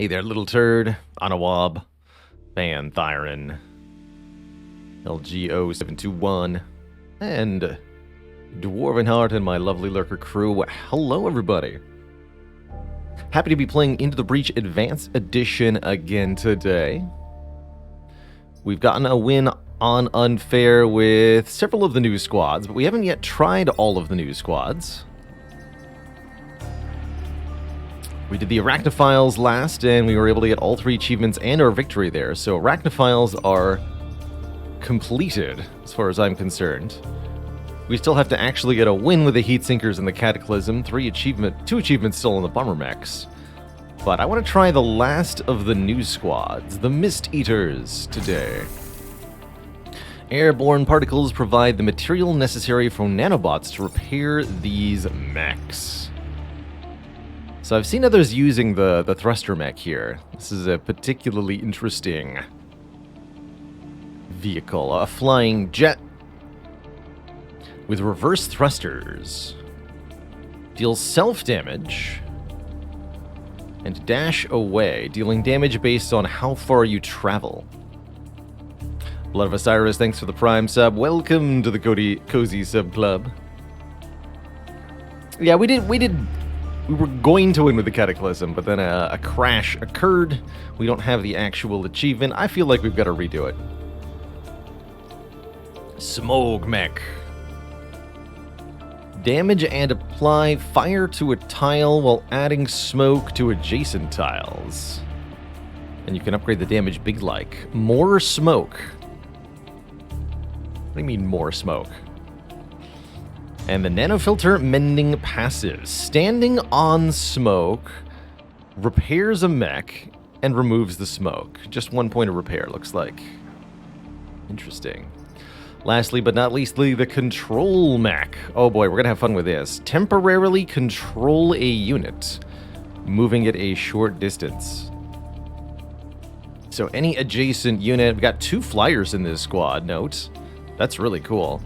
Hey there, little turd. Anawab. Van Thyron. LGO721. And Dwarvenheart and my lovely lurker crew. Hello, everybody. Happy to be playing Into the Breach Advanced Edition again today. We've gotten a win on Unfair with several of the new squads, but we haven't yet tried all of the new squads. We did the Arachnophiles last, and we were able to get all 3 achievements and our victory there. So Arachnophiles are completed, as far as I'm concerned. We still have to actually get a win with the Heatsinkers and the Cataclysm. 2 achievements still in the Bomber Mechs. But I want to try the last of the new squads, the Mist Eaters, today. Airborne particles provide the material necessary for nanobots to repair these mechs. So I've seen others using the thruster mech here. This is a particularly interesting vehicle. A flying jet with reverse thrusters. Deals self-damage and dash away, dealing damage based on how far you travel. Blood of Osiris, thanks for the Prime sub. Welcome to the Cozy Sub Club. Yeah, we were going to win with the Cataclysm, but then a crash occurred. We don't have the actual achievement. I feel like we've got to redo it. Smoke Mech. Damage and apply fire to a tile while adding smoke to adjacent tiles. And you can upgrade the damage big like. More smoke. What do you mean more smoke? And the nanofilter mending passive. Standing on smoke repairs a mech and removes the smoke. Just 1 point of repair, looks like. Interesting. Lastly, but not leastly, the control mech. Oh boy, we're going to have fun with this. Temporarily control a unit, moving it a short distance. So any adjacent unit, we got 2 flyers in this squad, note. That's really cool.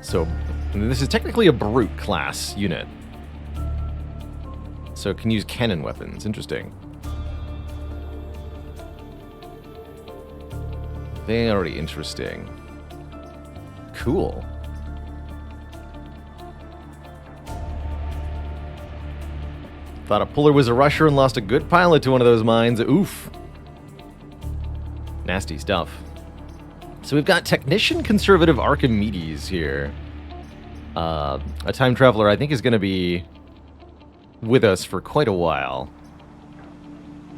So this is technically a brute class unit. So it can use cannon weapons. Interesting. Very interesting. Cool. Thought a puller was a rusher and lost a good pilot to one of those mines. Oof. Nasty stuff. So we've got Technician Conservative Archimedes here. A time traveler I think is going to be with us for quite a while.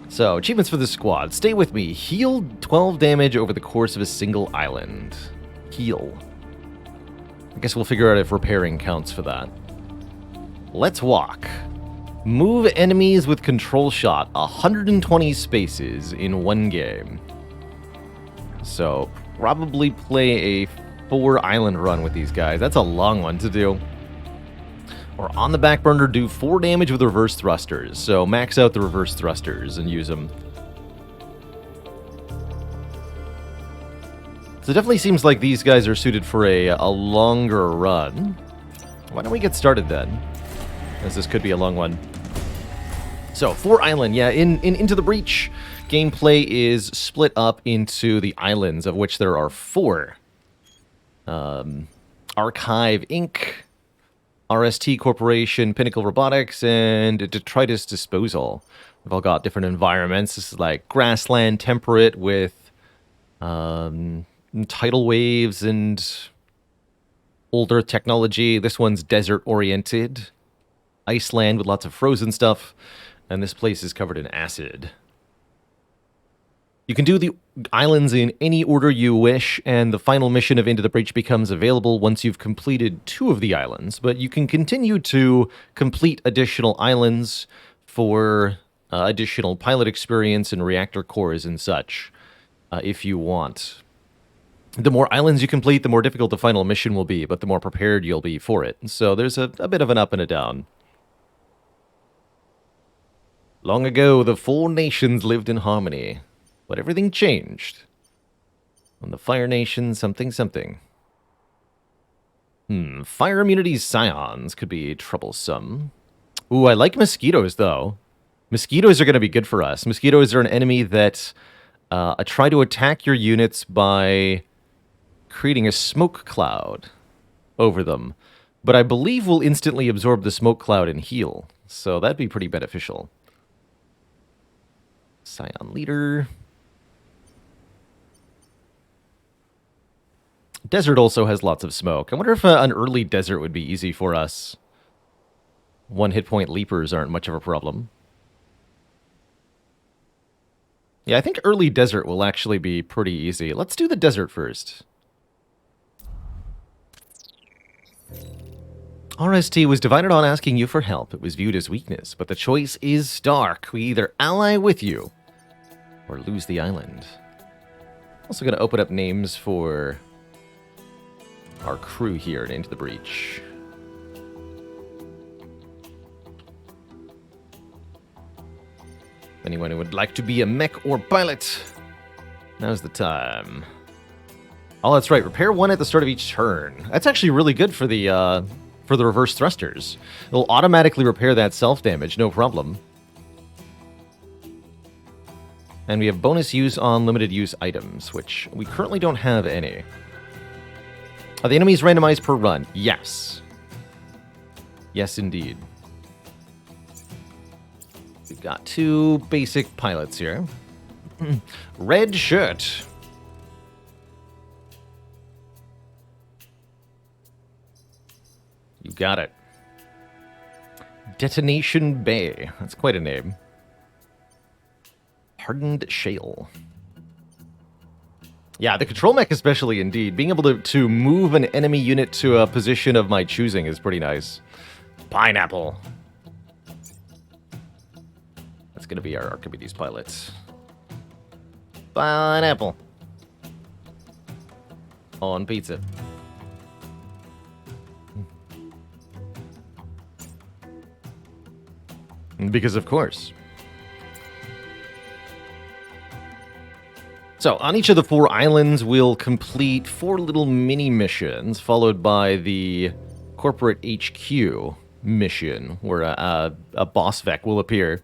So, achievements for the squad. Stay with me. Heal 12 damage over the course of a single island. Heal. I guess we'll figure out if repairing counts for that. Let's walk. Move enemies with control shot 120 spaces in 1 game. So, probably play a 4 island run with these guys. That's a long one to do. Or on the back burner, do 4 damage with reverse thrusters. So max out the reverse thrusters and use them. So it definitely seems like these guys are suited for a longer run. Why don't we get started then? As this could be a long one. So 4 island, yeah, in Into the Breach, gameplay is split up into the islands, of which there are 4. Archive Inc., RST Corporation, Pinnacle Robotics, and Detritus Disposal. We've all got different environments. This is like grassland, temperate, with tidal waves and old Earth technology. This one's desert-oriented. Iceland with lots of frozen stuff. And this place is covered in acid. You can do the islands in any order you wish, and the final mission of Into the Breach becomes available once you've completed 2 of the islands, but you can continue to complete additional islands for additional pilot experience and reactor cores and such, if you want. The more islands you complete, the more difficult the final mission will be, but the more prepared you'll be for it. So there's a bit of an up and a down. Long ago, the 4 nations lived in harmony. But everything changed. On the Fire Nation, something. Fire immunity scions could be troublesome. Ooh, I like mosquitoes, though. Mosquitoes are going to be good for us. Mosquitoes are an enemy that try to attack your units by creating a smoke cloud over them. But I believe we'll instantly absorb the smoke cloud and heal. So that'd be pretty beneficial. Scion Leader. Desert also has lots of smoke. I wonder if an early desert would be easy for us. 1 hit point leapers aren't much of a problem. Yeah, I think early desert will actually be pretty easy. Let's do the desert first. RST was divided on asking you for help. It was viewed as weakness, but the choice is stark. We either ally with you or lose the island. Also going to open up names for our crew here in Into the Breach. Anyone who would like to be a mech or pilot, now's the time. Oh, that's right. Repair 1 at the start of each turn. That's actually really good for the reverse thrusters. It'll automatically repair that self-damage, no problem. And we have bonus use on limited use items, which we currently don't have any. Are the enemies randomized per run? Yes. Yes, indeed. We've got 2 basic pilots here. Red shirt. You got it. Detonation Bay. That's quite a name. Hardened Shale. Yeah, the control mech especially, indeed. Being able to move an enemy unit to a position of my choosing is pretty nice. Pineapple. That's going to be our Archimedes pilot. Pineapple. On pizza. Because of course. So, on each of the 4 islands, we'll complete 4 little mini missions, followed by the corporate HQ mission, where a boss Vec will appear.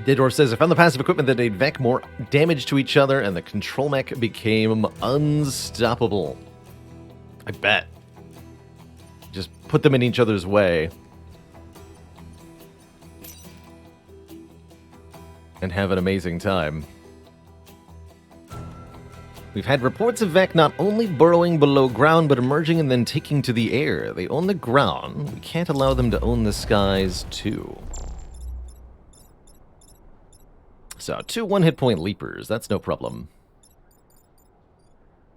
Didor says, I found the passive equipment that made Vec more damage to each other, and the control mech became unstoppable. I bet. Just put them in each other's way. And have an amazing time. We've had reports of Vec not only burrowing below ground, but emerging and then taking to the air. They own the ground. We can't allow them to own the skies, too. So, 2 1-hit point leapers. That's no problem.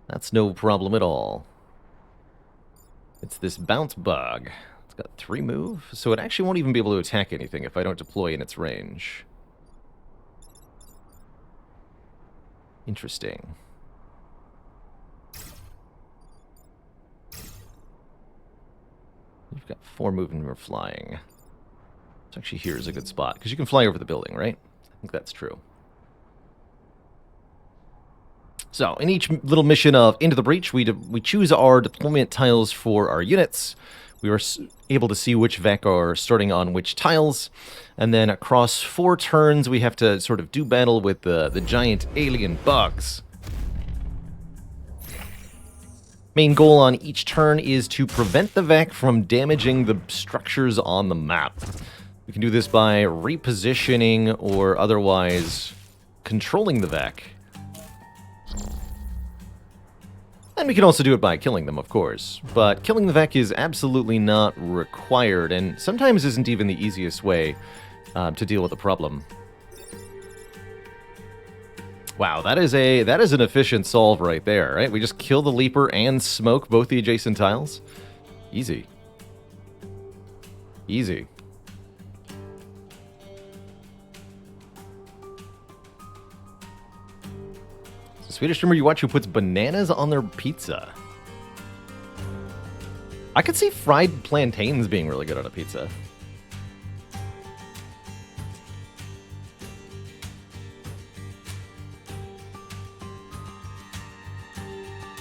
That's no problem at all. It's this bounce bug. It's got 3 move, so it actually won't even be able to attack anything if I don't deploy in its range. Interesting. You've got 4 movement and we're flying. So actually here is a good spot, because you can fly over the building, right? I think that's true. So, in each little mission of Into the Breach, we choose our deployment tiles for our units. We are able to see which Vec are starting on which tiles. And then across 4 turns, we have to sort of do battle with the giant alien bugs. Main goal on each turn is to prevent the Vec from damaging the structures on the map. We can do this by repositioning or otherwise controlling the Vec. And we can also do it by killing them, of course. But killing the Vec is absolutely not required, and sometimes isn't even the easiest way to deal with the problem. Wow, that is an efficient solve right there, right? We just kill the Leaper and smoke both the adjacent tiles. Easy. Easy. Swedish streamer you watch who puts bananas on their pizza. I could see fried plantains being really good on a pizza.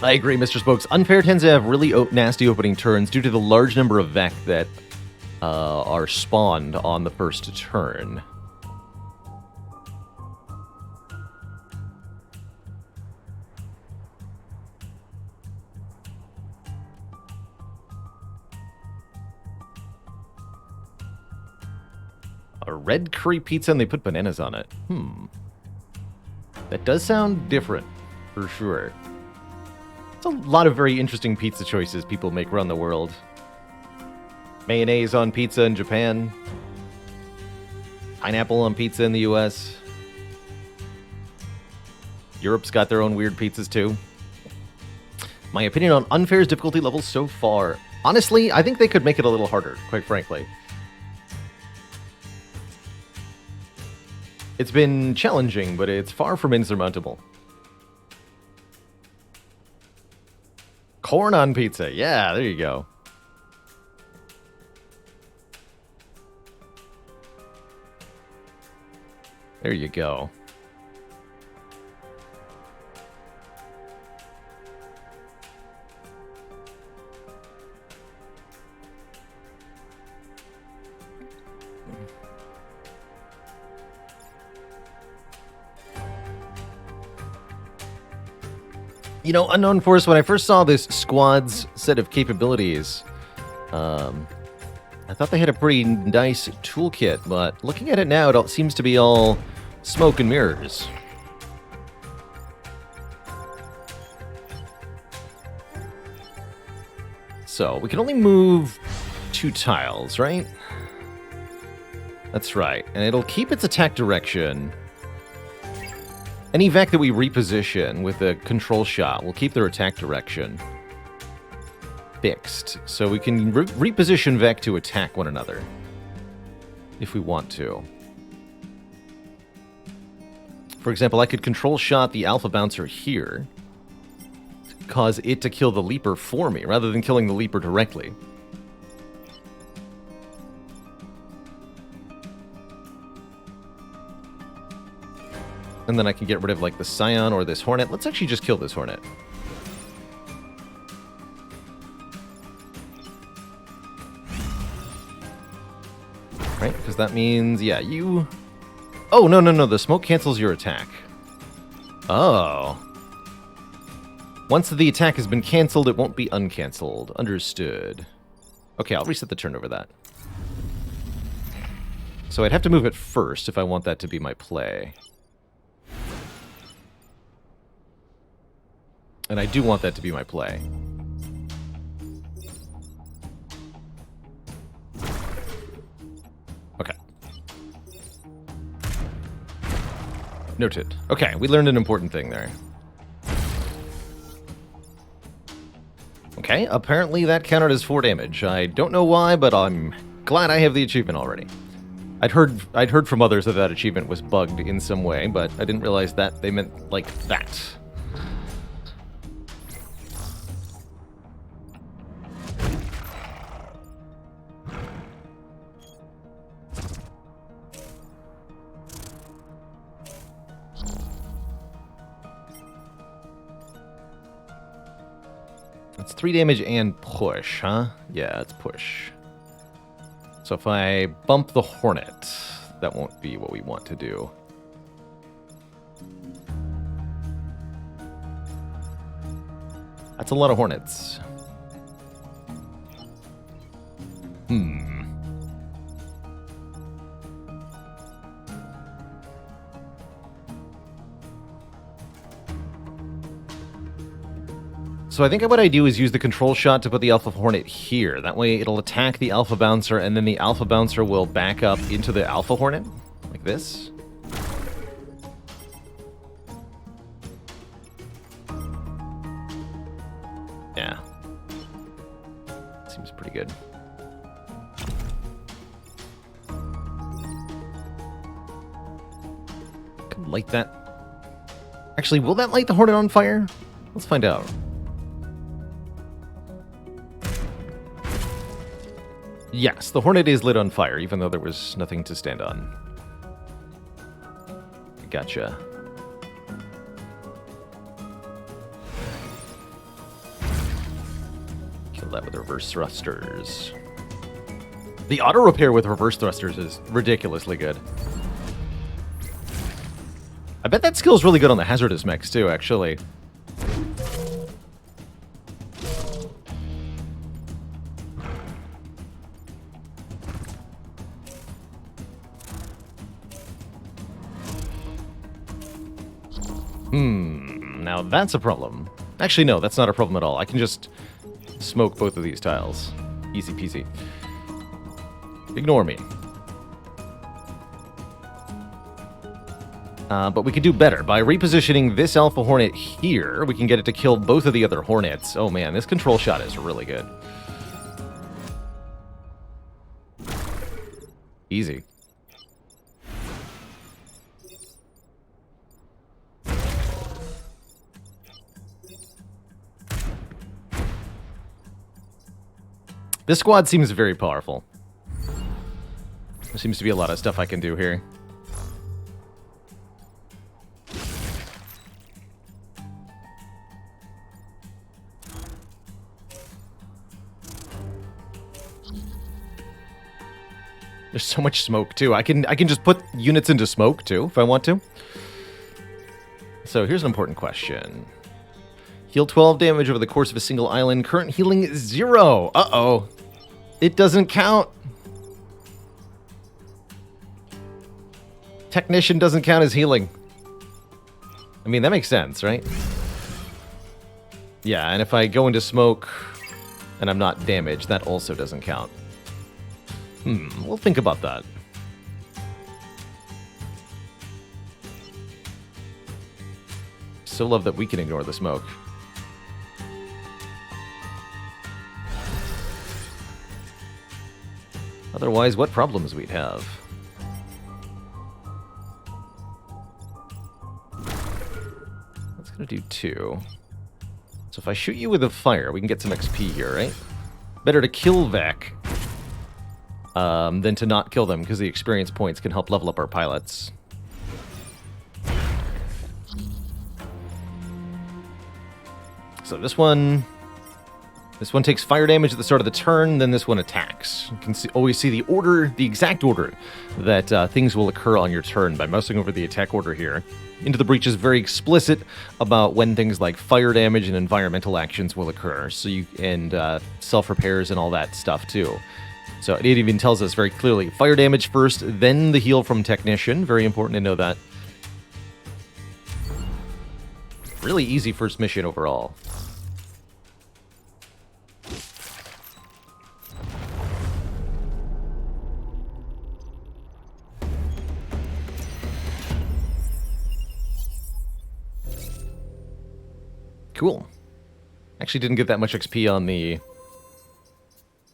I agree, Mr. Spokes. Unfair tends to have really nasty opening turns due to the large number of Vec that are spawned on the first turn. A red curry pizza and they put bananas on it. That does sound different, for sure. It's a lot of very interesting pizza choices people make around the world. Mayonnaise on pizza in Japan. Pineapple on pizza in the US. Europe's got their own weird pizzas too. My opinion on Unfair's difficulty level so far. Honestly, I think they could make it a little harder, quite frankly. It's been challenging, but it's far from insurmountable. Corn on pizza. Yeah, there you go. There you go. You know, Unknown Force, when I first saw this squad's set of capabilities, I thought they had a pretty nice toolkit, but looking at it now, it seems to be all smoke and mirrors. So, we can only move 2 tiles, right? That's right, and it'll keep its attack direction. Any Vec that we reposition with a control shot will keep their attack direction fixed. So we can reposition Vec to attack one another if we want to. For example, I could control shot the Alpha Bouncer here to cause it to kill the Leaper for me, rather than killing the Leaper directly. And then I can get rid of, like, the Scion or this Hornet. Let's actually just kill this Hornet. Right? Because that means, yeah, you... Oh, no, the smoke cancels your attack. Oh. Once the attack has been canceled, it won't be uncanceled. Understood. Okay, I'll reset the turn over that. So I'd have to move it first if I want that to be my play. And I do want that to be my play. Okay. Noted. Okay, we learned an important thing there. Okay, apparently that counted as 4 damage. I don't know why, but I'm glad I have the achievement already. I'd heard from others that that achievement was bugged in some way, but I didn't realize that they meant like that. It's 3 damage and push, huh? Yeah, it's push. So if I bump the Hornet, that won't be what we want to do. That's a lot of Hornets. So I think what I do is use the control shot to put the Alpha Hornet here. That way it'll attack the Alpha Bouncer, and then the Alpha Bouncer will back up into the Alpha Hornet. Like this. Yeah. Seems pretty good. Could light that. Actually, will that light the Hornet on fire? Let's find out. Yes, the Hornet is lit on fire, even though there was nothing to stand on. Gotcha. Kill that with reverse thrusters. The auto repair with reverse thrusters is ridiculously good. I bet that skill's really good on the hazardous mechs too, actually. Now that's a problem. Actually, no, that's not a problem at all. I can just smoke both of these tiles. Easy peasy. Ignore me. But we could do better. By repositioning this Alpha Hornet here, we can get it to kill both of the other Hornets. Oh man, this control shot is really good. Easy. This squad seems very powerful. There seems to be a lot of stuff I can do here. There's so much smoke too. I can just put units into smoke too if I want to. So here's an important question. Heal 12 damage over the course of a single island. Current healing is 0. Uh-oh. It doesn't count. Technician doesn't count as healing. I mean, that makes sense, right? Yeah, and if I go into smoke and I'm not damaged, that also doesn't count. We'll think about that. So love that we can ignore the smoke. Otherwise, what problems we'd have. That's gonna do 2. So if I shoot you with a fire, we can get some XP here, right? Better to kill Vec than to not kill them, because the experience points can help level up our pilots. So this one takes fire damage at the start of the turn, then this one attacks. You can always see the order, the exact order that things will occur on your turn by mousing over the attack order here. Into the Breach is very explicit about when things like fire damage and environmental actions will occur. So and self-repairs and all that stuff too. So it even tells us very clearly, fire damage first, then the heal from Technician. Very important to know that. Really easy first mission overall. Cool. Actually didn't get that much XP on the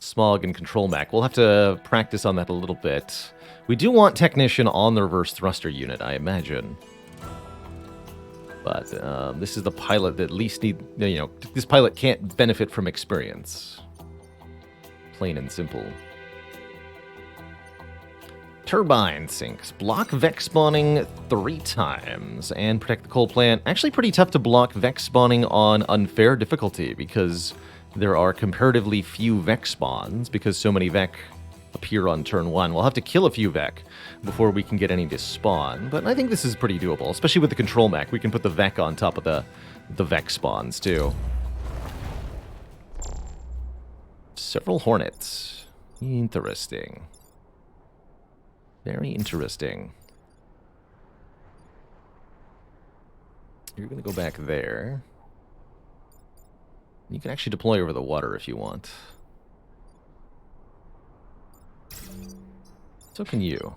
Smog and Control Mech. We'll have to practice on that a little bit. We do want Technician on the reverse thruster unit, I imagine. But this is the pilot that least this pilot can't benefit from experience. Plain and simple. Turbine sinks. Block Vex spawning 3 times and protect the coal plant. Actually pretty tough to block Vex spawning on unfair difficulty because there are comparatively few Vex spawns because so many Vec appear on turn 1. We'll have to kill a few Vec before we can get any to spawn, but I think this is pretty doable, especially with the control mech. We can put the Vec on top of the Vec spawns too. Several Hornets. Interesting. Very interesting. You're going to go back there. You can actually deploy over the water if you want. So can you.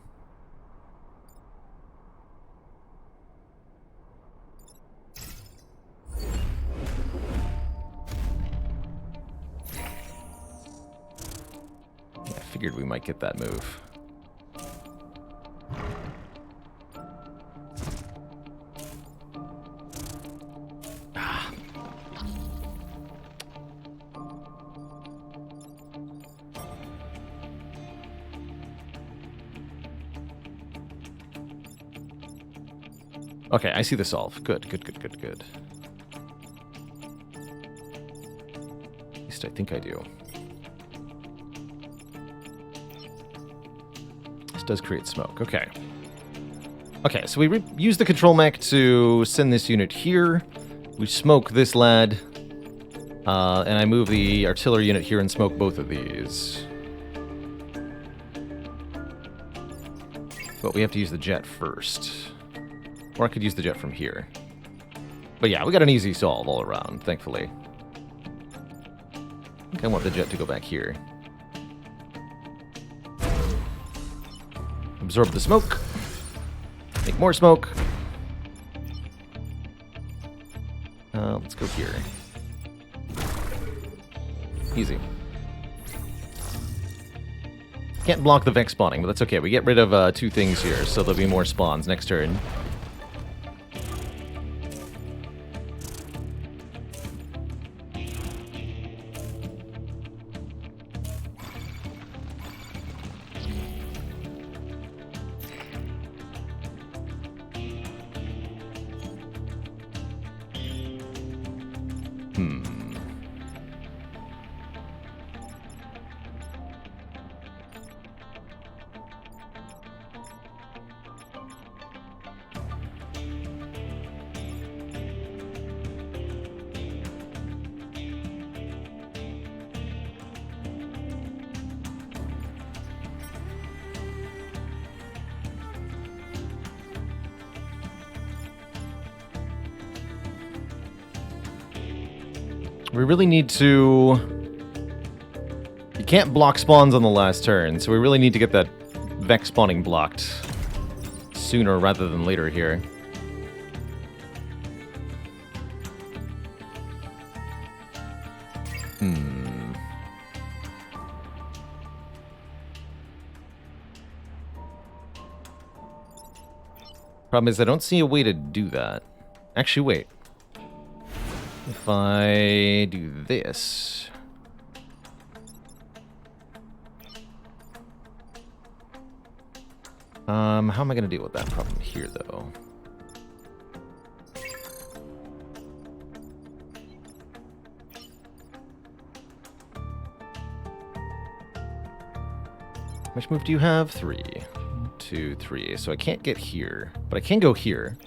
I figured we might get that move. Okay, I see the solve. Good, good, good, good, good. At least I think I do. This does create smoke. Okay. Okay, so we use the control mech to send this unit here. We smoke this lad. And I move the artillery unit here and smoke both of these. But we have to use the jet first. Or I could use the jet from here. But yeah, we got an easy solve all around, thankfully. I think I want the jet to go back here. Absorb the smoke. Make more smoke. Let's go here. Easy. Can't block the Vex spawning, but that's okay. We get rid of 2 things here, so there'll be more spawns next turn. We really need to... You can't block spawns on the last turn, so we really need to get that Vex spawning blocked sooner rather than later here. Problem is, I don't see a way to do that. Actually, wait. If I do this... how am I going to deal with that problem here, though? How much move do you have? 3. 2, 3. So I can't get here, but I can go here.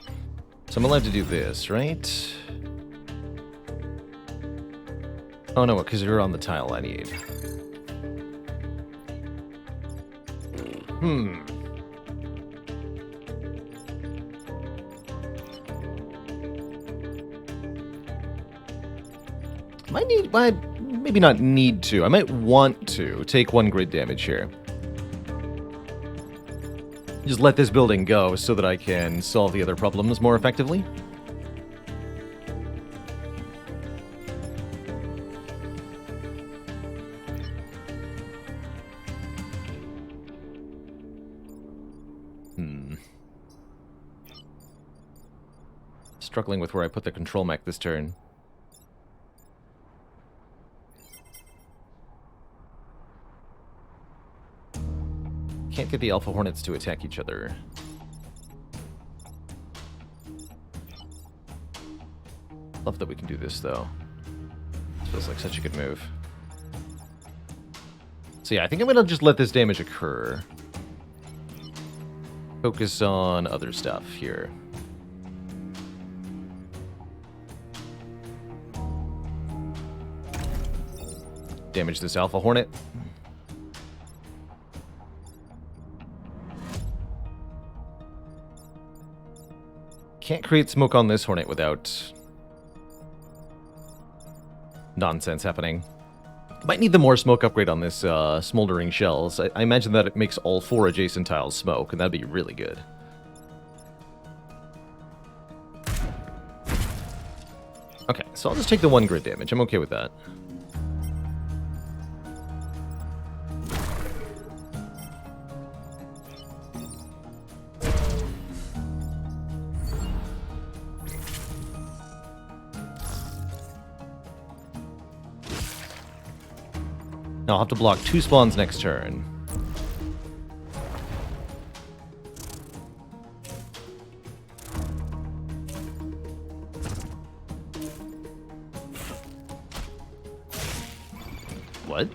So I'm allowed to do this, right? Oh no, because you're on the tile I need. Maybe not need to. I might want to take 1 grid damage here. Just let this building go so that I can solve the other problems more effectively. Struggling with where I put the control mech this turn. Can't get the Alpha Hornets to attack each other. Love that we can do this, though. This feels like such a good move. So yeah, I think I'm gonna just let this damage occur. Focus on other stuff here. Damage this Alpha Hornet. Can't create smoke on this Hornet without nonsense happening. Might need the more smoke upgrade on this smoldering shells. I imagine that it makes all 4 adjacent tiles smoke, and that'd be really good. Okay, so I'll just take the 1 grid damage. I'm okay with that. I'll have to block 2 spawns next turn. What?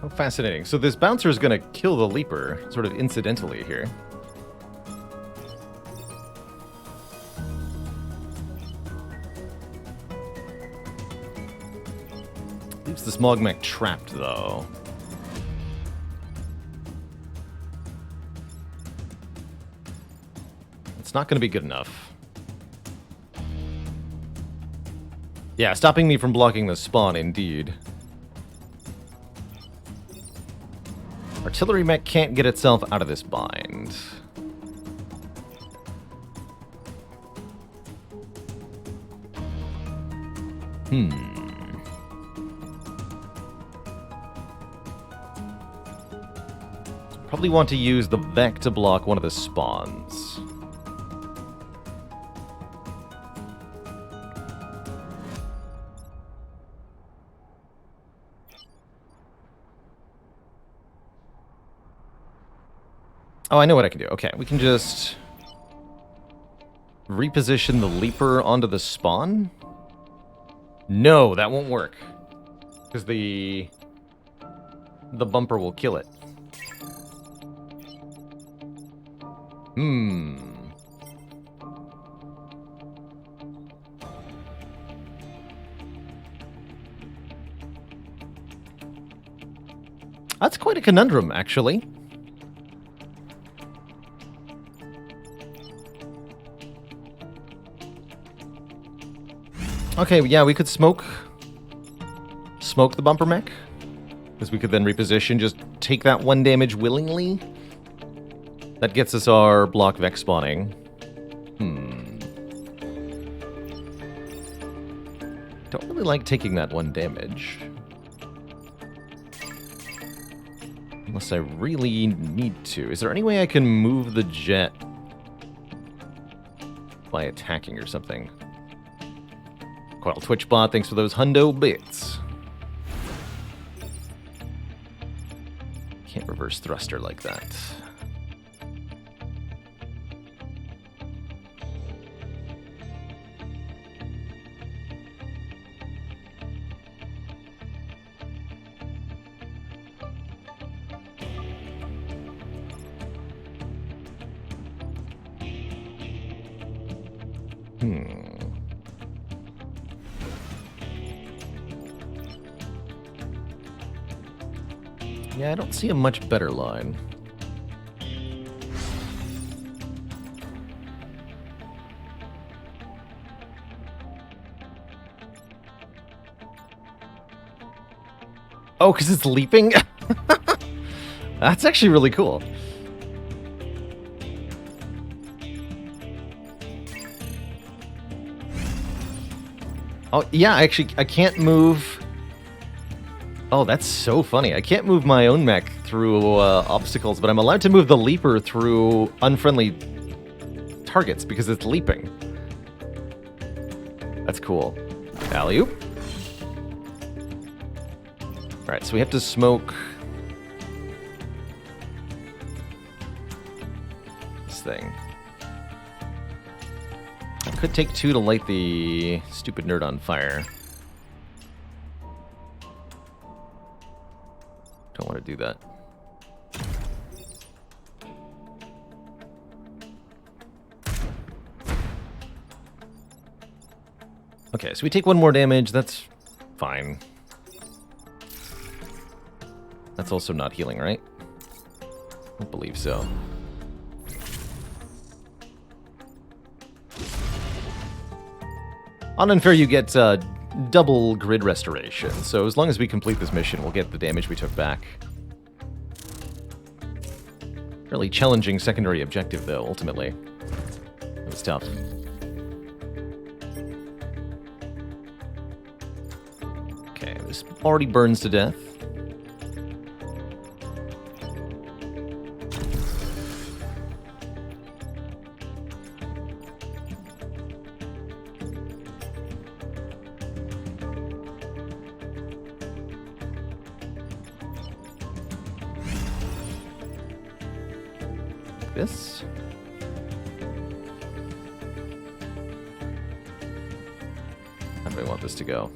Oh, fascinating. So this bouncer is going to kill the leaper, sort of incidentally here. Leaves the smog mech trapped, though. It's not going to be good enough. Yeah, stopping me from blocking the spawn, indeed. Artillery mech can't get itself out of this bind. Probably want to use the Vec to block one of the spawns. Oh, I know what I can do. Okay, we can just reposition the leaper onto the spawn. No, that won't work. Because the bumper will kill it. That's quite a conundrum, actually. Okay, yeah, we could smoke the bumper mech. Because we could then reposition, just take that 1 damage willingly. That gets us our block Vec spawning. Don't really like taking that 1 damage. Unless I really need to. Is there any way I can move the jet by attacking or something? Coil Twitch bot, thanks for those hundo bits. Can't reverse thruster like that. Yeah, I don't see a much better line. Oh, because it's leaping? That's actually really cool. Oh, yeah, actually, I can't move... Oh, that's so funny. I can't move my own mech through obstacles, but I'm allowed to move the leaper through unfriendly targets because it's leaping. That's cool. Alley-oop. Alright, so we have to smoke this thing. I could take 2 to light the stupid nerd on fire. Don't want to do that. Okay, so we take 1 more damage. That's fine. That's also not healing, right? I don't believe so. On Unfair, you get double grid restoration, so as long as we complete this mission, we'll get the damage we took back. Fairly challenging secondary objective, though, ultimately. It was tough. Okay, this already burns to death. this. How do I want this to go?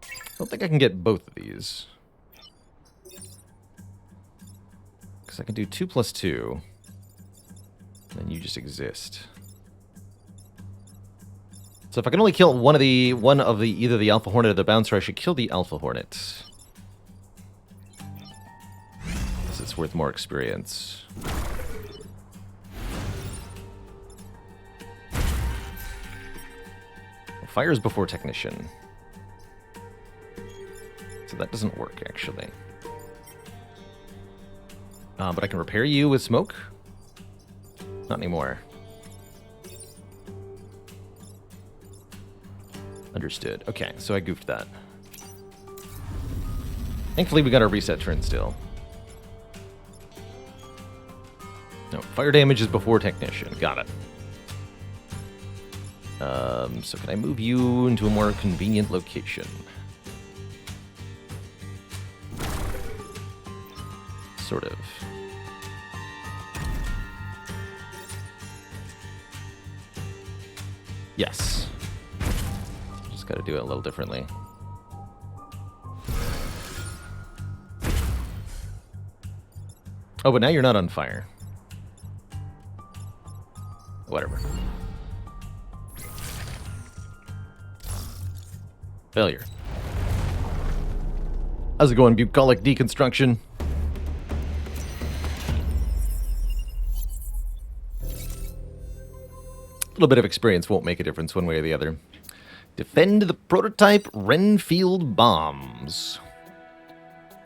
I don't think I can get both of these. Because I can do 2 plus 2. Then you just exist. So if I can only kill one of the either the Alpha Hornet or the Bouncer, I should kill the Alpha Hornet. Because it's worth more experience. Fires before Technician. So that doesn't work, actually. But I can repair you with smoke? Not anymore. Understood. Okay, so I goofed that. Thankfully, we got our reset turn still. No, fire damage is before Technician. Got it. So can I move you into a more convenient location? Sort of. Yes. Just gotta do it a little differently. Oh, but now you're not on fire. Whatever. Failure. How's it going, bucolic deconstruction? A little bit of experience won't make a difference one way or the other. Defend the prototype Renfield bombs.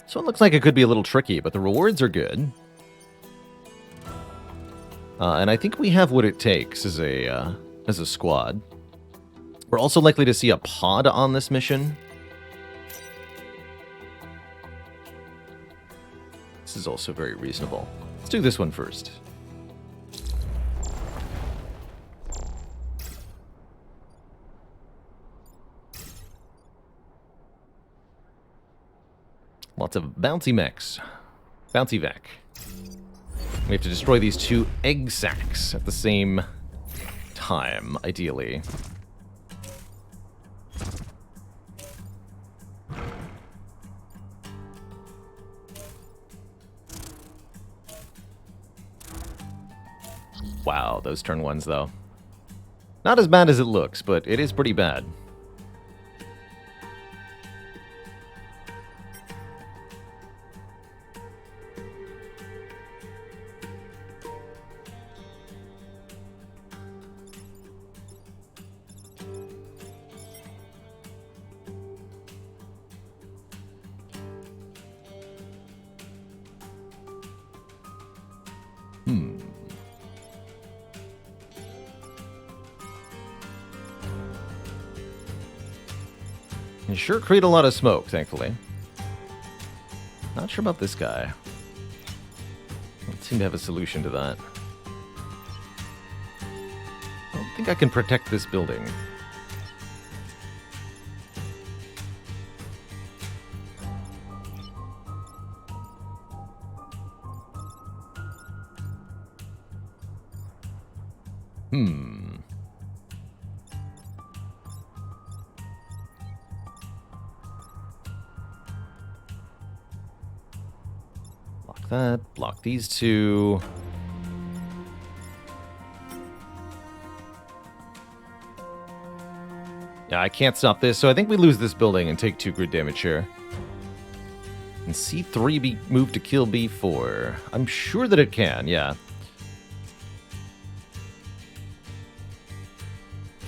So it looks like it could be a little tricky, but the rewards are good. And I think we have what it takes as a squad. We're also likely to see a pod on this mission. This is also very reasonable. Let's do this one first. Lots of bouncy mechs. Bouncy vac. We have to destroy these 2 egg sacs at the same time, ideally. Wow, those turn 1s, though. Not as bad as it looks, but it is pretty bad. You sure create a lot of smoke, thankfully. Not sure about this guy. Don't seem to have a solution to that. I don't think I can protect this building. Block that. Block these 2. Yeah, I can't stop this, so I think we lose this building and take 2 grid damage here. And C3 be moved to kill B4. I'm sure that it can, yeah.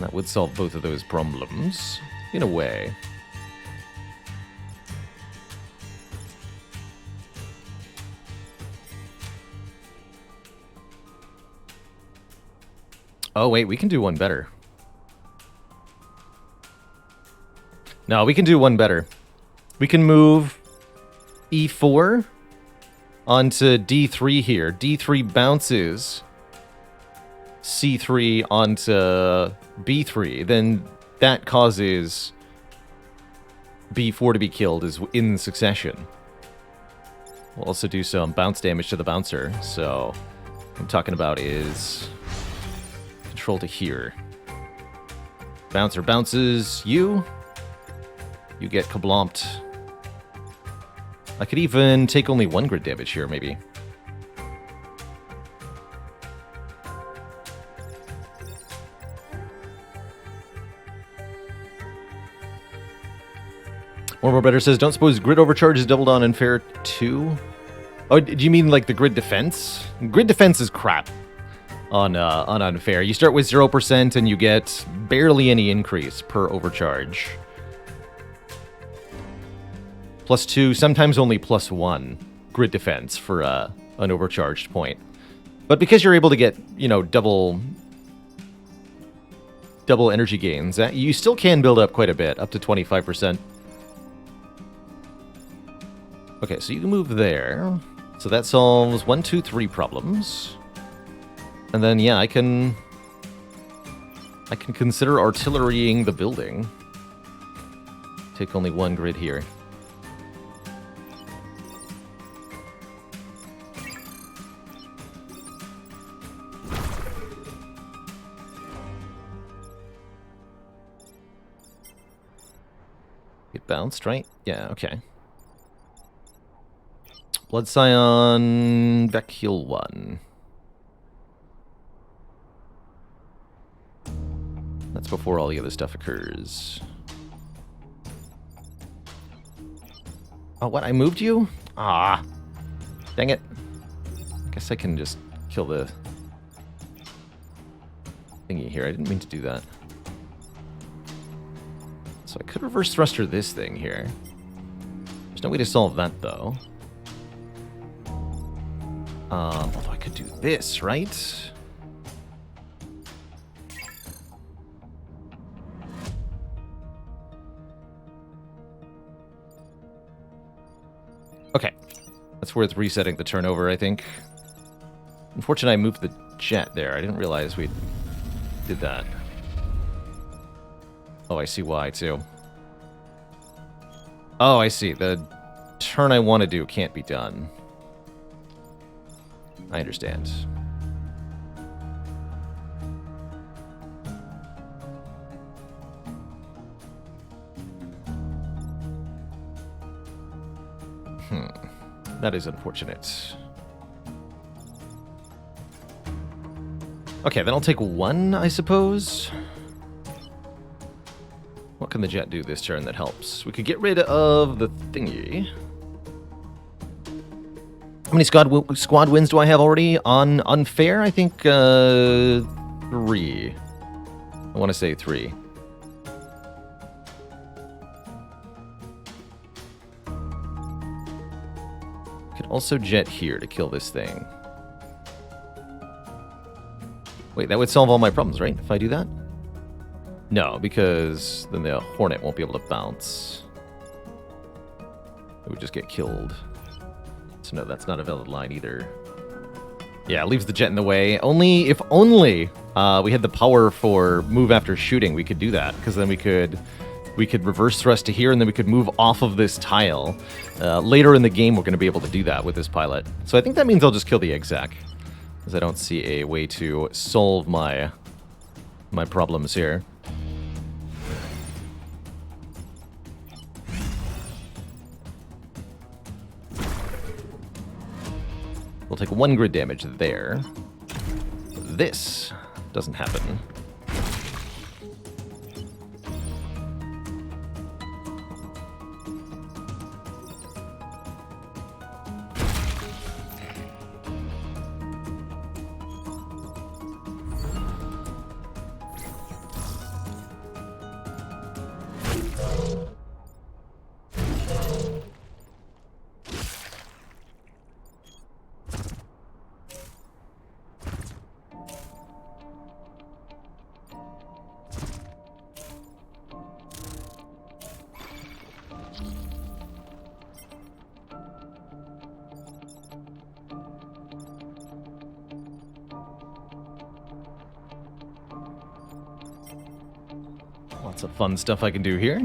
That would solve both of those problems, in a way. Oh, wait, we can do one better. No, we can do one better. We can move E4 onto D3 here. D3 bounces. C3 onto B3, then that causes B4 to be killed in succession. We'll also do some bounce damage to the bouncer, so what I'm talking about is control to here. Bouncer bounces you. You get kablomped. I could even take only 1 grid damage here, maybe. More better says, don't suppose grid overcharge is doubled on unfair too? Oh, do you mean like the grid defense? Grid defense is crap on unfair. You start with 0% and you get barely any increase per overcharge. +2, sometimes only +1 grid defense for an overcharged point. But because you're able to get, you know, double energy gains, you still can build up quite a bit, up to 25%. Okay, so you can move there. So that solves 1, 2, 3 problems. And then, yeah, I can consider artillerying the building. Take only 1 grid here. Get bounced, right? Yeah, okay. Blood Scion, back heal 1. That's before all the other stuff occurs. Oh, what? I moved you? Ah. Dang it. I guess I can just kill the thingy here. I didn't mean to do that. So I could reverse thruster this thing here. There's no way to solve that, though. Although I could do this, right? Okay. That's worth resetting the turnover, I think. Unfortunately, I moved the jet there. I didn't realize we did that. Oh, I see why, too. Oh, I see. The turn I want to do can't be done. I understand. That is unfortunate. Okay, then I'll take 1, I suppose. What can the jet do this turn that helps? We could get rid of the thingy. How many squad wins do I have already on unfair? I think 3. I want to say 3. Could also jet here to kill this thing. Wait, that would solve all my problems, right? If I do that? No, because then the Hornet won't be able to bounce. It would just get killed. So no, that's not a valid line either. Yeah, it leaves the jet in the way. If only we had the power for move after shooting, we could do that. Because then we could reverse thrust to here, and then we could move off of this tile. Later in the game, we're going to be able to do that with this pilot. So I think that means I'll just kill the exec, because I don't see a way to solve my problems here. We'll take 1 grid damage there. This doesn't happen. Lots of fun stuff I can do here.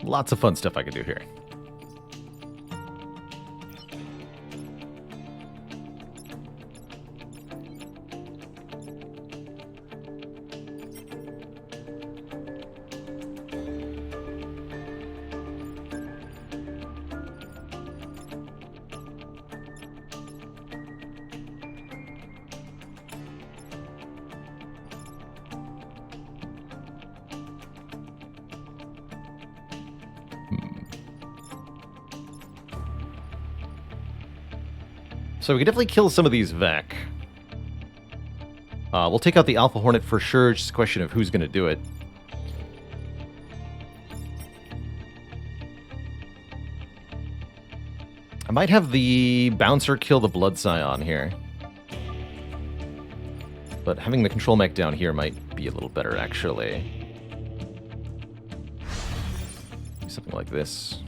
Lots of fun stuff I can do here. So we can definitely kill some of these Vec. We'll take out the Alpha Hornet for sure. It's just a question of who's going to do it. I might have the Bouncer kill the Blood Scion here. But having the control mech down here might be a little better, actually. Something like this.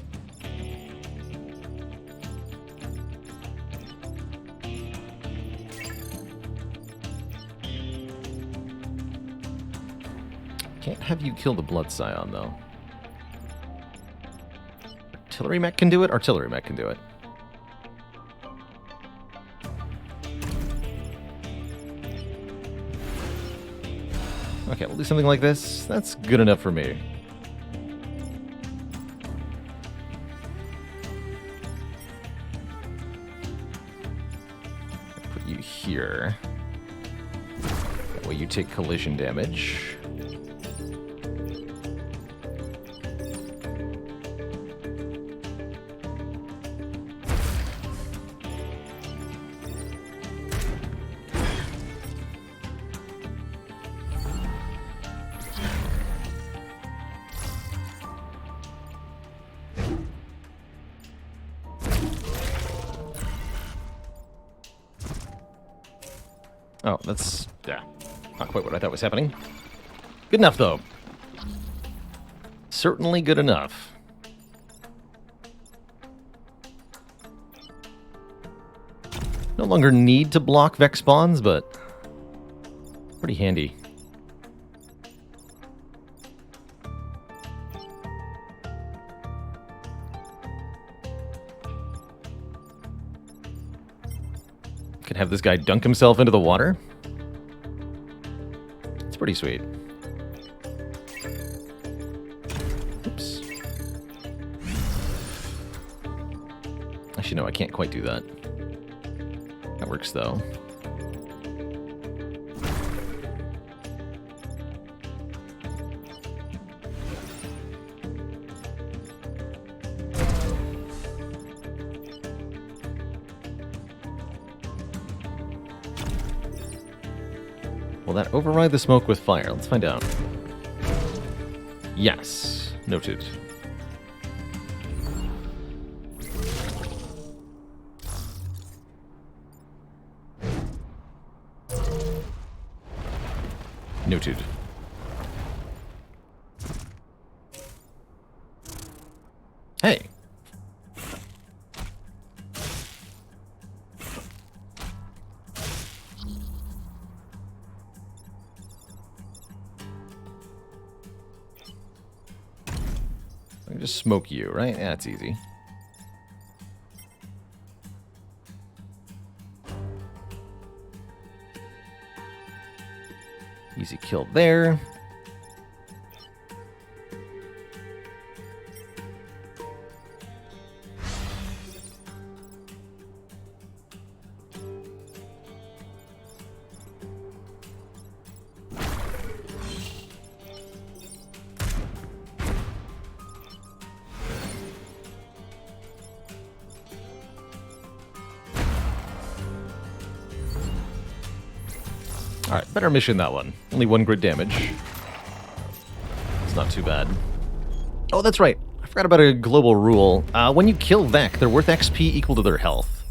Can't have you kill the Blood Scion, though. Artillery mech can do it? Artillery mech can do it. Okay, we'll do something like this. That's good enough for me. Put you here. That way you take collision damage. Oh, that's, yeah, not quite what I thought was happening. Good enough, though. Certainly good enough. No longer need to block Vex spawns, but pretty handy. Can have this guy dunk himself into the water. It's pretty sweet. Oops. Actually, no, I can't quite do that. That works, though. Will that override the smoke with fire? Let's find out. Yes. Noted. Noted. Hey. I can just smoke you, right? Yeah, it's easy. Easy kill there. Alright, better mission that one. Only 1 grid damage. It's not too bad. Oh, that's right. I forgot about a global rule. When you kill Vec, they're worth XP equal to their health.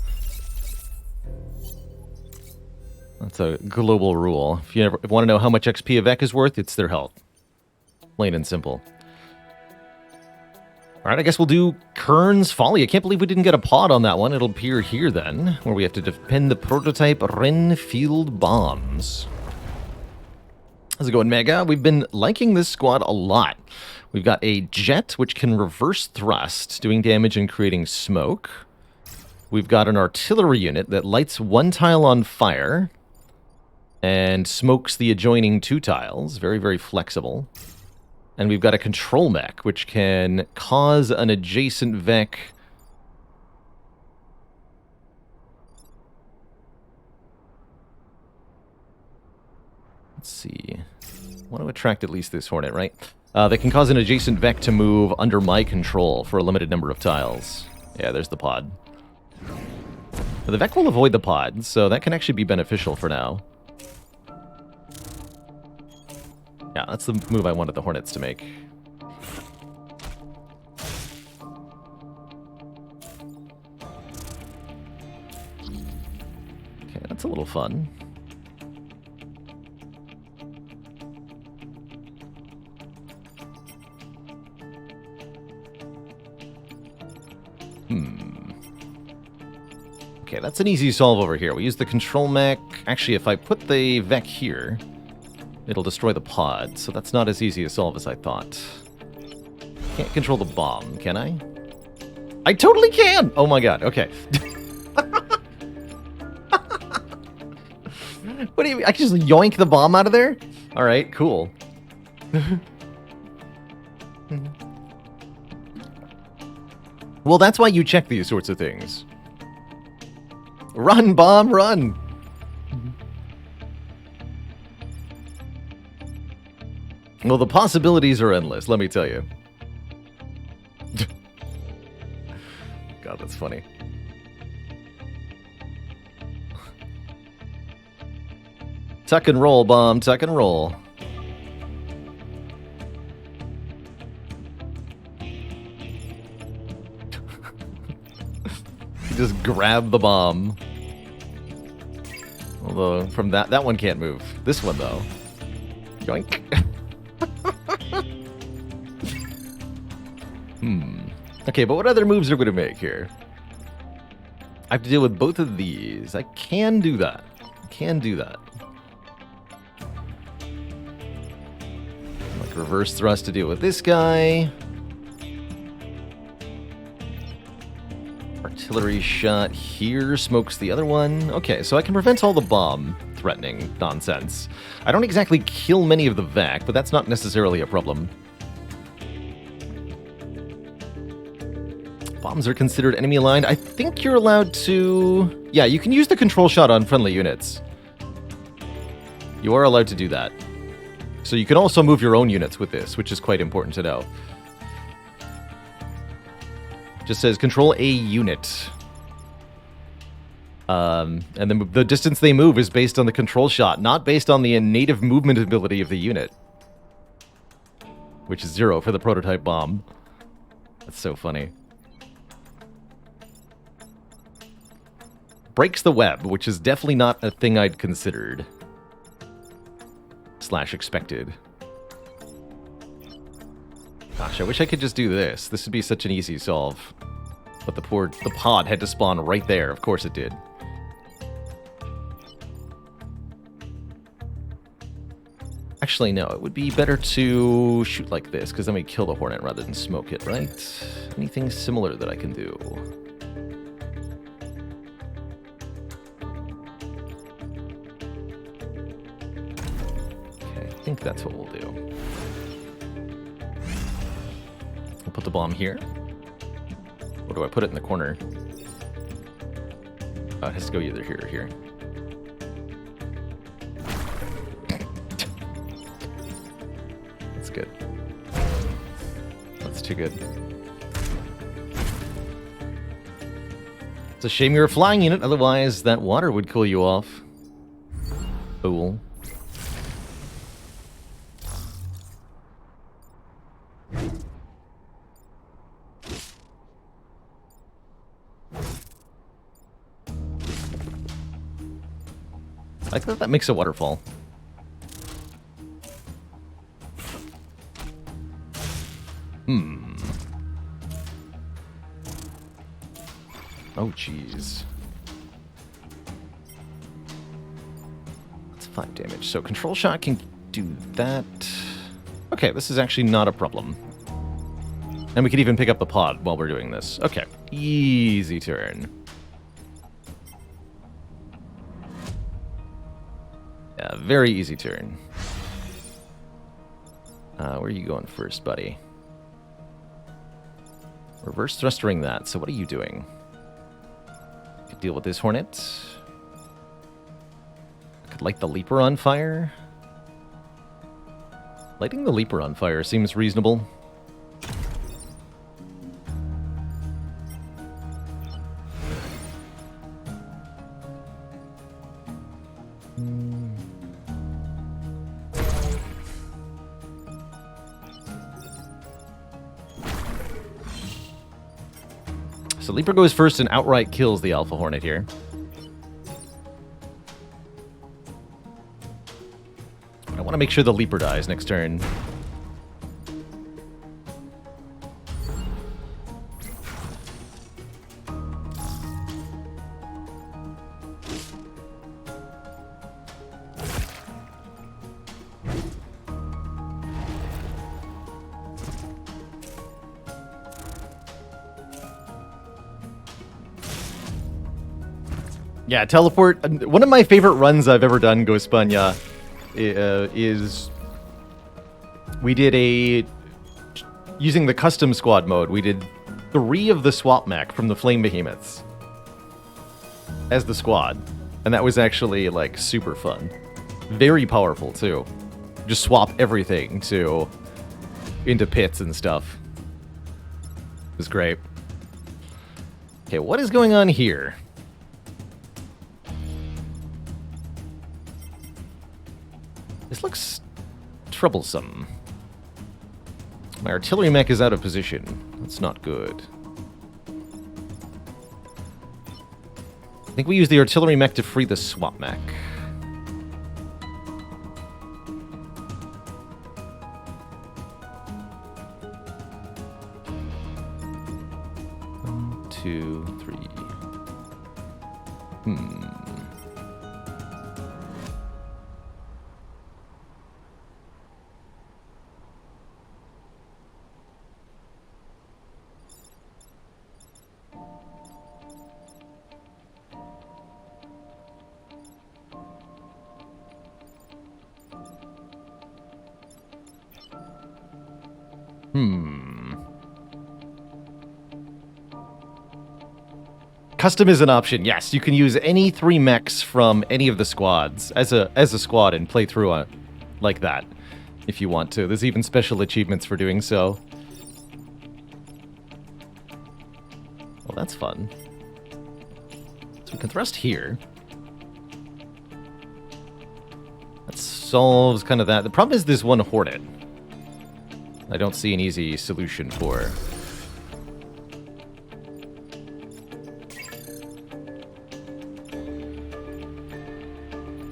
That's a global rule. If you want to know how much XP a Vec is worth, it's their health. Plain and simple. All right, I guess we'll do Kern's Folly. I can't believe we didn't get a pod on that one. It'll appear here then, where we have to defend the prototype Renfield bombs. How's it going, Mega? We've been liking this squad a lot. We've got a jet, which can reverse thrust, doing damage and creating smoke. We've got an artillery unit that lights one tile on fire and smokes the adjoining 2 tiles. Very, very flexible. And we've got a control mech, which can cause an adjacent Vec. Let's see. I want to attract at least this Hornet, right? That can cause an adjacent Vec to move under my control for a limited number of tiles. Yeah, there's the pod. But the Vec will avoid the pod, so that can actually be beneficial for now. Yeah, that's the move I wanted the Hornets to make. Okay, that's a little fun. Okay, that's an easy solve over here. We use the control mech. Actually, if I put the Vec here, it'll destroy the pod, so that's not as easy a solve as I thought. Can't control the bomb, can I? I totally can! Oh my god, okay. What do you mean? I can just yoink the bomb out of there? Alright, cool. Well, that's why you check these sorts of things. Run, bomb, run! Well, the possibilities are endless, let me tell you. God, that's funny. Tuck and roll, bomb, tuck and roll. Just grab the bomb. Although, from that one can't move. This one, though. Yoink. Okay, but what other moves are we going to make here? I have to deal with both of these. I can do that. I can do that. Like reverse thrust to deal with this guy. Artillery shot here smokes the other one. Okay, so I can prevent all the bomb threatening nonsense. I don't exactly kill many of the Vec, but that's not necessarily a problem. Bombs are considered enemy aligned. I think you're allowed to... Yeah, you can use the control shot on friendly units. You are allowed to do that. So you can also move your own units with this, which is quite important to know. Just says control a unit. And then the distance they move is based on the control shot, not based on the native movement ability of the unit. Which is 0 for the prototype bomb. That's so funny. Breaks the web, which is definitely not a thing I'd considered. / expected. Gosh, I wish I could just do this. This would be such an easy solve. But the pod had to spawn right there. Of course it did. Actually, no. It would be better to shoot like this, because then we kill the Hornet rather than smoke it, right? Anything similar that I can do? Okay, I think that's what we'll do. I'll put the bomb here. Or do I put it in the corner? Oh, it has to go either here or here. That's good. That's too good. It's a shame you're a flying unit, otherwise that water would cool you off. Fool. I thought that makes a waterfall. Oh, jeez. That's 5 damage. So control shot can do that. Okay, this is actually not a problem. And we could even pick up the pod while we're doing this. Okay, easy turn. Yeah, very easy turn. Where are you going first, buddy? Reverse thrustering that. So what are you doing? Could deal with this Hornet. Could light the Leaper on fire. Lighting the Leaper on fire seems reasonable. So Leaper goes first and outright kills the Alpha Hornet here. I want to make sure the Leaper dies next turn. Yeah, teleport. One of my favorite runs I've ever done, Gospanya, is we did using the custom squad mode, we did 3 of the swap mech from the Flame Behemoths as the squad. And that was actually, like, super fun. Very powerful, too. Just swap everything into pits and stuff. It was great. Okay, what is going on here? This looks troublesome. My artillery mech is out of position. That's not good. I think we use the artillery mech to free the swap mech. One, 2, 3. Custom is an option. Yes, you can use any 3 mechs from any of the squads as a squad and play through like that if you want to. There's even special achievements for doing so. Well, that's fun. So we can thrust here. That solves kind of that. The problem is this one Hornet. I don't see an easy solution for.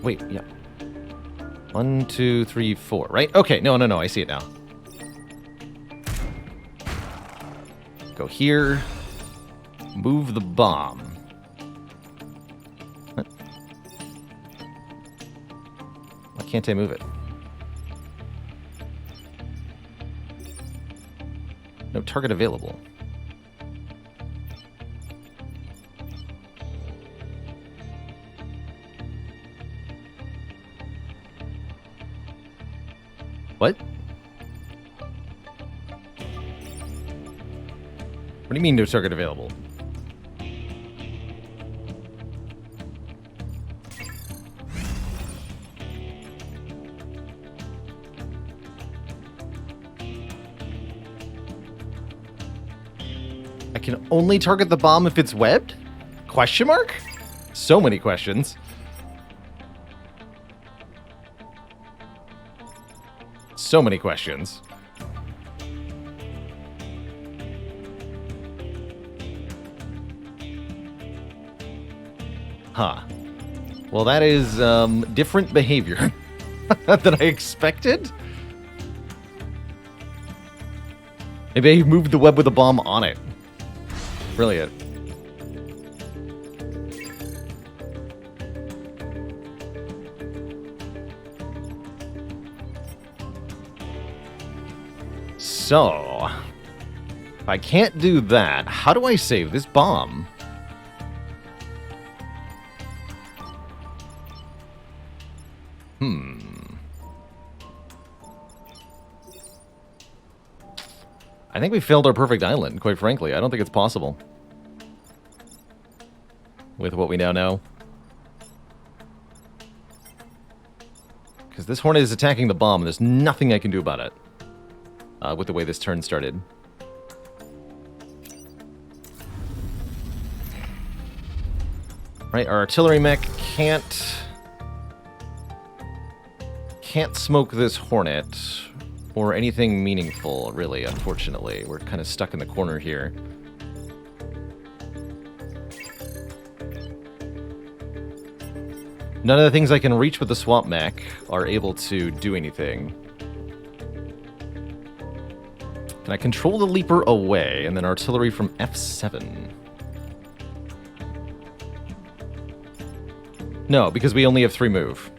Wait, yeah. 1, 2, 3, 4, right? Okay, no, I see it now. Go here. Move the bomb. What? Why can't I move it? No target available. What? What do you mean no target available? I can only target the bomb if it's webbed? Question mark? So many questions. So many questions. Huh. Well, that is different behavior than I expected. Maybe I moved the web with a bomb on it. Brilliant. So, if I can't do that, how do I save this bomb? I think we failed our perfect island, quite frankly. I don't think it's possible. With what we now know. Because this Hornet is attacking the bomb, and there's nothing I can do about it. With the way this turn started. Right, our artillery mech can't smoke this Hornet or anything meaningful, really, unfortunately. We're kind of stuck in the corner here. None of the things I can reach with the swamp mech are able to do anything. Can I control the Leaper away and then artillery from F7? No, because we only have 3 move.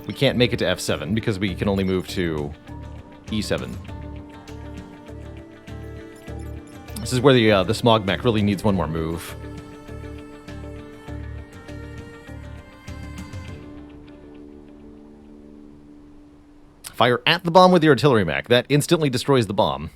We can't make it to F7 because we can only move to E7. This is where the smog mech really needs one more move. Fire at the bomb with the artillery mech. That instantly destroys the bomb.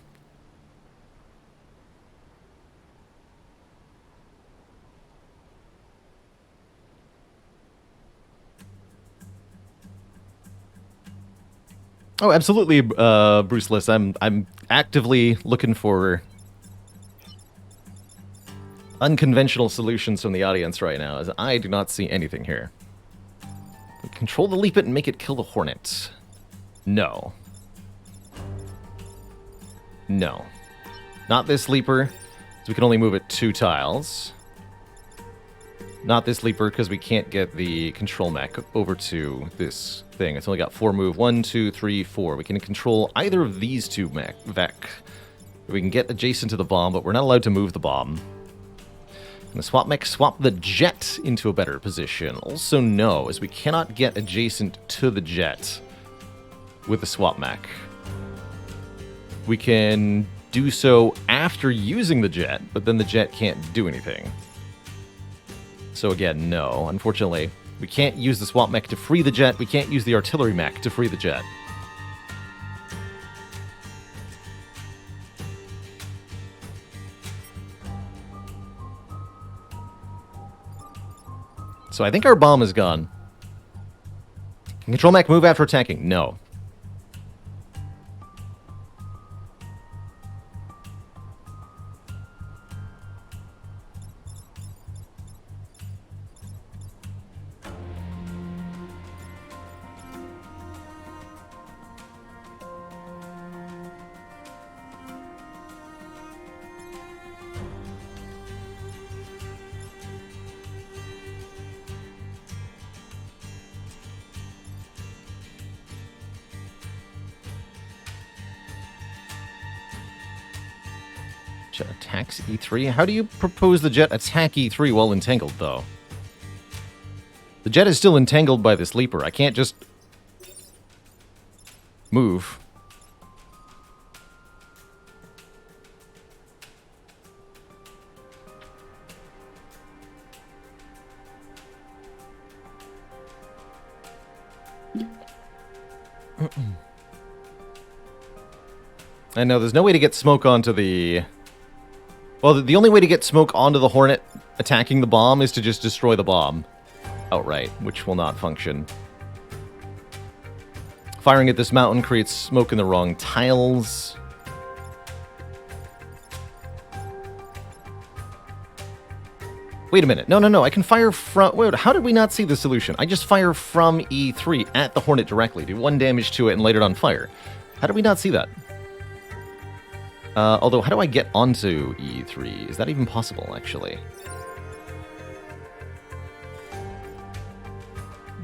Oh, absolutely, Bruceless. I'm actively looking for unconventional solutions from the audience right now, as I do not see anything here. Control the Leap It and make it kill the Hornet. No. No. Not this Leaper, so we can only move it 2 tiles. Not this Leaper, because we can't get the control mech over to this thing. It's only got 4 move. 1, 2, 3, 4. We can control either of these 2 mech. We can get adjacent to the bomb, but we're not allowed to move the bomb. And the swap mech swap the jet into a better position. Also no, as we cannot get adjacent to the jet with the swap mech. We can do so after using the jet, but then the jet can't do anything. So again, no. Unfortunately, we can't use the swap mech to free the jet. We can't use the artillery mech to free the jet. So I think our bomb is gone. Can control mech move after attacking? No. Jet attacks E3. How do you propose the jet attack E3 while entangled, though? The jet is still entangled by this Leaper. I can't just move. I know, there's no way to get smoke onto the... Well, the only way to get smoke onto the Hornet attacking the bomb is to just destroy the bomb outright, which will not function. Firing at this mountain creates smoke in the wrong tiles. Wait a minute. No. I can fire from... Wait, how did we not see the solution? I just fire from E3 at the Hornet directly, do 1 damage to it, and light it on fire. How did we not see that? Although, how do I get onto E3? Is that even possible, actually?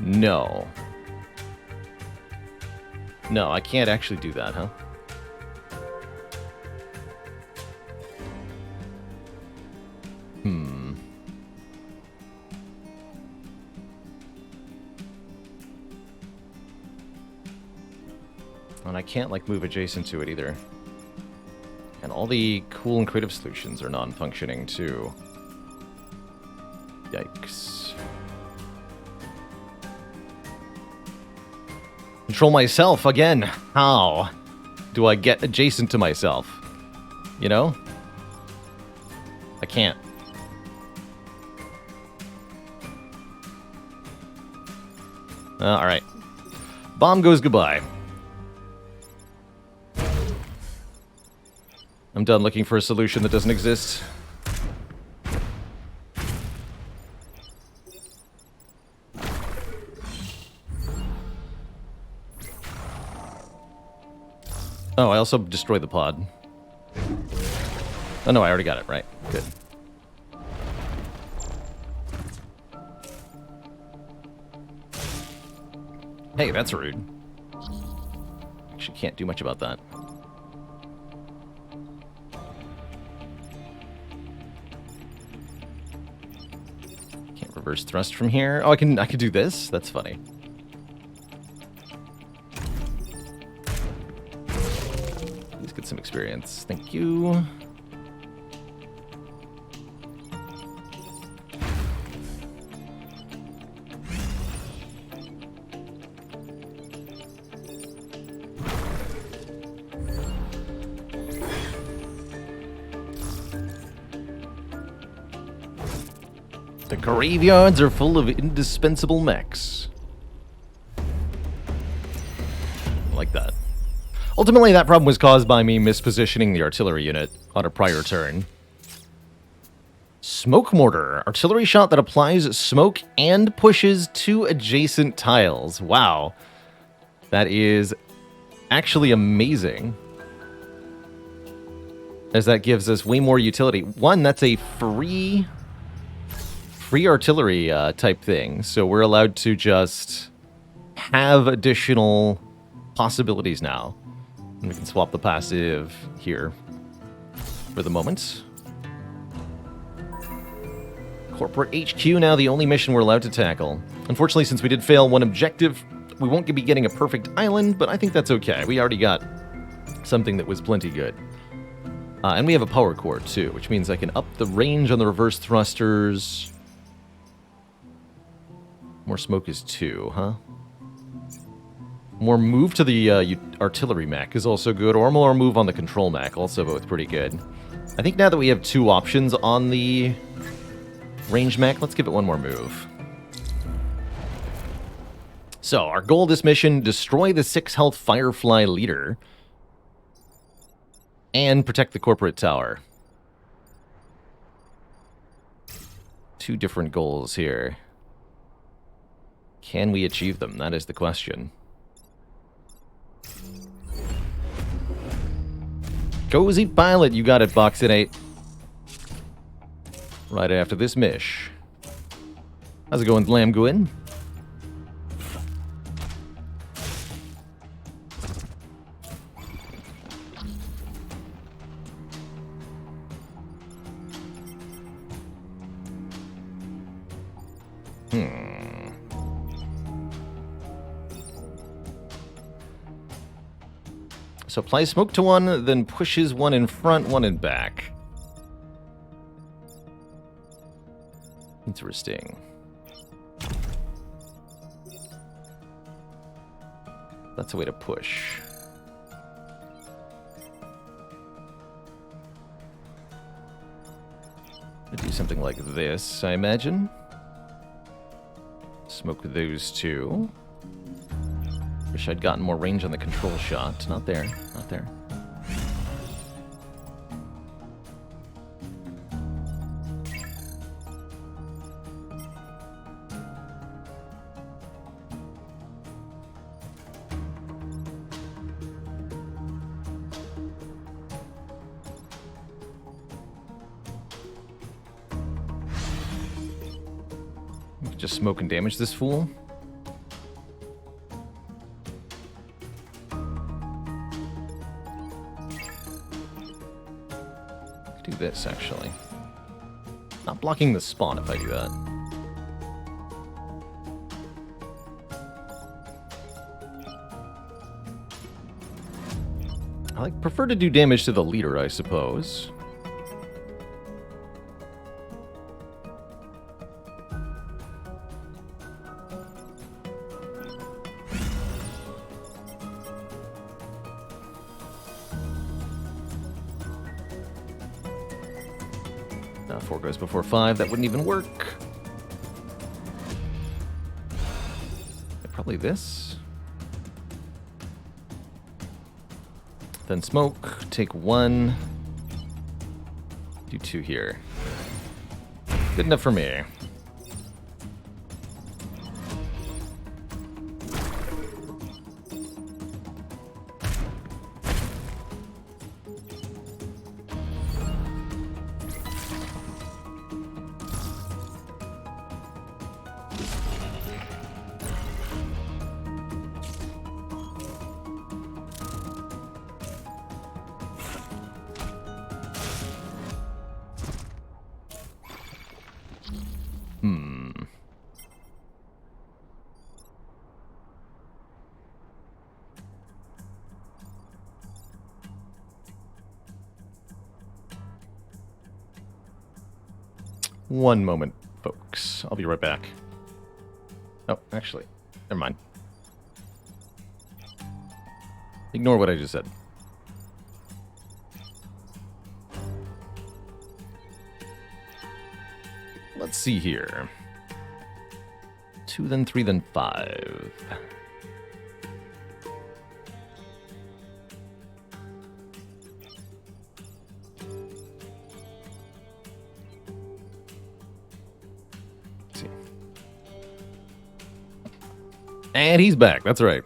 No. No, I can't actually do that, huh? And I can't, like, move adjacent to it either. And all the cool and creative solutions are non-functioning, too. Yikes. Control myself again. How do I get adjacent to myself? You know? I can't. Alright. Bomb goes goodbye. I'm done looking for a solution that doesn't exist. Oh, I also destroyed the pod. Oh no, I already got it, right. Good. Hey, that's rude. Actually can't do much about that. Can't reverse thrust from here. Oh, I can do this? That's funny. Let's get some experience. Thank you. The graveyards are full of indispensable mechs. Like that. Ultimately, that problem was caused by me mispositioning the artillery unit on a prior turn. Smoke mortar. Artillery shot that applies smoke and pushes two adjacent tiles. Wow. That is actually amazing. As that gives us way more utility. One, that's a free artillery type thing. So we're allowed to just have additional possibilities now. And we can swap the passive here for the moment. Corporate HQ now the only mission we're allowed to tackle. Unfortunately, since we did fail one objective, we won't be getting a perfect island, but I think that's okay. We already got something that was plenty good. And we have a power core too, which means I can up the range on the reverse thrusters. More smoke is 2, huh? More move to the artillery mech is also good, or more move on the control mech, also both pretty good. I think now that we have 2 options on the range mech, let's give it one more move. So, our goal this mission, destroy the 6 health Firefly leader and protect the corporate tower. 2 different goals here. Can we achieve them? That is the question. Cozy Pilot, you got it, Boxinate. Right after this mish. How's it going, Lamguin? So apply smoke to one, then pushes one in front, one in back. Interesting. That's a way to push. I'd do something like this, I imagine. Smoke those 2. Wish I'd gotten more range on the control shot. Not there. Not there. We could just smoke and damage this fool. Do this, actually. Not blocking the spawn if I do that. I prefer to do damage to the leader, I suppose. Now 4 goes before 5. That wouldn't even work. Probably this. Then smoke. Take 1. Do 2 here. Good enough for me. One moment, folks. I'll be right back. Oh, actually, never mind. Ignore what I just said. Let's see here. 2, then 3, then 5. And he's back. That's right.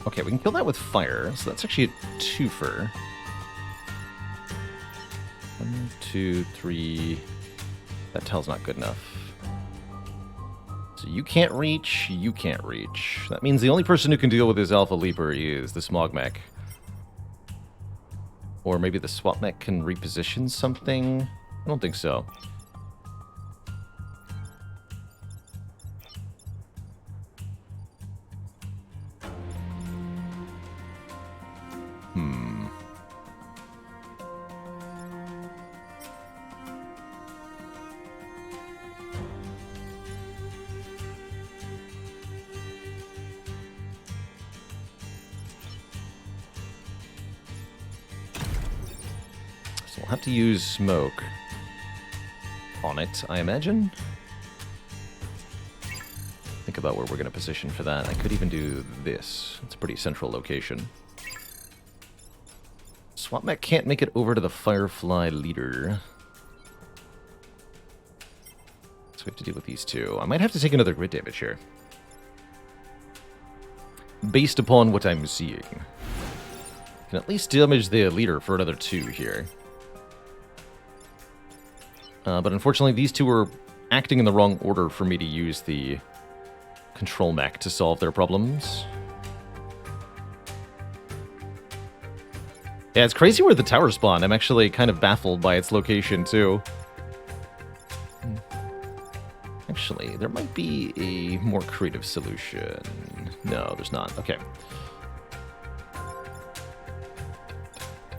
Okay, we can kill that with fire, so that's actually a twofer. 1, 2, 3. That tell's not good enough. So you can't reach, you can't reach. That means the only person who can deal with this Alpha Leaper is the Smog Mech. Or maybe the Swap Mech can reposition something? I don't think so. So we'll have to use smoke on it, I imagine. Think about where we're going to position for that. I could even do this. It's a pretty central location. Swap Mech can't make it over to the Firefly leader. So we have to deal with these two. I might have to take another grid damage here. Based upon what I'm seeing. Can at least damage the leader for another 2 here. But unfortunately, these two are acting in the wrong order for me to use the control mech to solve their problems. Yeah, it's crazy where the tower spawned. I'm actually kind of baffled by its location, too. Actually, there might be a more creative solution. No, there's not. Okay.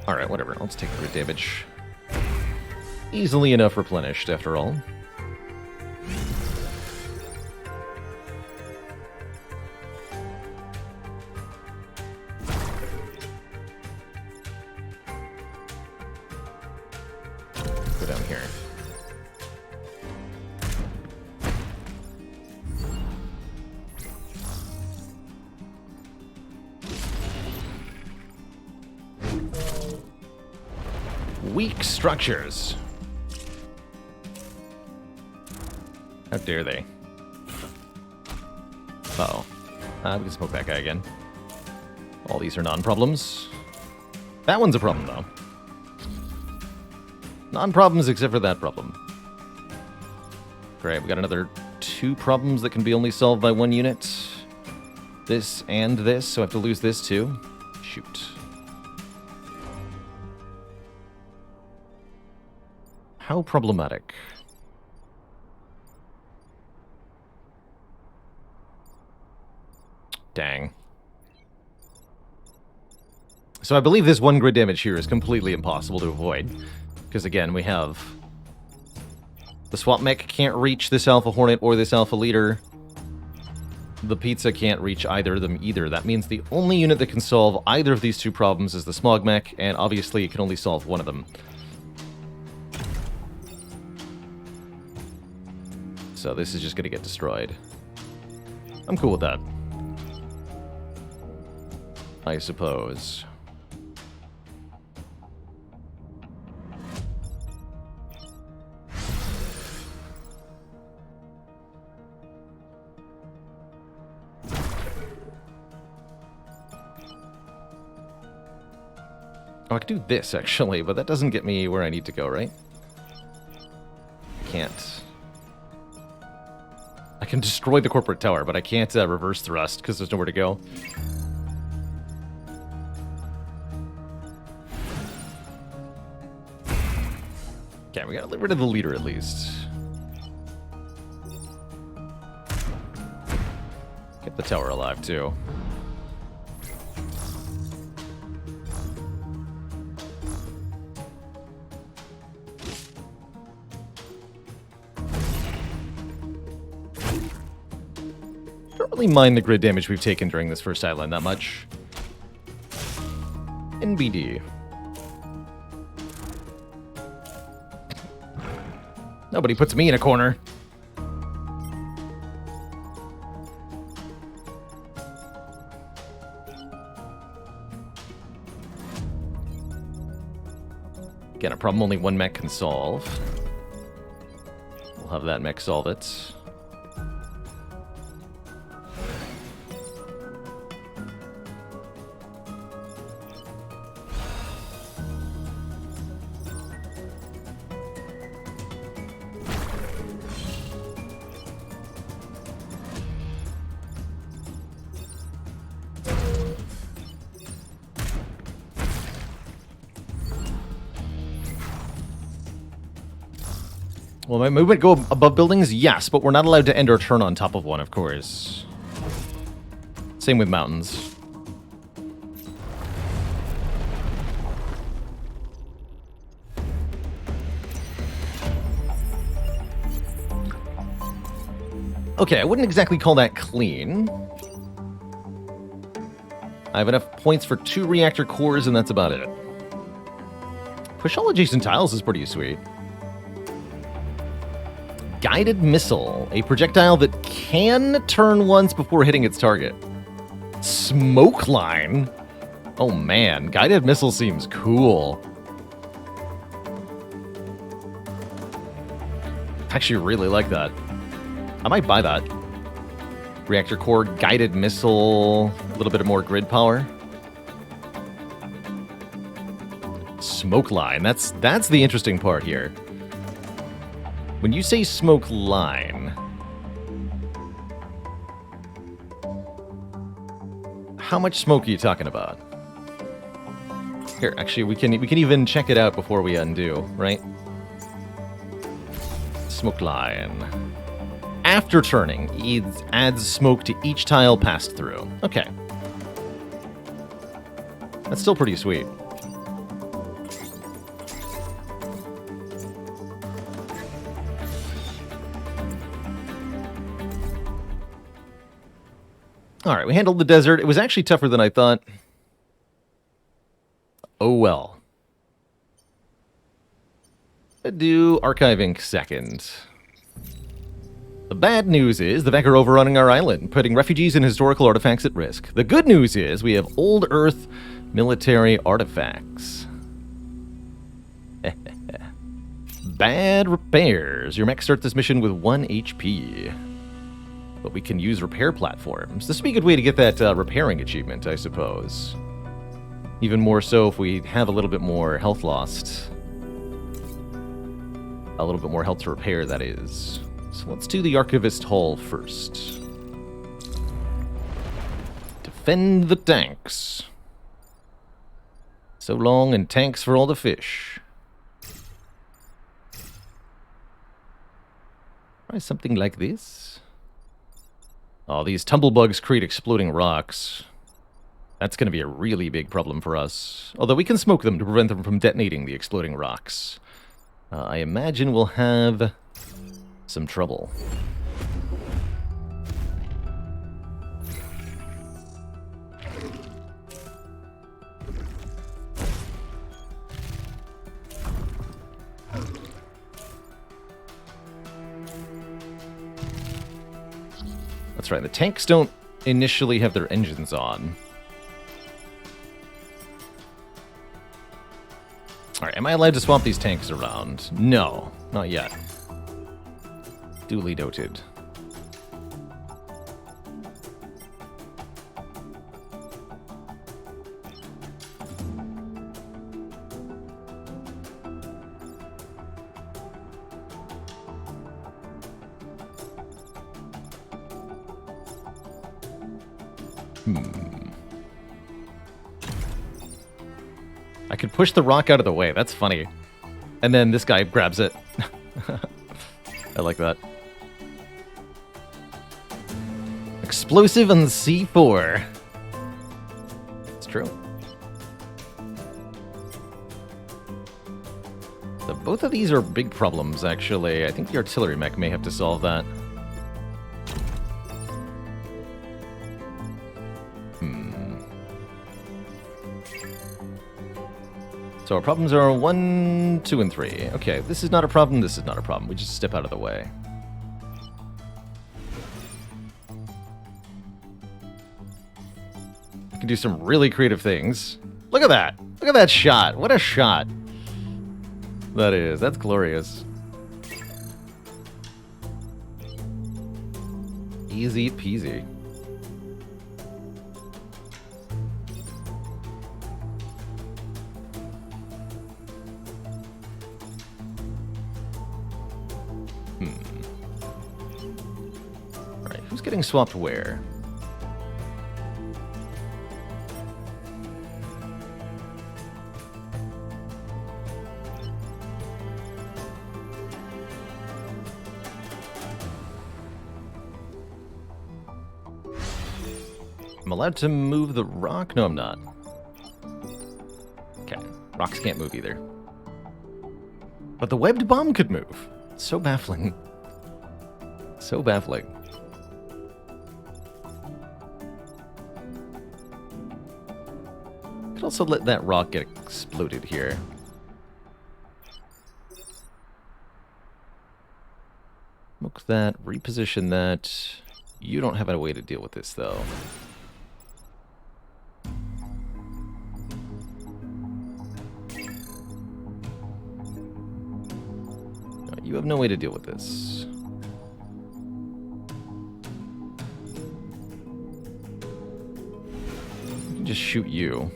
Alright, whatever. Let's take crit damage. Easily enough replenished, after all. Go down here. Weak structures. How dare they? Uh-oh. We can smoke that guy again. All these are non-problems. That one's a problem, though. Non-problems except for that problem. Great, we got another 2 problems that can be only solved by 1 unit. This and this, so I have to lose this too. Shoot. How problematic. Dang. So I believe this 1 grid damage here is completely impossible to avoid. Because again, we have... the swap mech can't reach this Alpha Hornet or this Alpha Leader. The Pizza can't reach either of them either. That means the only unit that can solve either of these two problems is the Smog Mech, and obviously it can only solve one of them. So this is just going to get destroyed. I'm cool with that, I suppose. Oh, I could do this, actually, but that doesn't get me where I need to go, right? I can't. I can destroy the corporate tower, but I can't reverse thrust, because there's nowhere to go. Okay, we gotta get rid of the leader, at least. Get the tower alive, too. Really mind the grid damage we've taken during this first island that much. NBD. Nobody puts me in a corner. Again, a problem only one mech can solve. We'll have that mech solve it. Will my movement go above buildings? Yes, but we're not allowed to end our turn on top of one, of course. Same with mountains. Okay, I wouldn't exactly call that clean. I have enough points for 2 reactor cores, and that's about it. Push all adjacent tiles is pretty sweet. Guided Missile, a projectile that can turn once before hitting its target. Smoke Line? Oh man, Guided Missile seems cool. Actually really like that. I might buy that. Reactor core, Guided Missile, a little bit of more grid power. Smoke Line, that's the interesting part here. When you say smoke line, how much smoke are you talking about? Here, actually, we can even check it out before we undo, right? Smoke line. After turning, it adds smoke to each tile passed through. Okay. That's still pretty sweet. All right, we handled the desert. It was actually tougher than I thought. Oh well. I'll do archiving second. The bad news is the Vec are overrunning our island, putting refugees and historical artifacts at risk. The good news is we have old Earth military artifacts. Bad repairs. Your mech starts this mission with 1 HP. But we can use repair platforms. This would be a good way to get that repairing achievement, I suppose. Even more so if we have a little bit more health lost. A little bit more health to repair, that is. So let's do the Archivist Hall first. Defend the tanks. So long and tanks for all the fish. Try something like this. Oh, these tumblebugs create exploding rocks. That's going to be a really big problem for us. Although we can smoke them to prevent them from detonating the exploding rocks. I imagine we'll have some trouble. That's right, the tanks don't initially have their engines on. Alright, am I allowed to swap these tanks around? No, not yet. Duly noted. I could push the rock out of the way. That's funny. And then this guy grabs it. I like that. Explosive on C4. It's true. So both of these are big problems, actually. I think the artillery mech may have to solve that. So our problems are 1, 2, and 3. Okay, this is not a problem, this is not a problem. We just step out of the way. We can do some really creative things. Look at that! Look at that shot! What a shot! That is. That's glorious. Easy peasy. Who's getting swapped where? I'm allowed to move the rock? No, I'm not. Okay. Rocks can't move either. But the webbed bomb could move. So baffling. So baffling. Could also let that rock get exploded here. Smoke that, reposition that. You don't have a way to deal with this, though. No, you have no way to deal with this. You can just shoot you.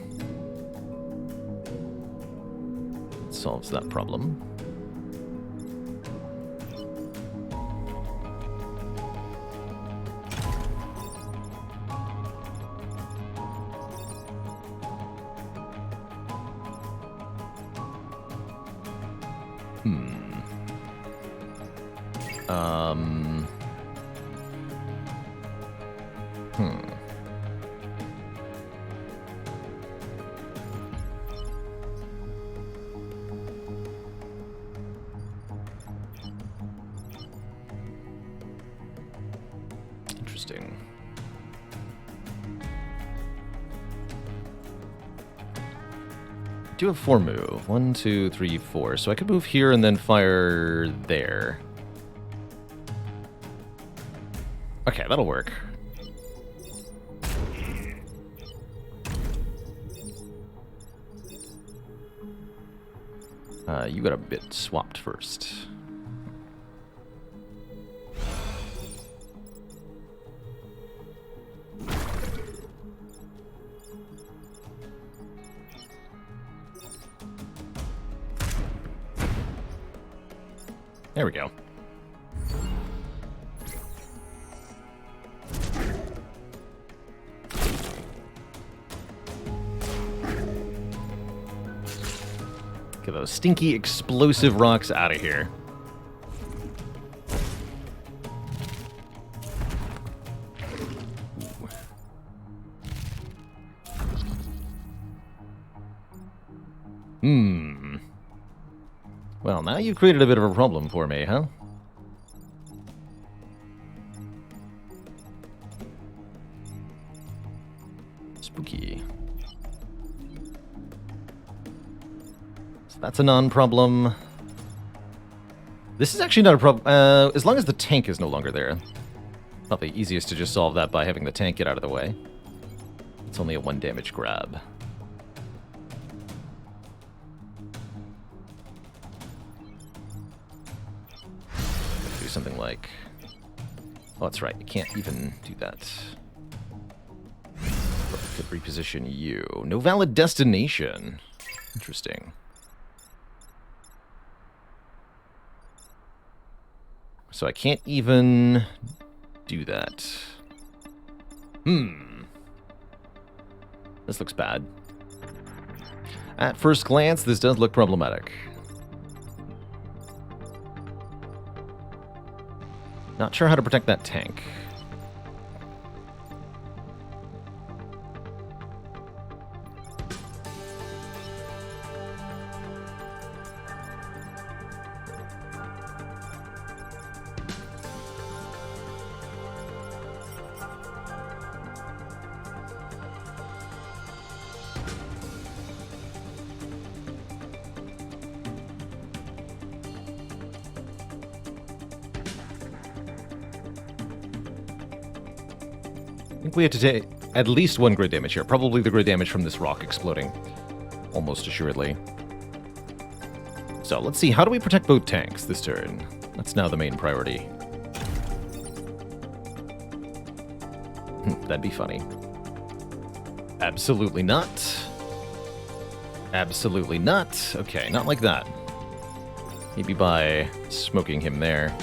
Solves that problem. Interesting. I do have 4 move. 1, 2, 3, 4. So I could move here and then fire there. Okay, that'll work. You got a bit swapped first. There we go. Get those stinky explosive rocks out of here. Hmm. Well, now you've created a bit of a problem for me, huh? Spooky. So that's a non-problem. This is actually not a problem, as long as the tank is no longer there. Probably easiest to just solve that by having the tank get out of the way. It's only a 1 damage grab. Do something like... Oh, that's right, you can't even do that. Could reposition you. No valid destination. Interesting. So I can't even do that. This looks bad. At first glance, this does look problematic. Not sure how to protect that tank. I think we have to take at least 1 grid damage here. Probably the grid damage from this rock exploding. Almost assuredly. So, let's see. How do we protect both tanks this turn? That's now the main priority. That'd be funny. Absolutely not. Absolutely not. Okay, not like that. Maybe by smoking him there.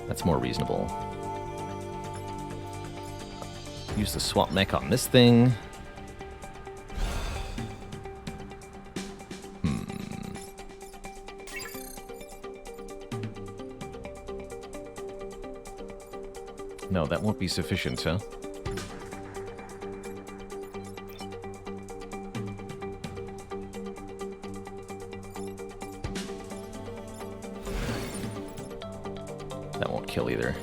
That's more reasonable. Use the swap mech on this thing. No, that won't be sufficient, huh? That won't kill either.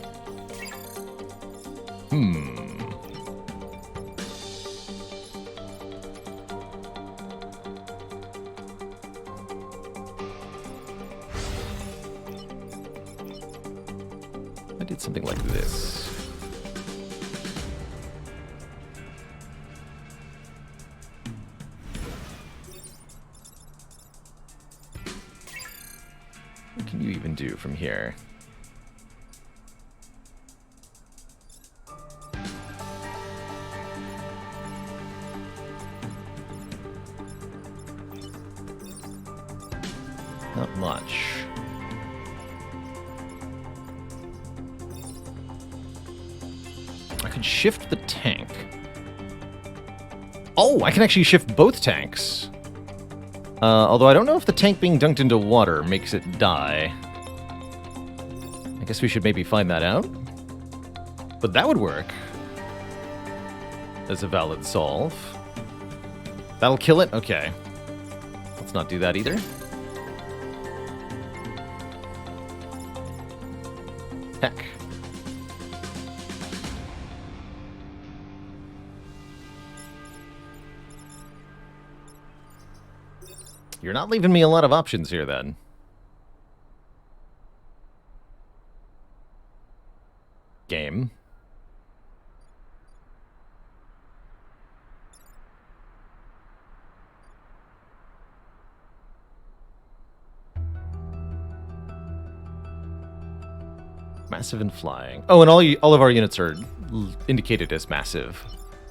I did something like this. What can you even do from here? Not much. I could shift the tank. Oh, I can actually shift both tanks. Although I don't know if the tank being dunked into water makes it die. I guess we should maybe find that out. But that would work. As a valid solve. That'll kill it? Okay. Let's not do that either. Heck. You're not leaving me a lot of options here, then. Game. Massive and flying. Oh, and all of our units are indicated as massive.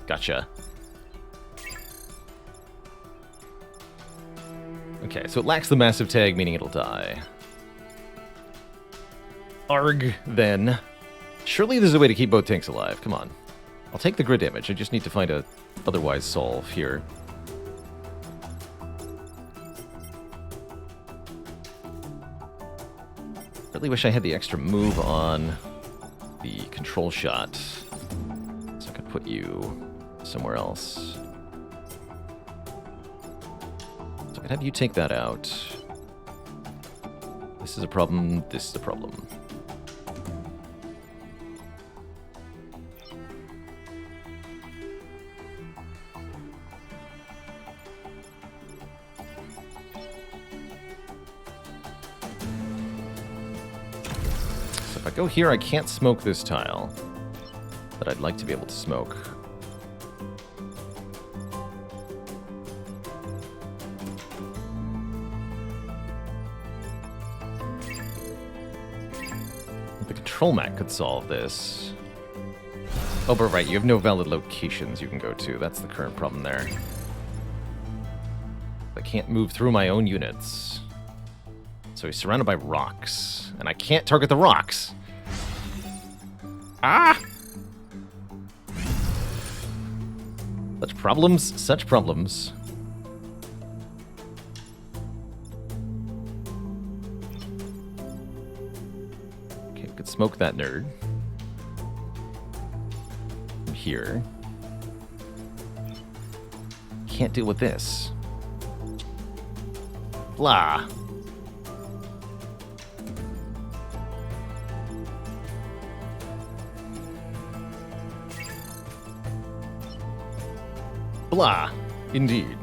Gotcha. Okay, so it lacks the massive tag, meaning it'll die. Arg, then. Surely there's a way to keep both tanks alive. Come on. I'll take the grid damage. I just need to find a otherwise solve here. Really wish I had the extra move on the control shot, so I could put you somewhere else. I'd have you take that out. This is a problem. This is a problem. So if I go here, I can't smoke this tile. But I'd like to be able to smoke. The control mat could solve this. Oh, but right, you have no valid locations you can go to. That's the current problem there. I can't move through my own units. So he's surrounded by rocks. And I can't target the rocks. Ah! Such problems, such problems. Okay, we could smoke that nerd. From here. Can't deal with this. Blah. Blah. Indeed.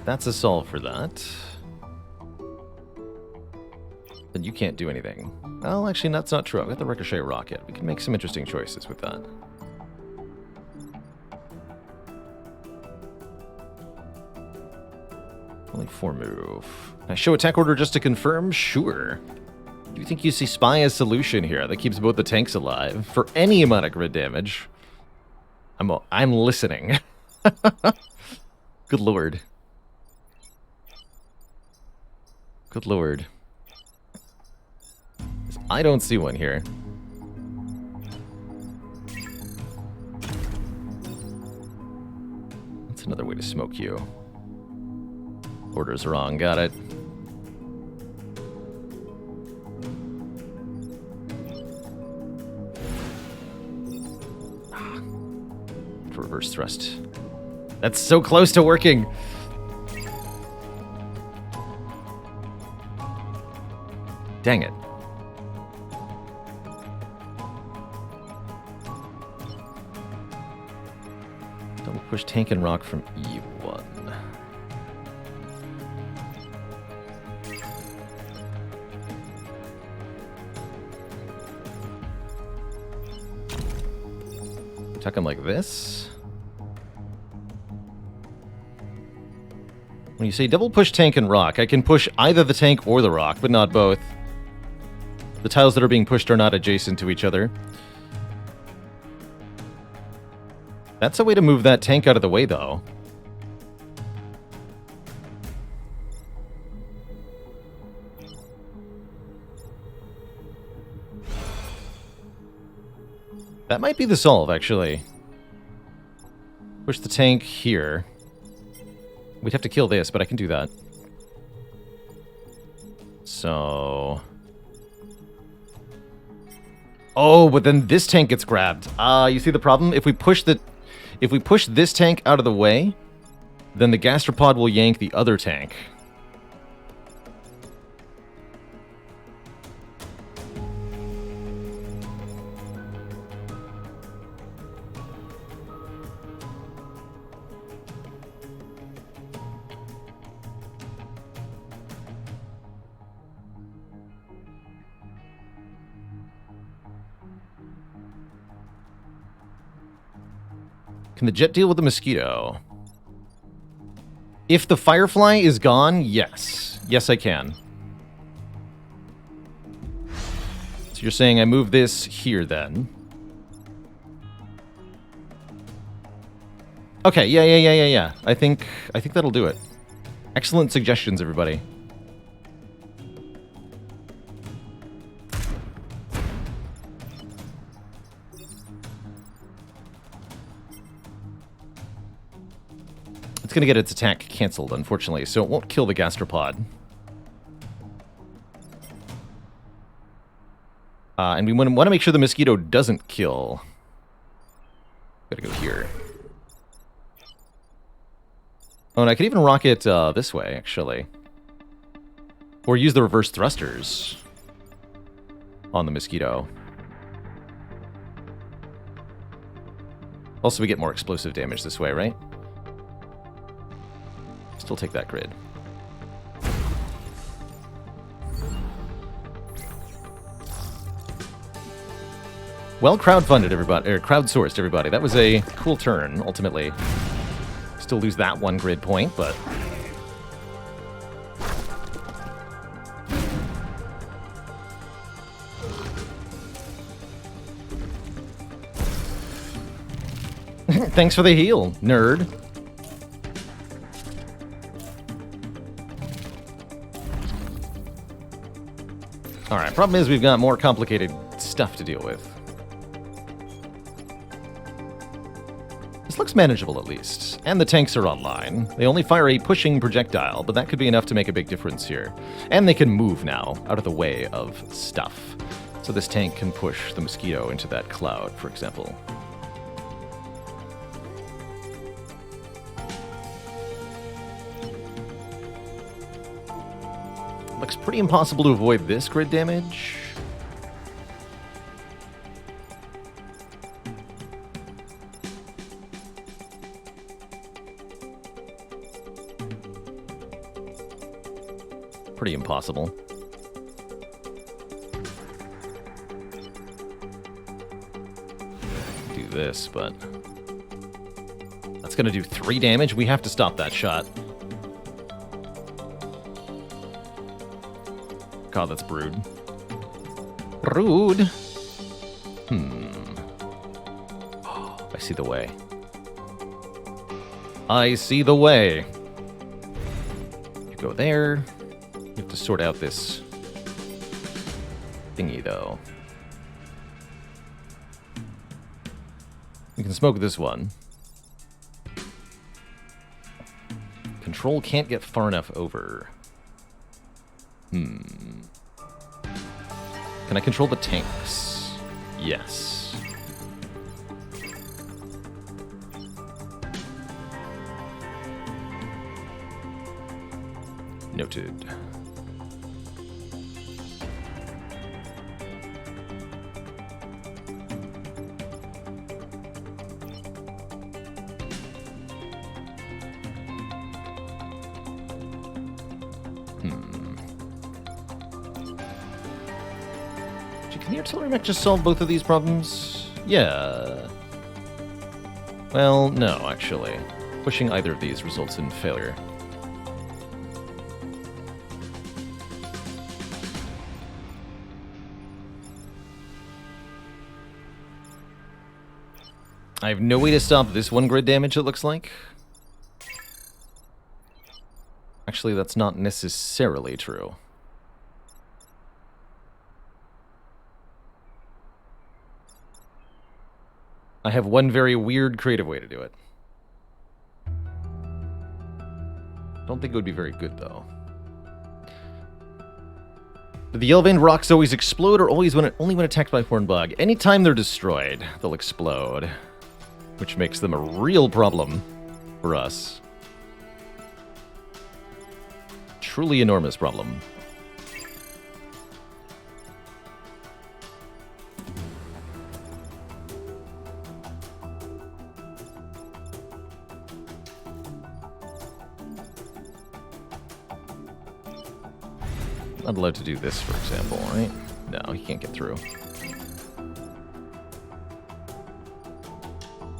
That's a solve for that. Then you can't do anything. Well, actually, that's not true. I've got the ricochet rocket. We can make some interesting choices with that. Only 4 move. Can I show attack order just to confirm? Sure. Do you think you see spy as solution here that keeps both the tanks alive for any amount of grid damage? I'm listening. Good lord. Good lord. I don't see one here. That's another way to smoke you. Order's wrong, got it. Reverse thrust. That's so close to working. Dang it. Double push tank and rock from E1. Attack him like this. When you say double push tank and rock, I can push either the tank or the rock, but not both. The tiles that are being pushed are not adjacent to each other. That's a way to move that tank out of the way, though. That might be the solve, actually. Push the tank here. We'd have to kill this, but I can do that. So... Oh, but then this tank gets grabbed. You see the problem? If we push this tank out of the way, then the gastropod will yank the other tank. Can the jet deal with the mosquito? If the firefly is gone, yes. Yes, I can. So you're saying I move this here, then? Okay, yeah. I think that'll do it. Excellent suggestions, everybody. It's going to get its attack cancelled, unfortunately, so it won't kill the gastropod. And we want to make sure the mosquito doesn't kill. Gotta go here. Oh, and I could even rocket this way, actually. Or use the reverse thrusters on the Mosquito. Also, we get more explosive damage this way, right? Still take that grid. Well crowdfunded, everybody, or crowdsourced, everybody. That was a cool turn, ultimately. Still lose that one grid point, but... Thanks for the heal, nerd. Alright, problem is we've got more complicated stuff to deal with. This looks manageable, at least. And the tanks are online. They only fire a pushing projectile, but that could be enough to make a big difference here. And they can move now, out of the way of stuff. So this tank can push the Mosquito into that cloud, for example. Looks pretty impossible to avoid this grid damage. Pretty impossible. Do this, but that's gonna do 3 damage. We have to stop that shot. God, that's rude. Rude. I see the way. I see the way. You go there. You have to sort out this thingy, though. You can smoke this one. Control can't get far enough over. Can I control the tanks? Yes. Noted. Can the artillery mech just solve both of these problems? Yeah. Well, no, actually. Pushing either of these results in failure. I have no way to stop this one grid damage, it looks like. Actually, that's not necessarily true. I have one very weird, creative way to do it. Don't think it would be very good, though. Do the yellow-veined rocks always explode, or only when attacked by Hornbug? Anytime they're destroyed, they'll explode. Which makes them a real problem for us. Truly enormous problem. Not allowed to do this, for example, right? No, he can't get through.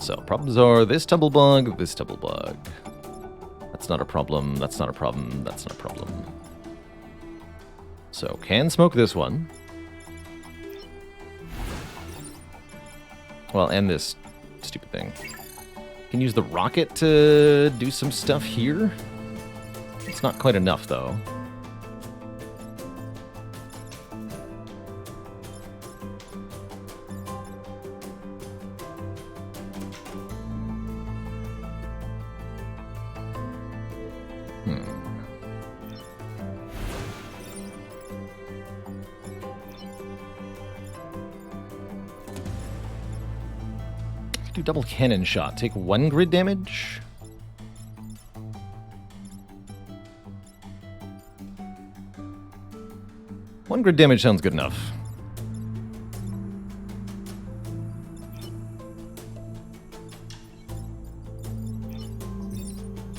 So, problems are this tumblebug, this tumblebug. That's not a problem, that's not a problem, that's not a problem. So, can smoke this one. Well, and this stupid thing. Can use the rocket to do some stuff here. It's not quite enough, though. Do double cannon shot. Take 1 grid damage. 1 grid damage sounds good enough.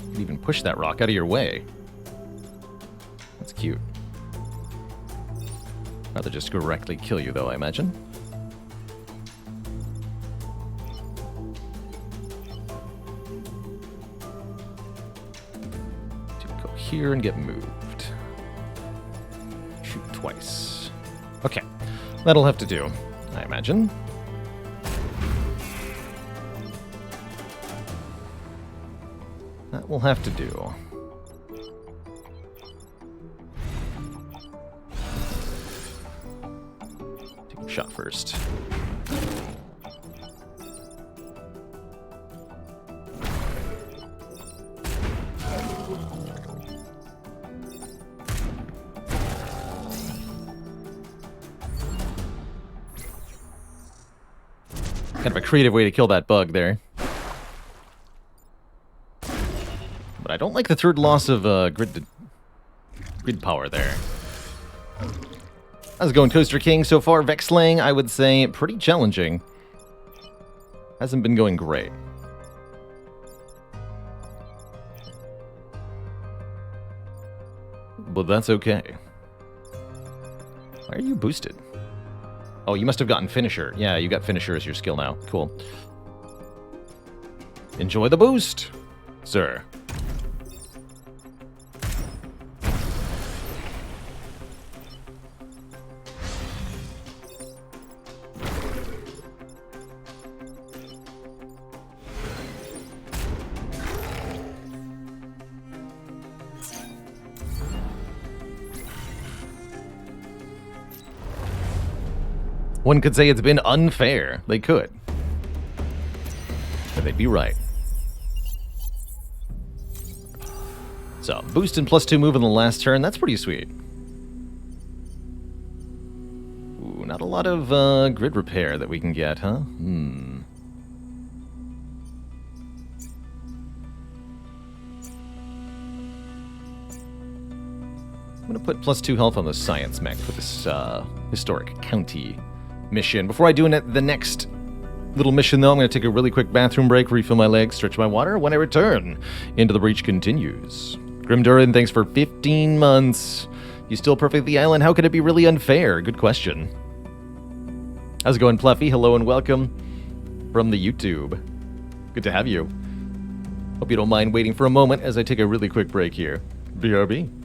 You can even push that rock out of your way. That's cute. Rather just directly kill you, though, I imagine. Go here and get moved. Shoot twice. Okay, that'll have to do, I imagine. That will have to do. Take a shot first. Kind of a creative way to kill that bug there. But I don't like the third loss of grid power there. How's it going, Coaster King? So far, Vexlaying, I would say, pretty challenging. Hasn't been going great. But that's okay. Why are you boosted? Oh, you must have gotten Finisher. Yeah, you got Finisher as your skill now. Cool. Enjoy the boost, sir. One could say it's been unfair. They could. But they'd be right. So, boost and +2 move in the last turn. That's pretty sweet. Ooh, not a lot of grid repair that we can get, huh? I'm going to put +2 health on the science mech for this historic county mission. Before I do the next little mission, though, I'm going to take a really quick bathroom break, refill my legs, stretch my water. When I return, Into the Breach continues. Grim Durin, thanks for 15 months. You still perfect the island? How could it be really unfair? Good question. How's it going, Pluffy? Hello and welcome from the YouTube. Good to have you. Hope you don't mind waiting for a moment as I take a really quick break here. BRB.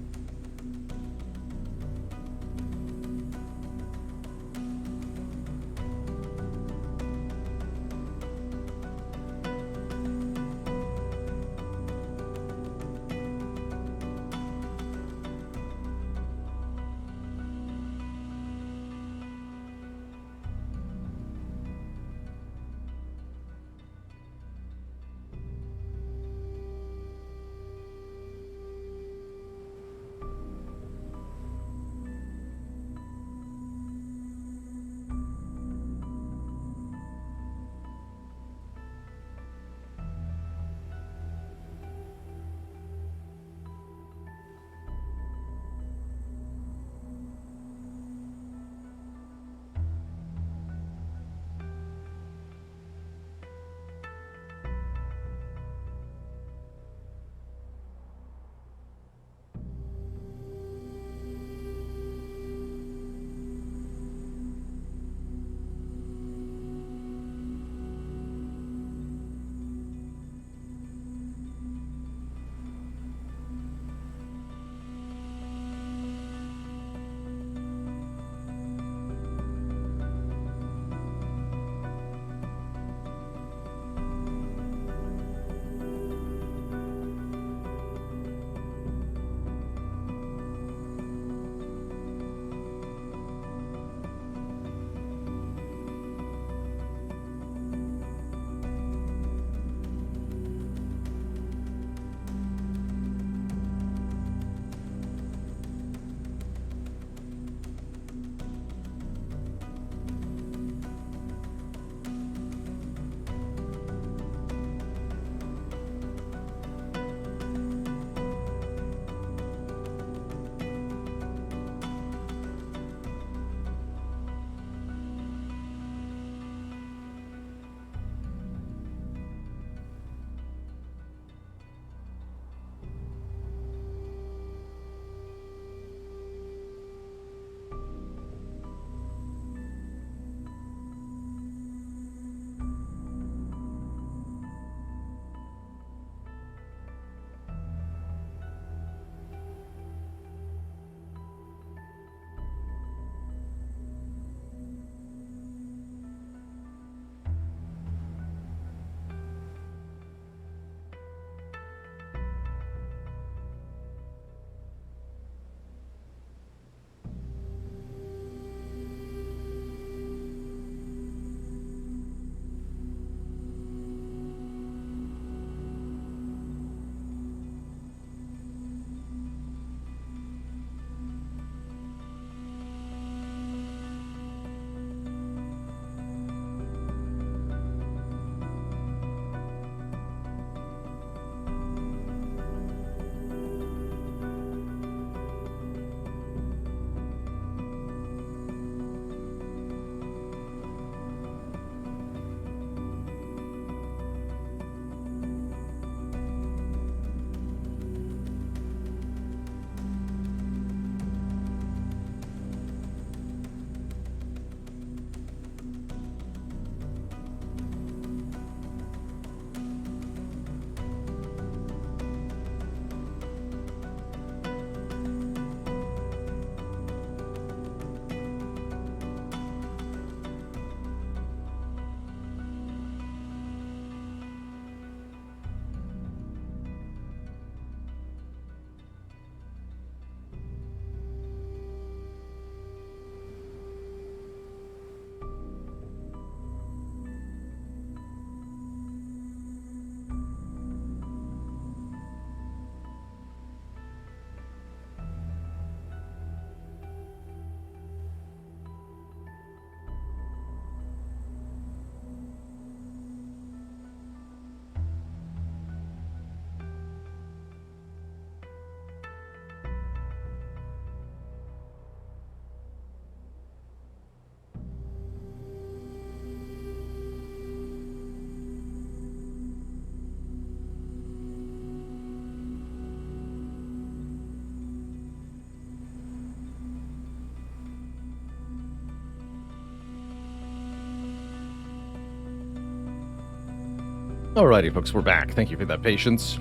Alrighty, folks, we're back. Thank you for that patience.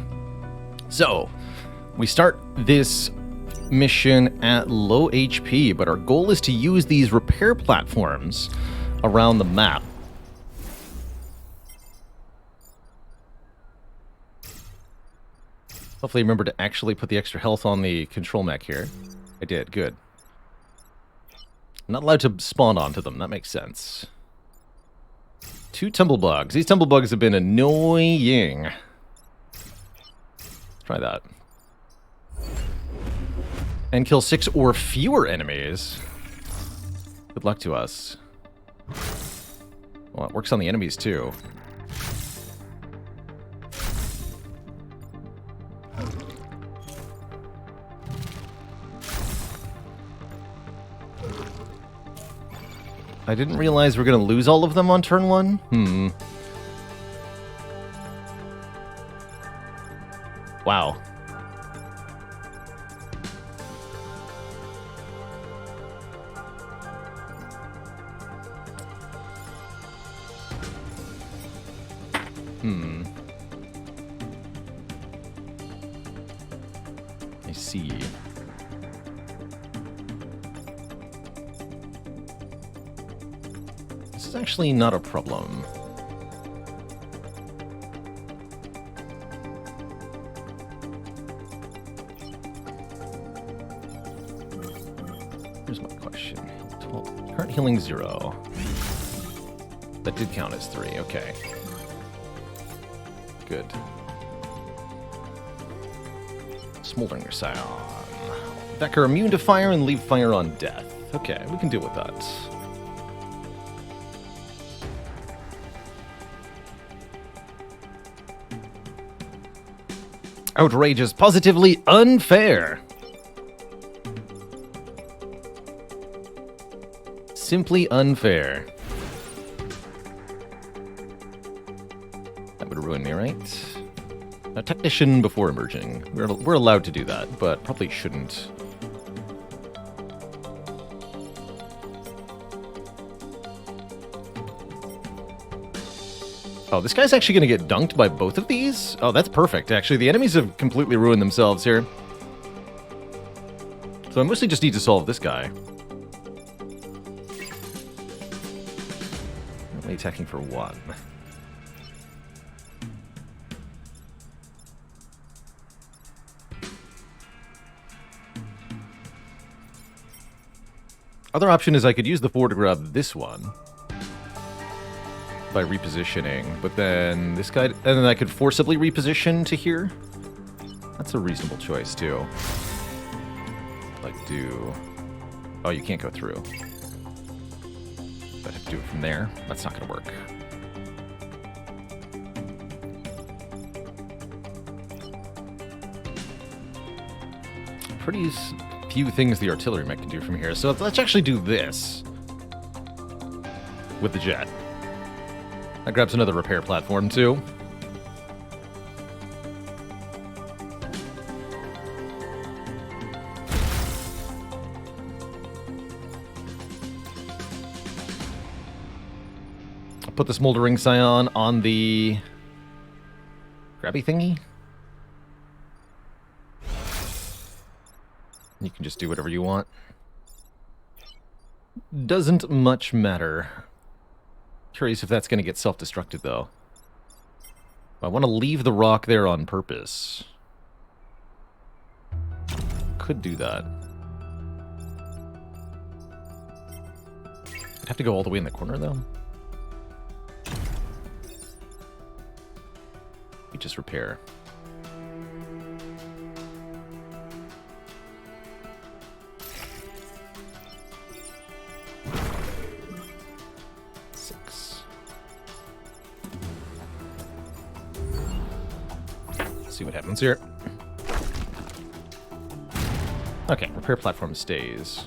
So, we start this mission at low HP, but our goal is to use these repair platforms around the map. Hopefully remember to actually put the extra health on the control mech here. I did, good. I'm not allowed to spawn onto them, that makes sense. 2 tumblebugs. These tumblebugs have been annoying. Let's try that. And kill 6 or fewer enemies. Good luck to us. Well, it works on the enemies too. I didn't realize we're going to lose all of them on turn 1. Wow. I see. This is actually not a problem. Here's my question. Current healing 0. That did count as 3, okay. Good. Smoldering Scion. Decker immune to fire and leave fire on death. Okay, we can deal with that. Outrageous, positively unfair. Simply unfair. That would ruin me, right? A technician before emerging. We're allowed to do that, but probably shouldn't. Oh, this guy's actually going to get dunked by both of these? Oh, that's perfect, actually. The enemies have completely ruined themselves here. So I mostly just need to solve this guy. Only attacking for 1. Other option is I could use the 4 to grab this one by repositioning, but then this guy, and then I could forcibly reposition to here. That's a reasonable choice too. Like do, oh, you can't go through. I'd have to do it from there. That's not gonna work. Pretty few things the artillery mech can do from here, so let's actually do this with the jet. That grabs another repair platform too. I'll put the Smoldering Scion on the grabby thingy. You can just do whatever you want. Doesn't much matter. Curious if that's going to get self-destructed, though. I want to leave the rock there on purpose. Could do that. I'd have to go all the way in the corner, though. We just repair. See what happens here. Okay, repair platform stays.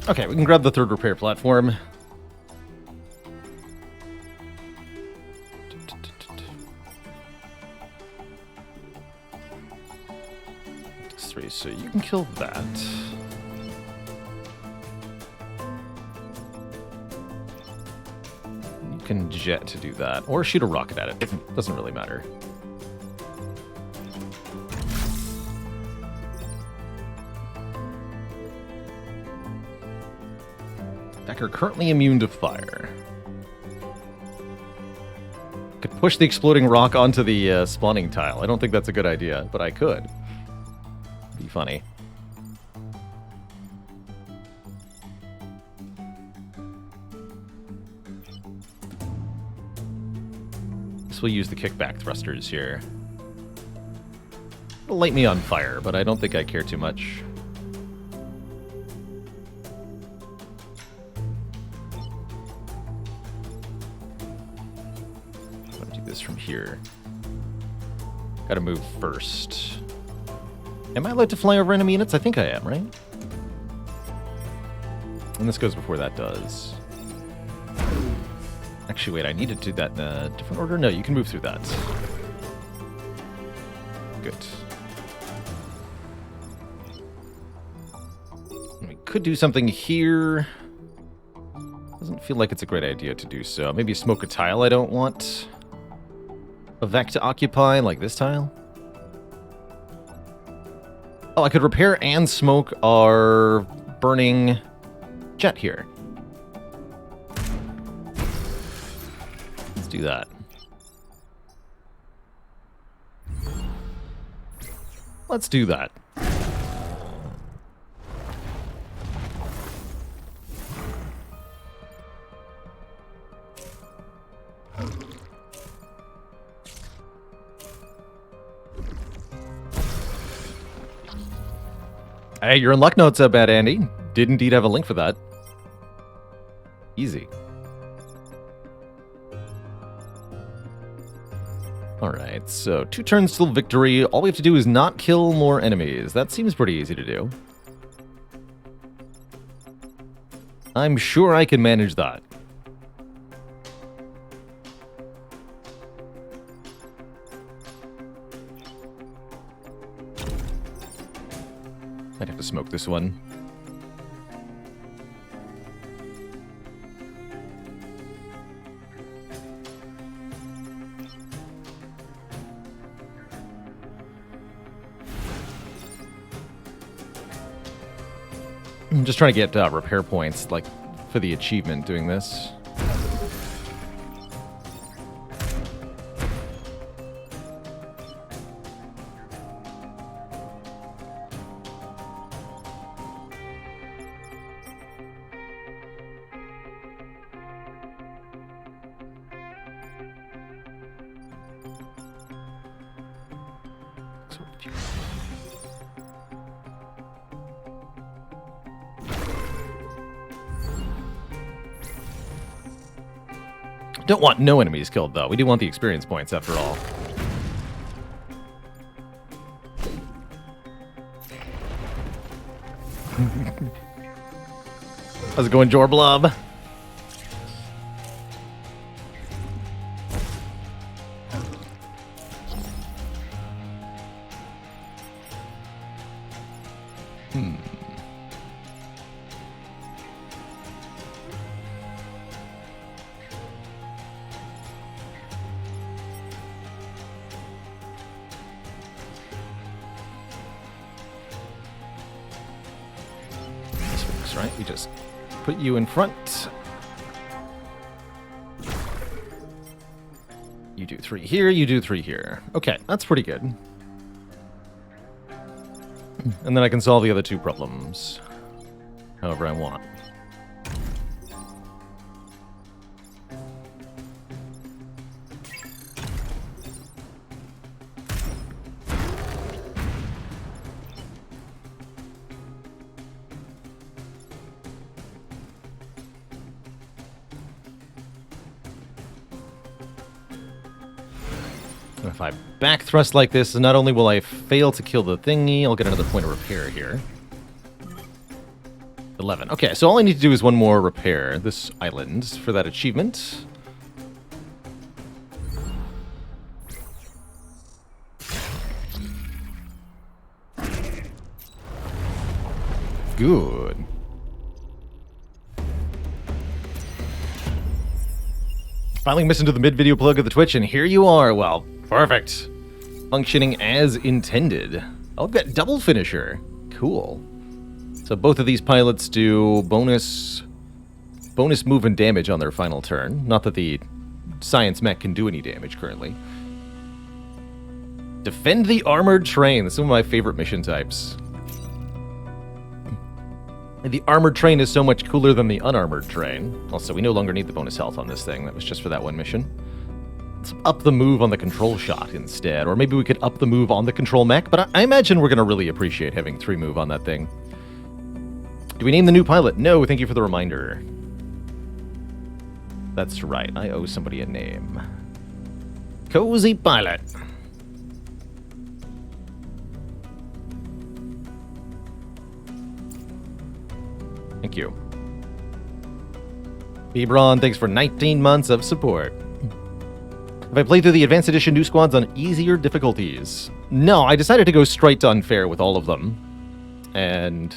Okay, we can grab the 3rd repair platform. so you can kill that. You can jet to do that, or shoot a rocket at it. Doesn't really matter. Decker currently immune to fire. Could push the exploding rock onto the spawning tile. I don't think that's a good idea, but I could. Be funny. This will use the kickback thrusters here. It'll light me on fire, but I don't think I care too much. From here. Gotta move first. Am I allowed to fly over enemy units? I think I am, right? And this goes before that does. Actually, wait, I need to do that in a different order? No, you can move through that. Good. We could do something here. Doesn't feel like it's a great idea to do so. Maybe smoke a tile I don't want a Vec to occupy, like this tile. Oh, I could repair and smoke our burning jet here. Let's do that. Let's do that. Hey, your luck notes up, Bad Andy. Did indeed have a link for that. Easy. Alright, so 2 turns till victory. All we have to do is not kill more enemies. That seems pretty easy to do. I'm sure I can manage that. I'd have to smoke this one. I'm just trying to get repair points, like, for the achievement doing this. Don't want no enemies killed, though. We do want the experience points, after all. How's it going, Jorblob? Right? We just put you in front. You do 3 here, you do 3 here. Okay, that's pretty good. And then I can solve the other 2 problems however I want. If I back thrust like this, not only will I fail to kill the thingy, I'll get another point of repair here. 11. Okay, so all I need to do is 1 more repair this island for that achievement. Good. Finally missing to the mid-video plug of the Twitch, and here you are. Well, perfect. Functioning as intended. Oh, I've got double finisher. Cool. So both of these pilots do bonus move and damage on their final turn. Not that the science mech can do any damage currently. Defend the armored train. That's some of my favorite mission types. The armored train is so much cooler than the unarmored train. Also, we no longer need the bonus health on this thing. That was just for that one mission. Let's up the move on the control shot instead. Or maybe we could up the move on the control mech. But I imagine we're going to really appreciate having 3 move on that thing. Do we name the new pilot? No, thank you for the reminder. That's right. I owe somebody a name. Cozy Pilot. Thank you. Bebron, thanks for 19 months of support. Have I played through the Advanced Edition new squads on easier difficulties? No, I decided to go straight to unfair with all of them. And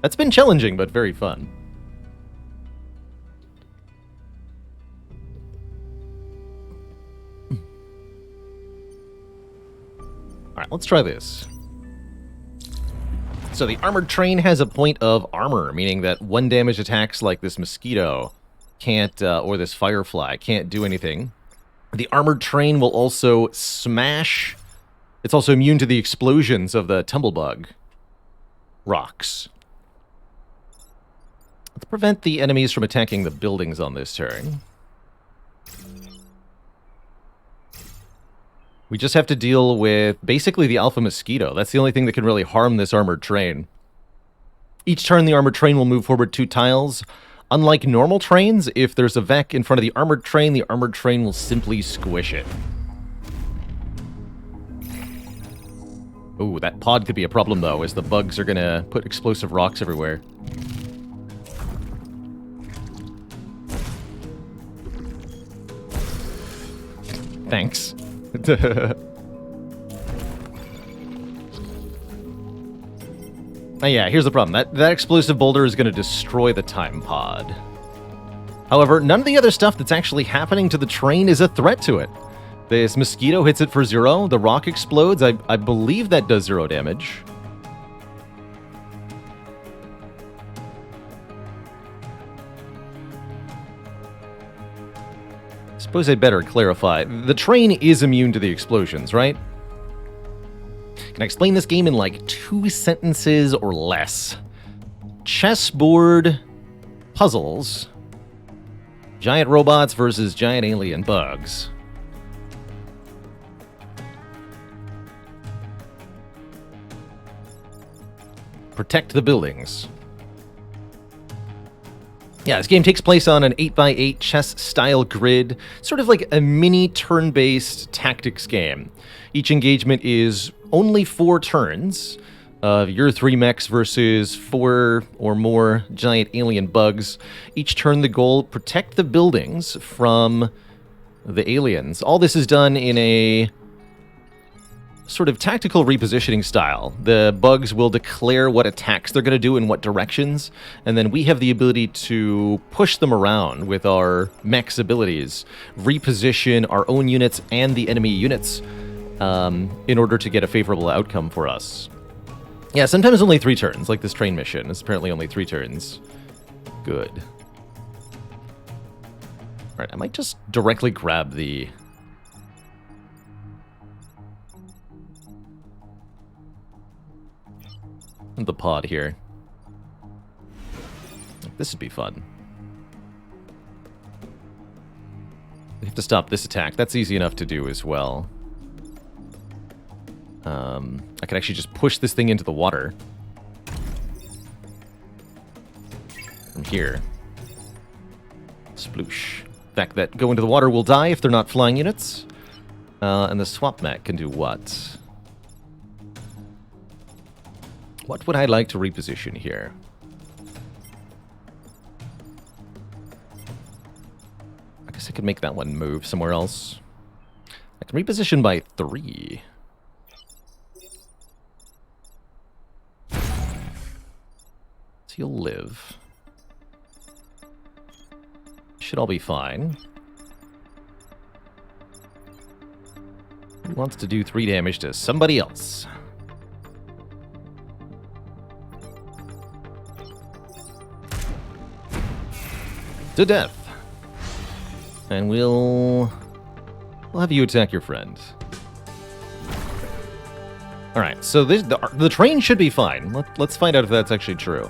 that's been challenging, but very fun. Alright, let's try this. So the armored train has a point of armor, meaning that 1 damage attacks like this mosquito can't, or this firefly can't do anything. The armored train will also smash. It's also immune to the explosions of the tumblebug rocks. Let's prevent the enemies from attacking the buildings on this turn. We just have to deal with basically the alpha mosquito. That's the only thing that can really harm this armored train. Each turn, the armored train will move forward 2 tiles. Unlike normal trains, if there's a Vec in front of the armored train will simply squish it. Ooh, that pod could be a problem, though, as the bugs are going to put explosive rocks everywhere. Thanks. Yeah, here's the problem. That explosive boulder is going to destroy the time pod. However, none of the other stuff that's actually happening to the train is a threat to it. This mosquito hits it for 0. The rock explodes. I believe that does 0 damage. Suppose I'd better clarify. The train is immune to the explosions, right? Can I explain this game in like 2 sentences or less? Chessboard puzzles. Giant robots versus giant alien bugs. Protect the buildings. Yeah, this game takes place on an 8x8 chess-style grid, sort of like a mini turn-based tactics game. Each engagement is only 4 turns. Your 3 mechs versus 4 or more giant alien bugs. Each turn, the goal, protect the buildings from the aliens. All this is done in a sort of tactical repositioning style. The bugs will declare what attacks they're going to do in what directions, and then we have the ability to push them around with our mech's abilities, reposition our own units and the enemy units in order to get a favorable outcome for us. Yeah, sometimes only 3 turns, like this train mission. It's apparently only 3 turns. Good. Alright, I might just directly grab the pod here. This would be fun. We have to stop this attack. That's easy enough to do as well. I could actually just push this thing into the water. From here. Sploosh. In fact, that go into the water will die if they're not flying units. And the swap mech can do what? What would I like to reposition here? I guess I could make that one move somewhere else. I can reposition by 3. you'll live. Should all be fine. Who wants to do 3 damage to somebody else? To death. And we'll have you attack your friend. Alright, so the train should be fine. Let's find out if that's actually true.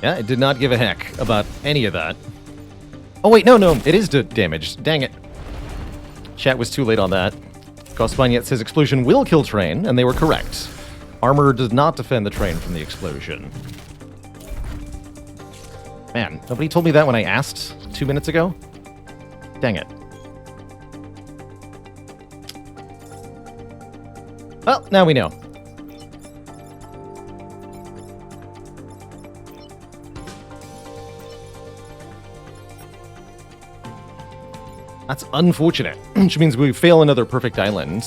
Yeah, it did not give a heck about any of that. Oh wait, no, it is damaged. Dang it. Chat was too late on that. Gospaniet says explosion will kill train, and they were correct. Armor does not defend the train from the explosion. Man, nobody told me that when I asked 2 minutes ago? Dang it. Well, now we know. That's unfortunate, which means we fail another perfect island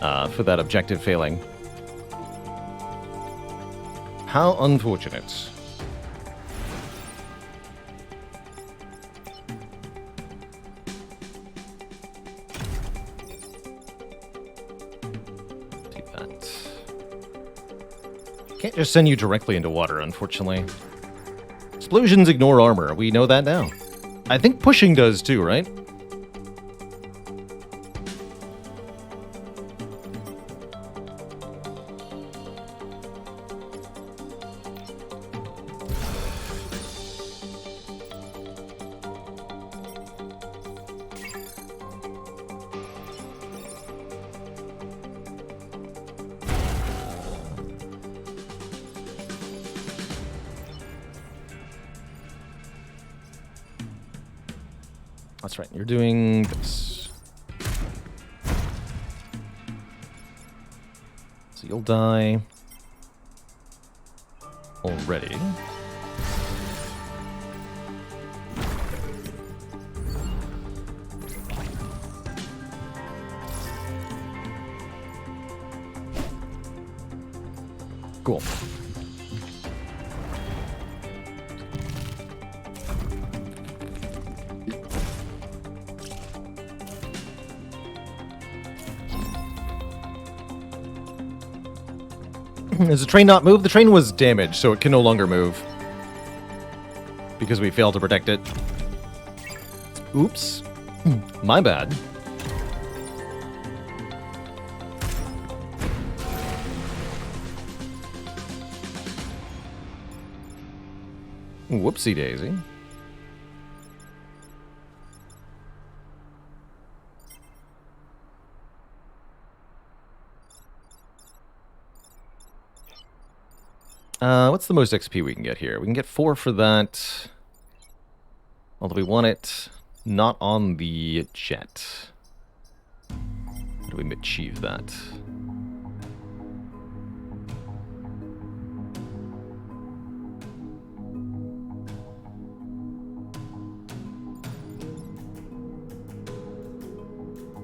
for that objective failing. How unfortunate. Do that. Can't just send you directly into water, unfortunately. Explosions ignore armor. We know that now. I think pushing does too, right? That's right, you're doing this. So you'll die already. Cool. Does the train not move? The train was damaged, so it can no longer move. Because we failed to protect it. Oops. My bad. Whoopsie daisy. What's the most XP we can get here? We can get 4 for that. Although we want it not on the jet. How do we achieve that?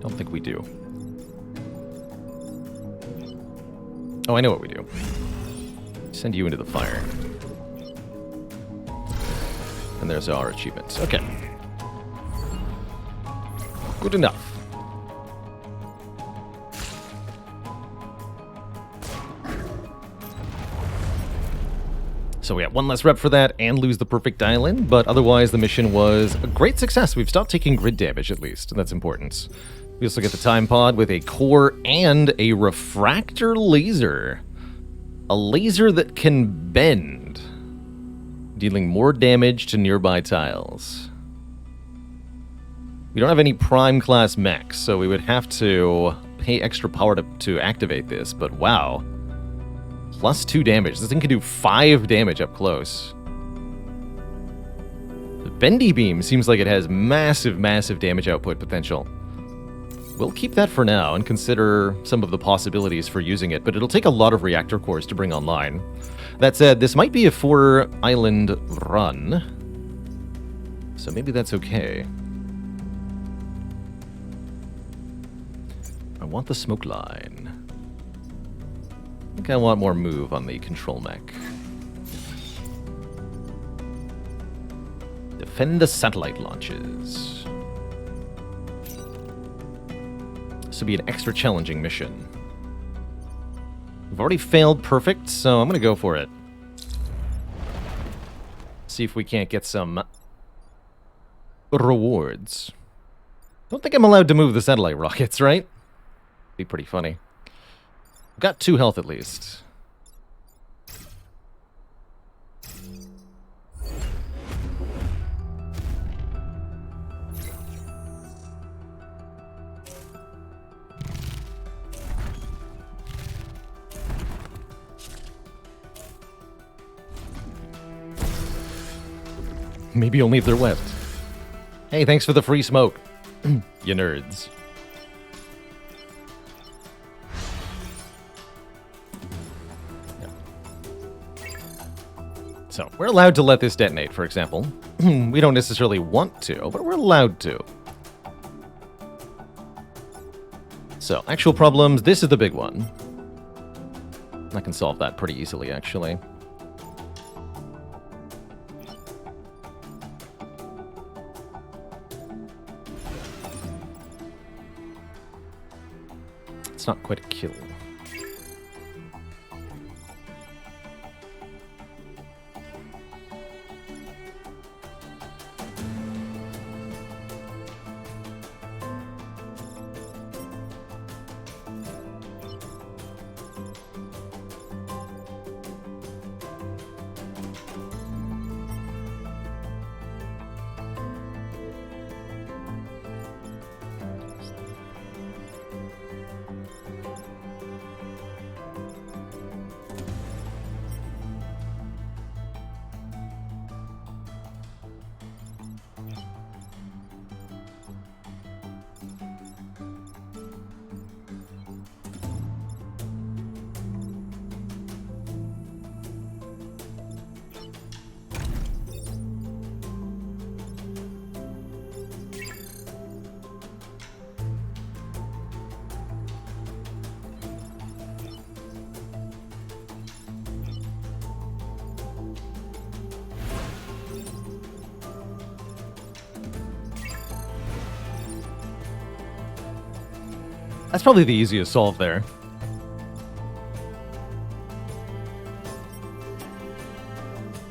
Don't think we do. Oh, I know what we do. Send you into the fire. And there's our achievements. Okay. Good enough. So we got 1 less rep for that and lose the perfect island, but otherwise the mission was a great success. We've stopped taking grid damage at least, and that's important. We also get the time pod with a core and a refractor laser. A laser that can bend, dealing more damage to nearby tiles. We don't have any prime class mechs, so we would have to pay extra power to activate this, but wow. Plus 2 damage. This thing can do 5 damage up close. The bendy beam seems like it has massive, massive damage output potential. We'll keep that for now and consider some of the possibilities for using it, but it'll take a lot of reactor cores to bring online. That said, this might be a 4-island run, so maybe that's okay. want the smoke line. I think I want more move on the control mech. Defend the satellite launches. This will be an extra challenging mission. We've already failed perfect, so I'm going to go for it. See if we can't get some rewards. Don't think I'm allowed to move the satellite rockets, right? Be pretty funny. Got 2 health at least. Maybe only if they're wet. Hey, thanks for the free smoke, you nerds. So, we're allowed to let this detonate, for example. We don't necessarily want to, but we're allowed to. So, actual problems, this is the big one. I can solve that pretty easily, actually. It's not quite a kill. That's probably the easiest solve there.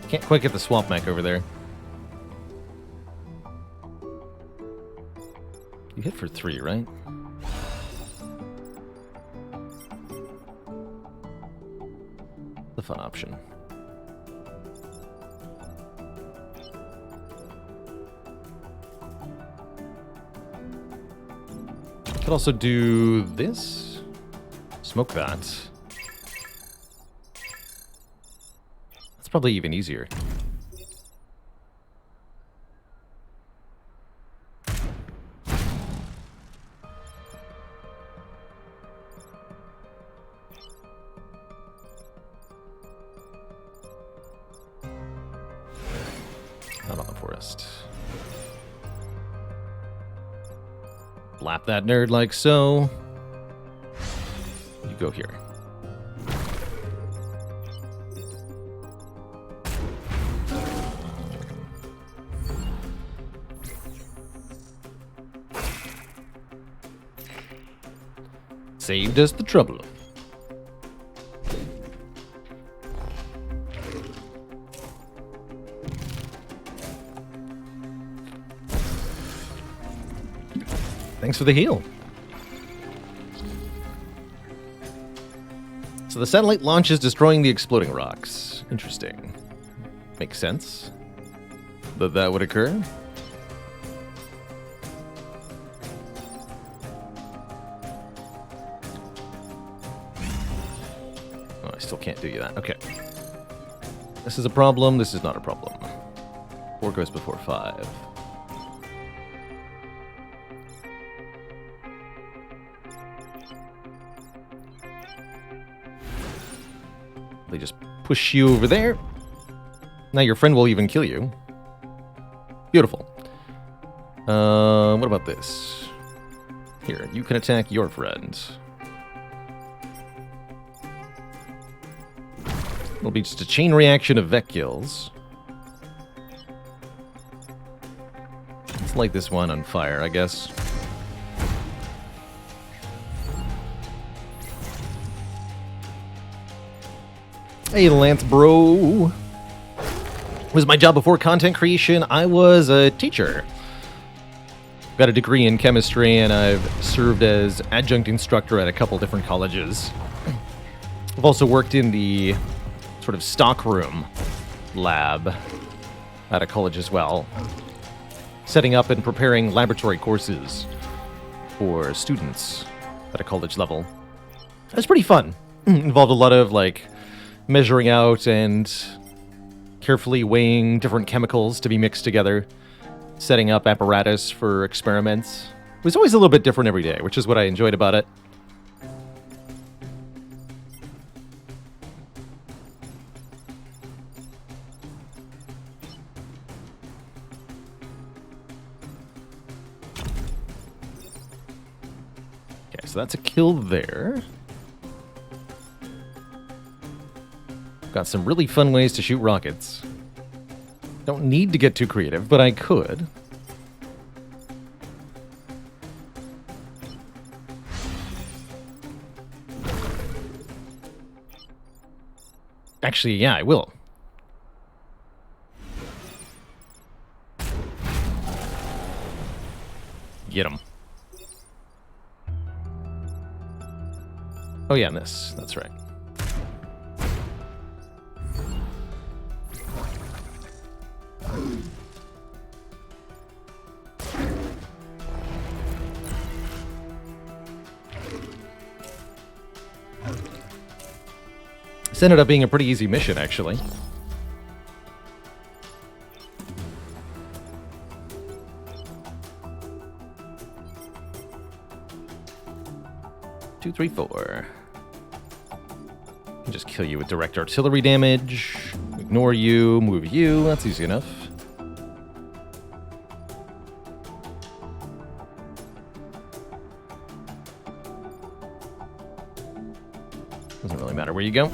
Can't quite get the swamp mech over there. You hit for 3, right? The fun option. Could also do this. Smoke that. That's probably even easier. Not on the forest. Lap that nerd like so. You go here. Saved us the trouble. Thanks for the heal. So the satellite launch is destroying the exploding rocks. Interesting. Makes sense that that would occur. Oh, I still can't do you that. Okay. This is a problem. This is not a problem. 4 goes before 5. They just push you over there. Now your friend will even kill you. Beautiful. What about this? Here, you can attack your friend. It'll be just a chain reaction of Vec kills. Let's light this one on fire, I guess. Hey, Lance bro. Was my job before content creation? I was a teacher. Got a degree in chemistry, and I've served as adjunct instructor at a couple different colleges. I've also worked in the sort of stockroom lab at a college as well, setting up and preparing laboratory courses for students at a college level. It was pretty fun. Involved a lot of, like, measuring out and carefully weighing different chemicals to be mixed together, setting up apparatus for experiments. It was always a little bit different every day, which is what I enjoyed about it. Okay, so that's a kill there. Got some really fun ways to shoot rockets. Don't need to get too creative, but I could. Actually, yeah, I will. Get him. Oh yeah, this. That's right. This ended up being a pretty easy mission, actually. Two, three, four. Just kill you with direct artillery damage. Ignore you, move you. That's easy enough. Doesn't really matter where you go.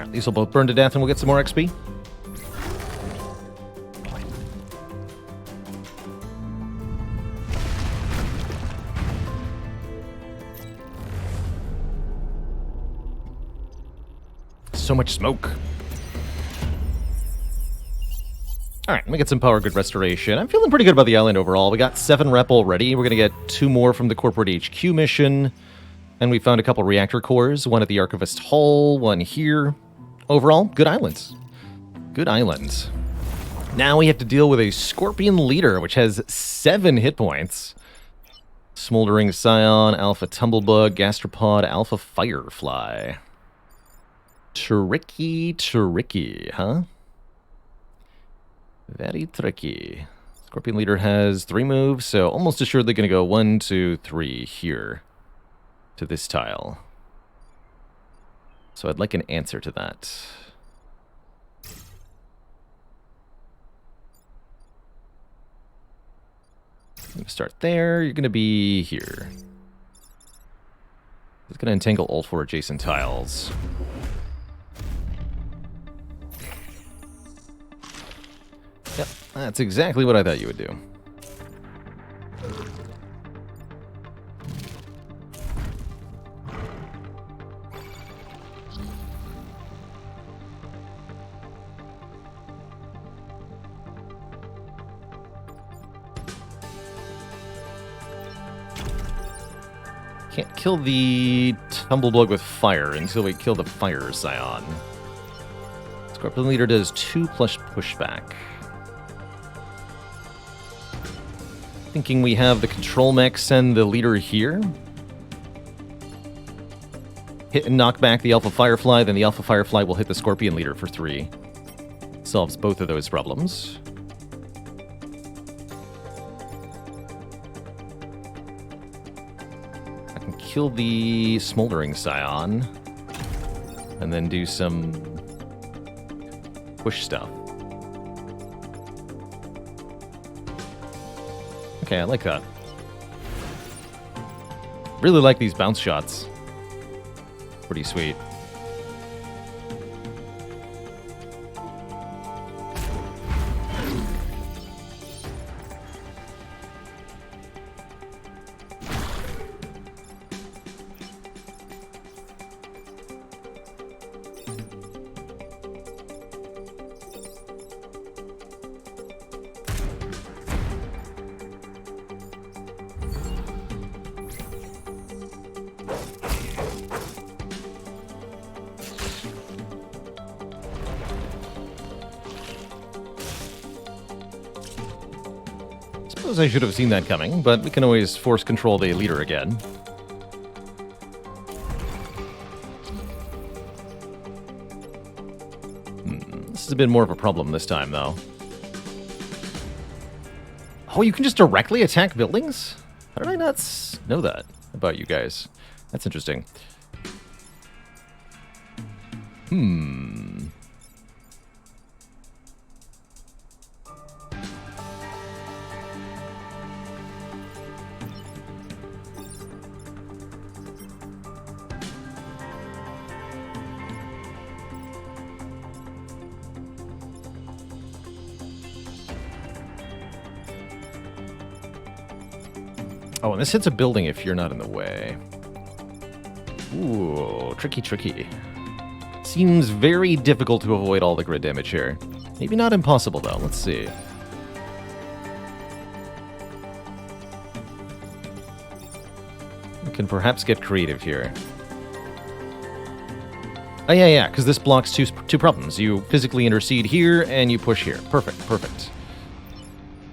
These will both burn to death and we'll get some more XP. So much smoke. Alright, let me get some power grid restoration. I'm feeling pretty good about the island overall. We got 7 rep already. We're going to get 2 more from the corporate HQ mission. And we found a couple reactor cores. One at the Archivist Hall, one here. Overall, good islands. Good islands. Now we have to deal with a Scorpion Leader, which has 7 hit points. Smoldering Scion, Alpha Tumblebug, Gastropod, Alpha Firefly. Tricky, huh? Very tricky. Scorpion Leader has 3 moves, so almost assuredly going to go 1, 2, 3 here to this tile. So I'd like an answer to that. I'm going to start there. You're going to be here. It's going to entangle all 4 adjacent tiles. Yep, that's exactly what I thought you would do. Can't kill the Tumblebug with fire until we kill the Fire Scion. Scorpion Leader does 2 plus pushback. Thinking we have the control mech send the leader here. Hit and knock back the Alpha Firefly, then the Alpha Firefly will hit the Scorpion Leader for 3. Solves both of those problems. kill the smoldering scion. And then do some push stuff. Okay, I like that. Really like these bounce shots. Pretty sweet. Suppose I should have seen that coming, but we can always force control the leader again. This is a bit more of a problem this time, though. Oh, you can just directly attack buildings? How did I not know that about you guys? That's interesting. Oh, and this hits a building if you're not in the way. Ooh, tricky, tricky. Seems very difficult to avoid all the grid damage here. Maybe not impossible, though. Let's see. We can perhaps get creative here. Oh, yeah, because this blocks two problems. You physically intercede here, and you push here. Perfect, perfect.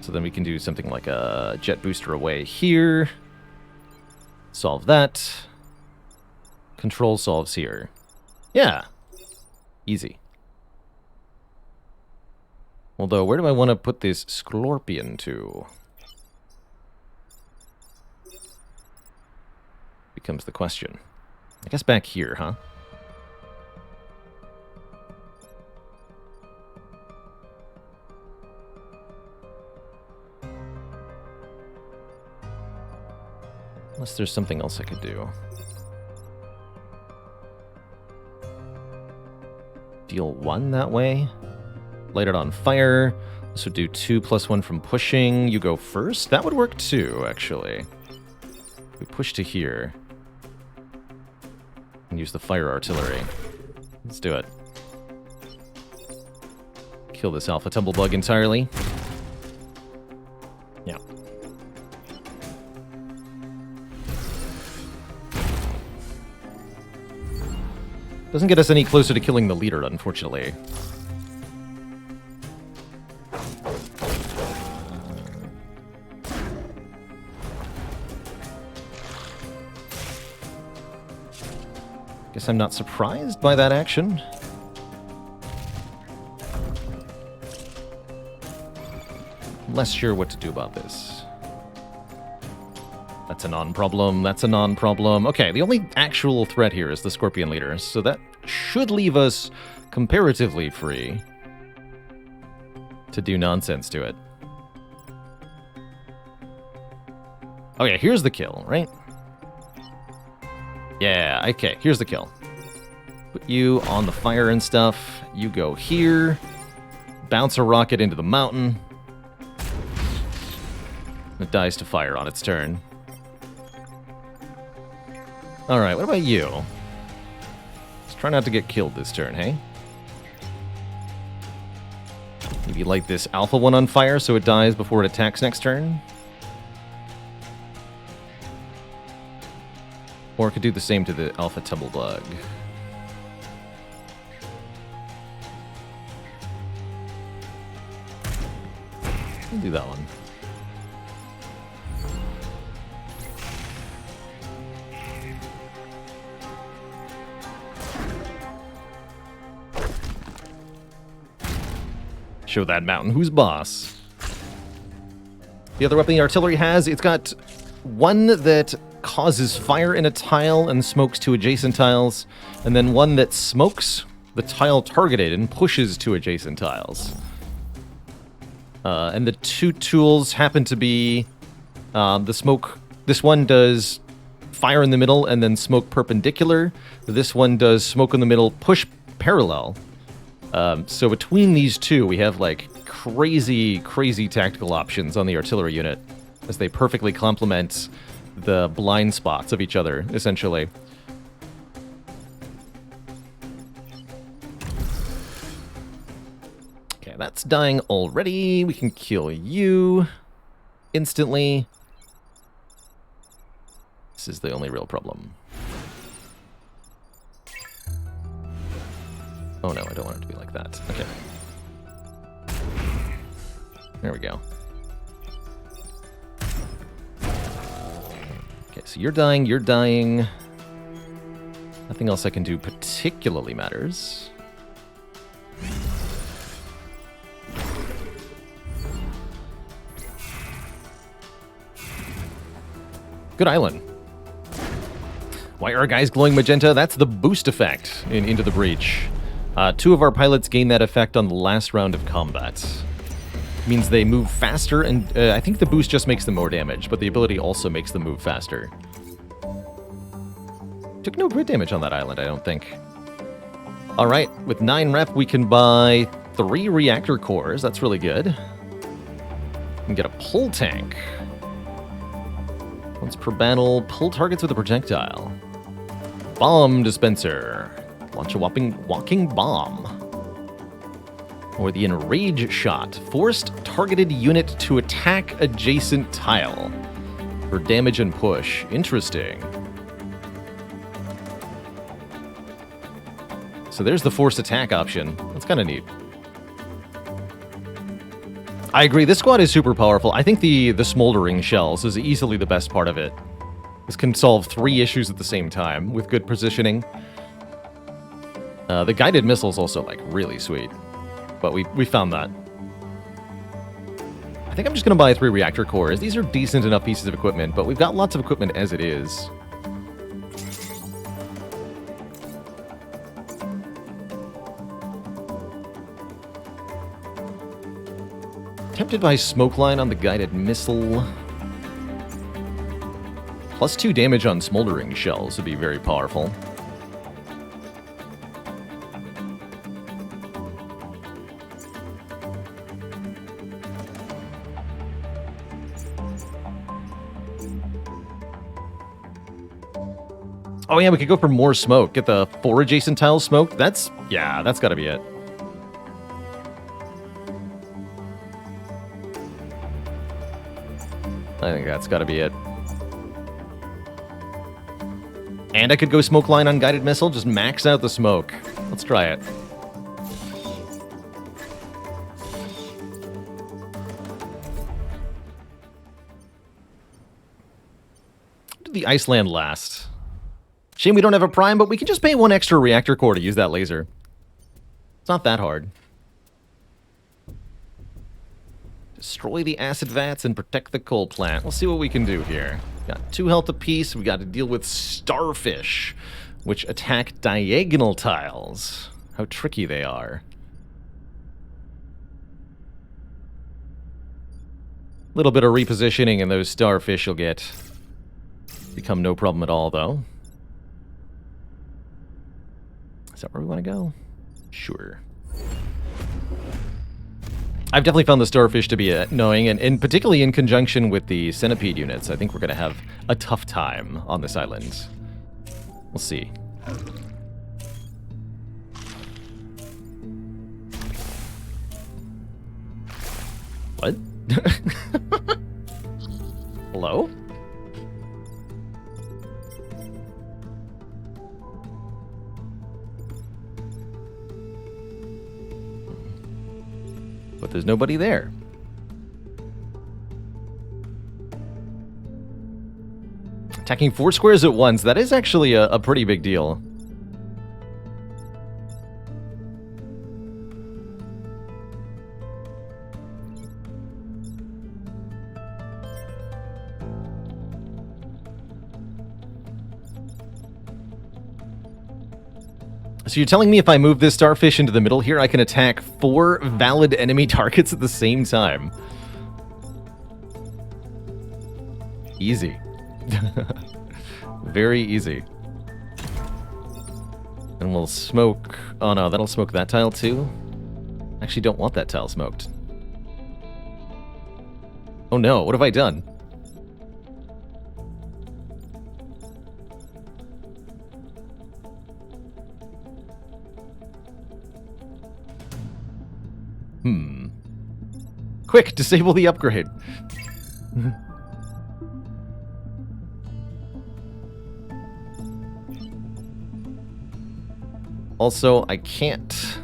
So then we can do something like a jet booster away here. Solve that. Control solves here. Yeah. Easy. Although, where do I want to put this Scorpion to? Becomes the question. I guess back here, huh? Unless there's something else I could do. Deal 1 that way. Light it on fire. This would do 2+1 from pushing. You go first. That would work too, actually. We push to here. And use the fire artillery. Let's do it. Kill this alpha tumblebug entirely. Yeah. Doesn't get us any closer to killing the leader, unfortunately. Guess I'm not surprised by that action. Less sure what to do about this. That's a non-problem, that's a non-problem. Okay, the only actual threat here is the Scorpion leader, so that should leave us comparatively free to do nonsense to it. Oh yeah, here's the kill, right? Yeah, okay, here's the kill. Put you on the fire and stuff. You go here. Bounce a rocket into the mountain. It dies to fire on its turn. Alright, what about you? Let's try not to get killed this turn, hey? Maybe light this alpha one on fire so it dies before it attacks next turn? Or it could do the same to the alpha tumblebug. I'll do that one. Show that mountain who's boss. The other weapon the artillery has, it's got one that causes fire in a tile and smokes to adjacent tiles, and then one that smokes the tile targeted and pushes to adjacent tiles. And the two tools happen to be the smoke. This one does fire in the middle and then smoke perpendicular. This one does smoke in the middle, push parallel. So between these two, we have like crazy, crazy tactical options on the artillery unit as they perfectly complement the blind spots of each other, essentially. Okay, that's dying already. We can kill you instantly. This is the only real problem. Oh no, I don't want it to be like that. Okay. There we go. Okay, so you're dying, you're dying. Nothing else I can do particularly matters. Good island. Why are our guys glowing magenta? That's the boost effect in Into the Breach. 2 of our pilots gain that effect on the last round of combat. Means they move faster, and I think the boost just makes them more damage, but the ability also makes them move faster. Took no grid damage on that island, I don't think. Alright, with 9 rep, we can buy 3 reactor cores. That's really good. We can get a pull tank. Once per battle, pull targets with a projectile. Bomb dispenser. Launch a walking bomb. Or the enrage shot. Forced targeted unit to attack adjacent tile. For damage and push. Interesting. So there's the forced attack option. That's kind of neat. I agree, this squad is super powerful. I think the smoldering shells is easily the best part of it. This can solve 3 issues at the same time with good positioning. The guided missile's also, like, really sweet. But we found that. I think I'm just going to buy 3 reactor cores. These are decent enough pieces of equipment, but we've got lots of equipment as it is. Tempted by smoke line on the guided missile. +2 damage on smoldering shells would be very powerful. Oh yeah, we could go for more smoke. Get the 4 adjacent tiles smoked. That's gotta be it. I think that's gotta be it. And I could go smoke line on guided missile, just max out the smoke. Let's try it. What did the Iceland last? Shame we don't have a prime, but we can just pay 1 extra reactor core to use that laser. It's not that hard. Destroy the acid vats and protect the coal plant. We'll see what we can do here. Got 2 health apiece. We got to deal with starfish, which attack diagonal tiles. How tricky they are. Little bit of repositioning and those starfish will become no problem at all, though. Is that where we want to go? Sure. I've definitely found the starfish to be annoying, and particularly in conjunction with the centipede units. I think we're going to have a tough time on this island. We'll see. What? Hello? But there's nobody there. Attacking 4 squares at once, that is actually a pretty big deal. So you're telling me if I move this starfish into the middle here, I can attack 4 valid enemy targets at the same time? Easy. Very easy. And we'll smoke... Oh no, that'll smoke that tile too? Actually don't want that tile smoked. Oh no, what have I done? Quick, disable the upgrade. Also, I can't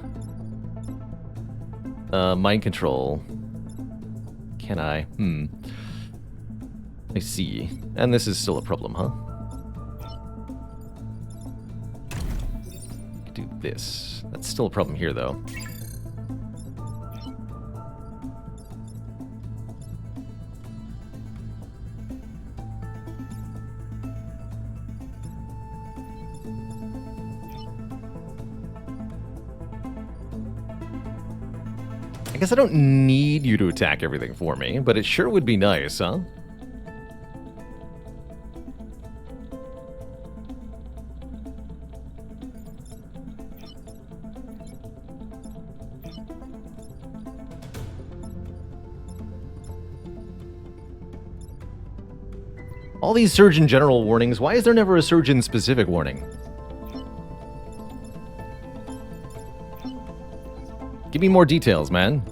mind control. Can I? I see. And this is still a problem, huh? Do this. That's still a problem here, though. I guess I don't need you to attack everything for me, but it sure would be nice, huh? All these Surgeon General warnings, why is there never a Surgeon Specific warning? Give me more details, man.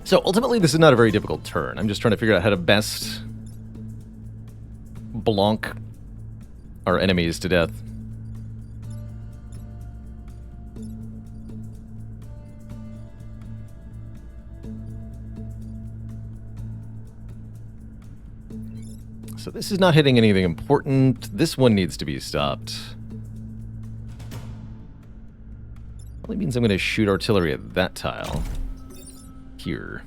So ultimately, this is not a very difficult turn. I'm just trying to figure out how to best blonk our enemies to death. So this is not hitting anything important. This one needs to be stopped. Probably means I'm going to shoot artillery at that tile. Here.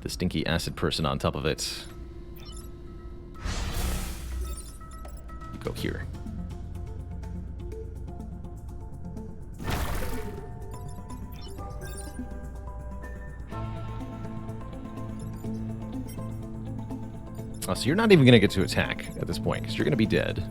The stinky acid person on top of it. Go here. Oh, so you're not even going to get to attack at this point, because you're going to be dead.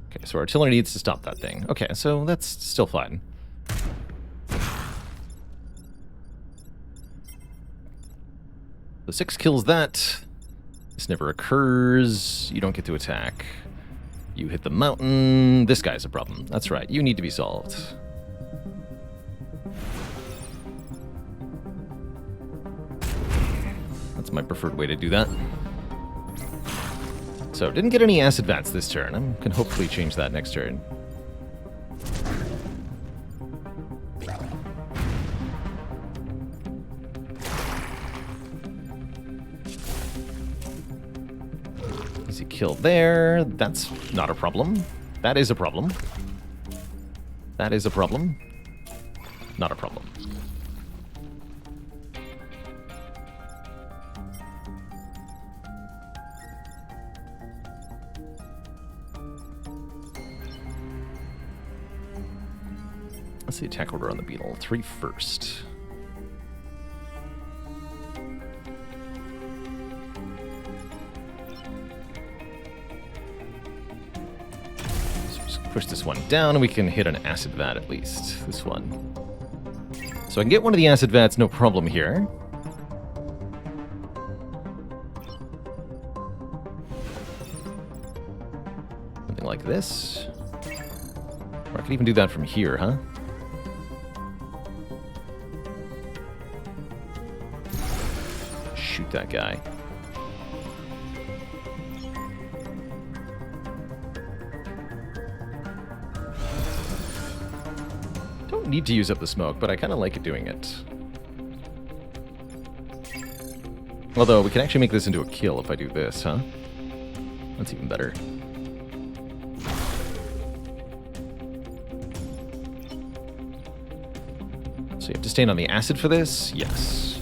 Okay, so artillery needs to stop that thing. Okay, so that's still fine. The 6 kills that. This never occurs. You don't get to attack. You hit the mountain. This guy's a problem. That's right. You need to be solved. That's my preferred way to do that. So, didn't get any acid vats this turn. I can hopefully change that next turn. Easy kill there. That's not a problem. That is a problem. That is a problem. Not a problem. Let's see, attack order on the beetle. 3 first. Push this one down, and we can hit an acid vat at least. This one. So I can get one of the acid vats, no problem here. Something like this. Or I could even do that from here, huh? Shoot that guy. need to use up the smoke, but I kind of like it doing it. Although, we can actually make this into a kill if I do this, huh? That's even better. So you have to stand on the acid for this? Yes.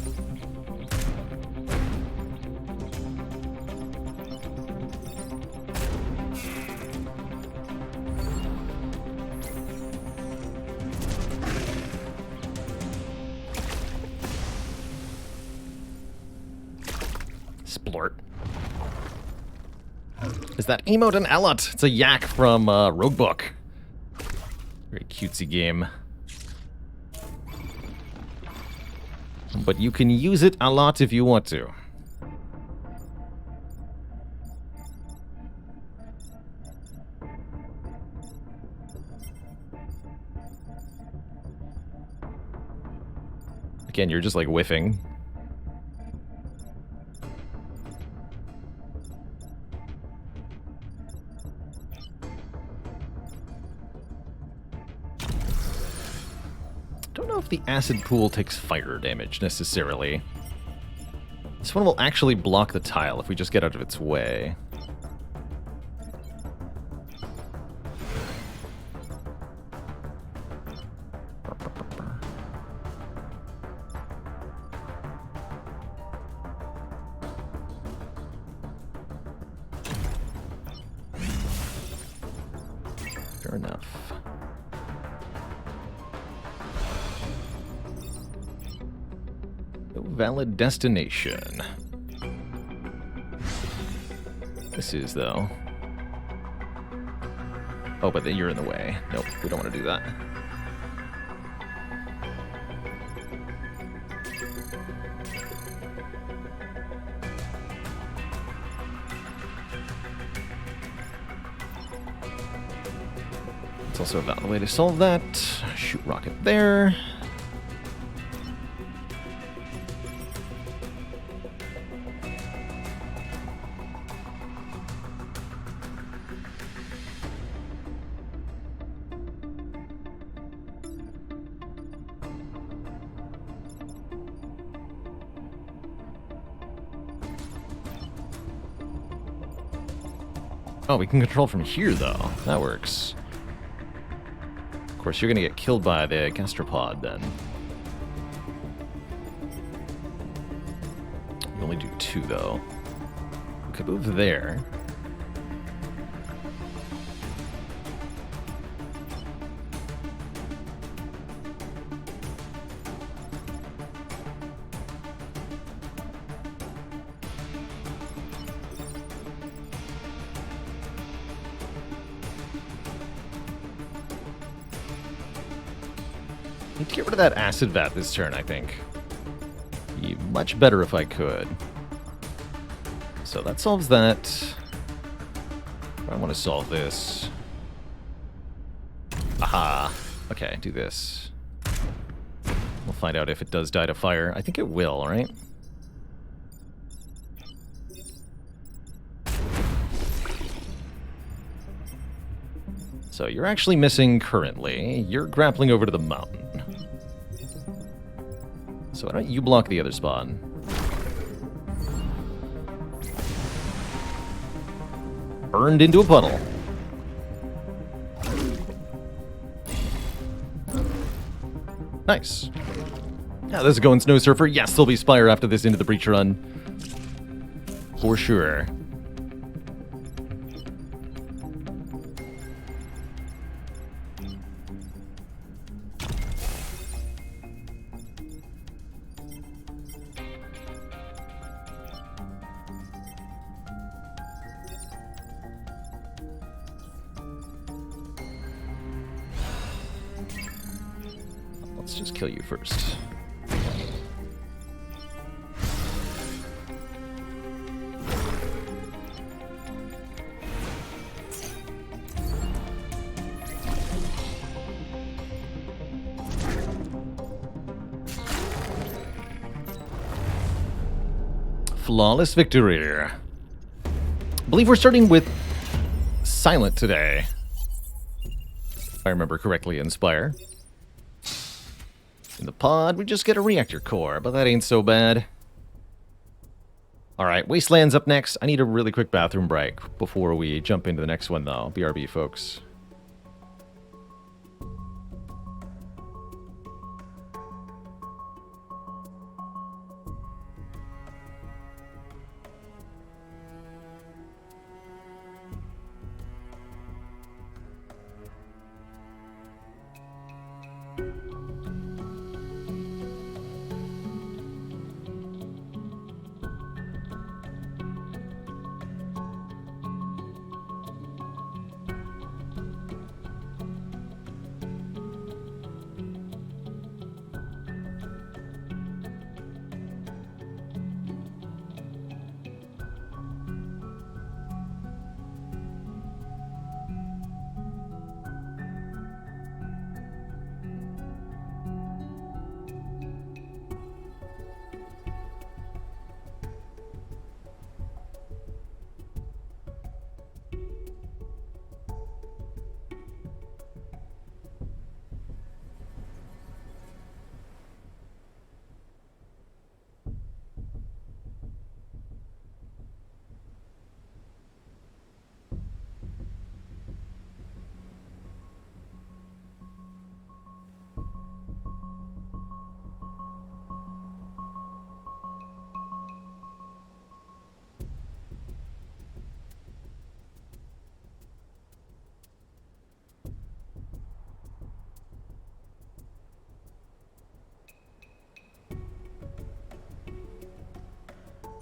Splort. Is that emote an Alot? It's a yak from Roguebook. Very cutesy game. But you can use it a lot if you want to. Again, you're just like whiffing. Don't know if the acid pool takes fire damage necessarily. This one will actually block the tile if we just get out of its way. Fair enough. No valid destination. This is, though. Oh, but then you're in the way. Nope, we don't want to do that. It's also a valid way to solve that. Shoot rocket there. Oh, we can control from here, though. That works. Of course, you're going to get killed by the gastropod, then. You only do 2, though. We could move there. Need to get rid of that acid vat this turn, I think. Be much better if I could. So that solves that. I want to solve this. Aha. Okay, do this. We'll find out if it does die to fire. I think it will, right? So you're actually missing currently. You're grappling over to the mountain. So why don't you block the other spawn? Burned into a puddle. Nice. Now this is going Snow Surfer. Yes, there'll be Spire after this into the Breach run. For sure. Let's just kill you first. Flawless victory. I believe we're starting with Silent today. If I remember correctly, Inspire. In the pod, we just get a reactor core, but that ain't so bad. Alright, Wasteland's up next. I need a really quick bathroom break before we jump into the next one, though. BRB, folks.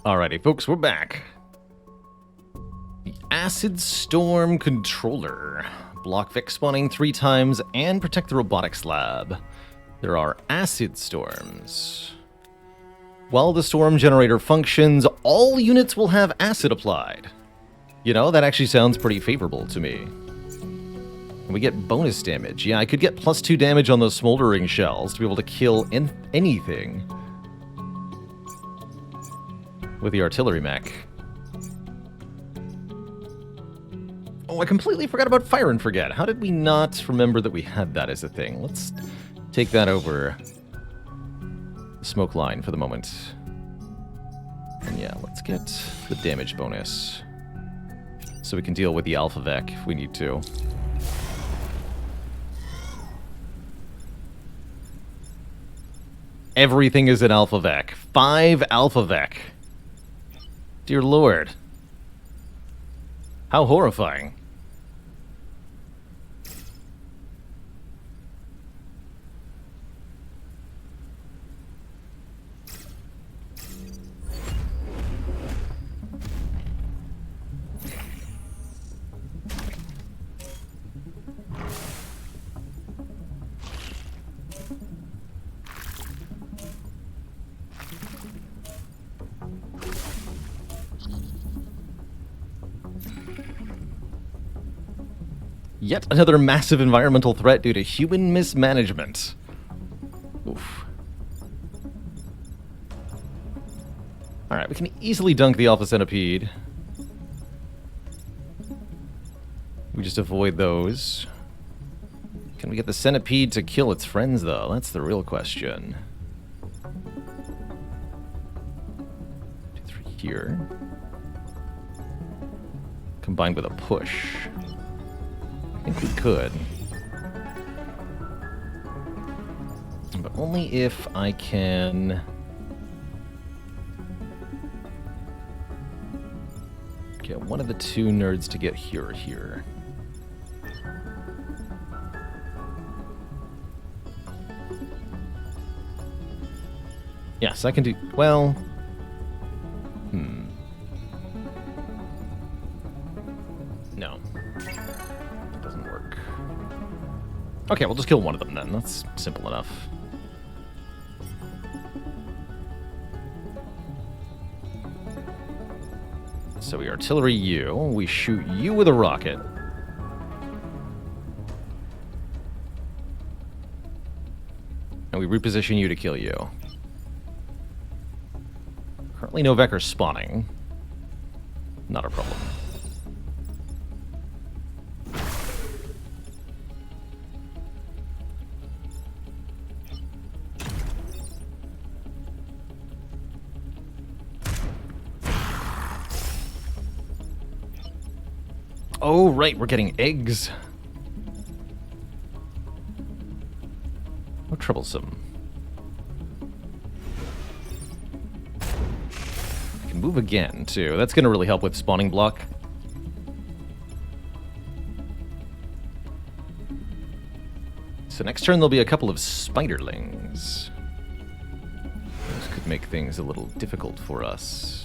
Alrighty, folks, we're back. The Acid Storm Controller. Block Vic spawning 3 times and protect the robotics lab. There are acid storms. While the storm generator functions, all units will have acid applied. You know, that actually sounds pretty favorable to me. And we get bonus damage. Yeah, I could get +2 damage on those smoldering shells to be able to kill anything with the artillery mech. Oh, I completely forgot about Fire and Forget. How did we not remember that we had that as a thing? Let's take that over the smoke line for the moment. And yeah, let's get the damage bonus so we can deal with the Alpha Vec if we need to. Everything is an Alpha Vec. 5 Alpha Vec. Dear Lord. How horrifying. Yet another massive environmental threat due to human mismanagement. Oof. Alright, we can easily dunk the Alpha Centipede. We just avoid those. Can we get the Centipede to kill its friends, though? That's the real question. 2, 3 here. Combined with a push. I think we could. But only if I can get one of the 2 nerds to get here or here. Yes, I can do... well... No. It doesn't work. Okay, we'll just kill one of them then. That's simple enough. So we artillery you. We shoot you with a rocket. And we reposition you to kill you. Currently no Vec are spawning. Not a problem. Oh, right, we're getting eggs. How troublesome. I can move again, too. That's going to really help with spawning block. So next turn there'll be a couple of spiderlings. Those could make things a little difficult for us.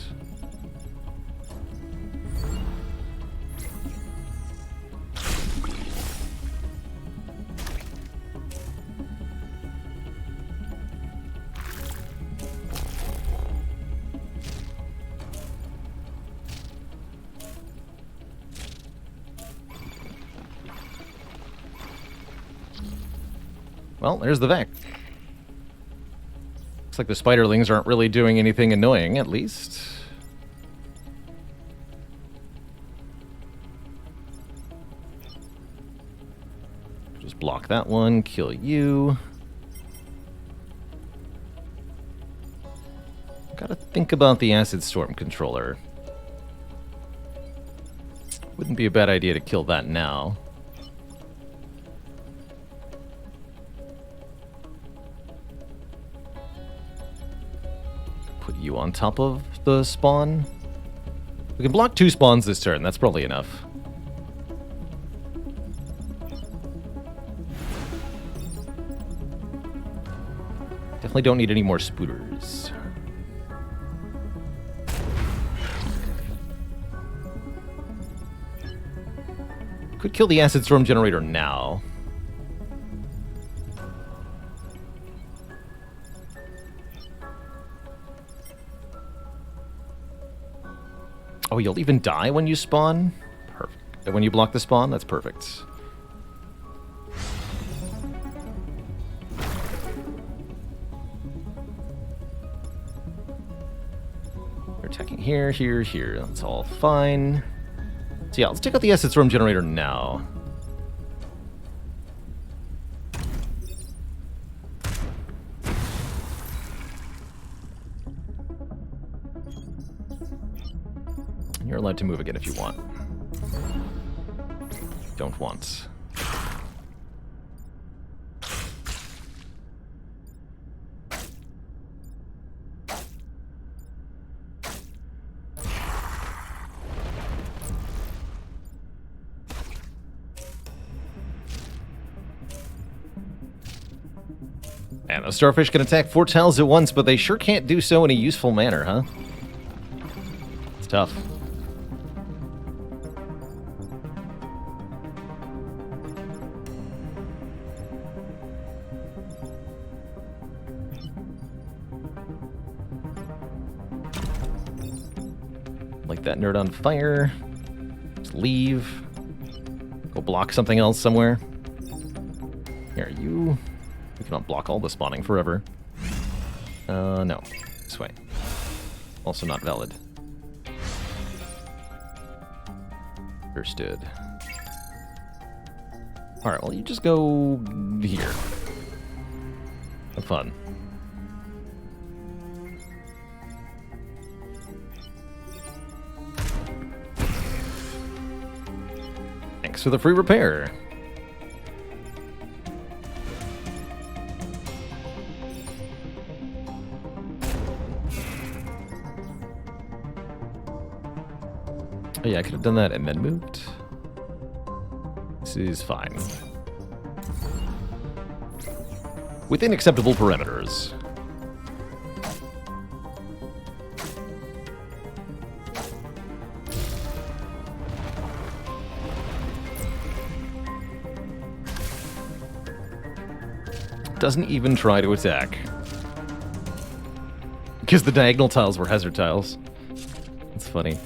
Well, there's the Vec. Looks like the spiderlings aren't really doing anything annoying, at least. Just block that one, kill you. Gotta think about the Acid Storm controller. Wouldn't be a bad idea to kill that now. Put you on top of the spawn. We can block 2 spawns this turn. That's probably enough. Definitely don't need any more spooters. Could kill the Acid Storm generator now. Oh, you'll even die when you spawn? Perfect. When you block the spawn? That's perfect. They're attacking here, here, here. That's all fine. So yeah, let's take out the Acid Storm generator now. You're allowed to move again if you want. Don't want. And those starfish can attack 4 tiles at once, but they sure can't do so in a useful manner, huh? It's tough. Light that nerd on fire. Just leave. Go block something else somewhere. Here, you... We cannot block all the spawning forever. No. This way. Also not valid. Understood. Alright, well, you just go here. Have fun. Thanks for the free repair. Oh yeah, I could have done that and then moved. This is fine. Within acceptable parameters. Doesn't even try to attack. Because the diagonal tiles were hazard tiles. That's funny.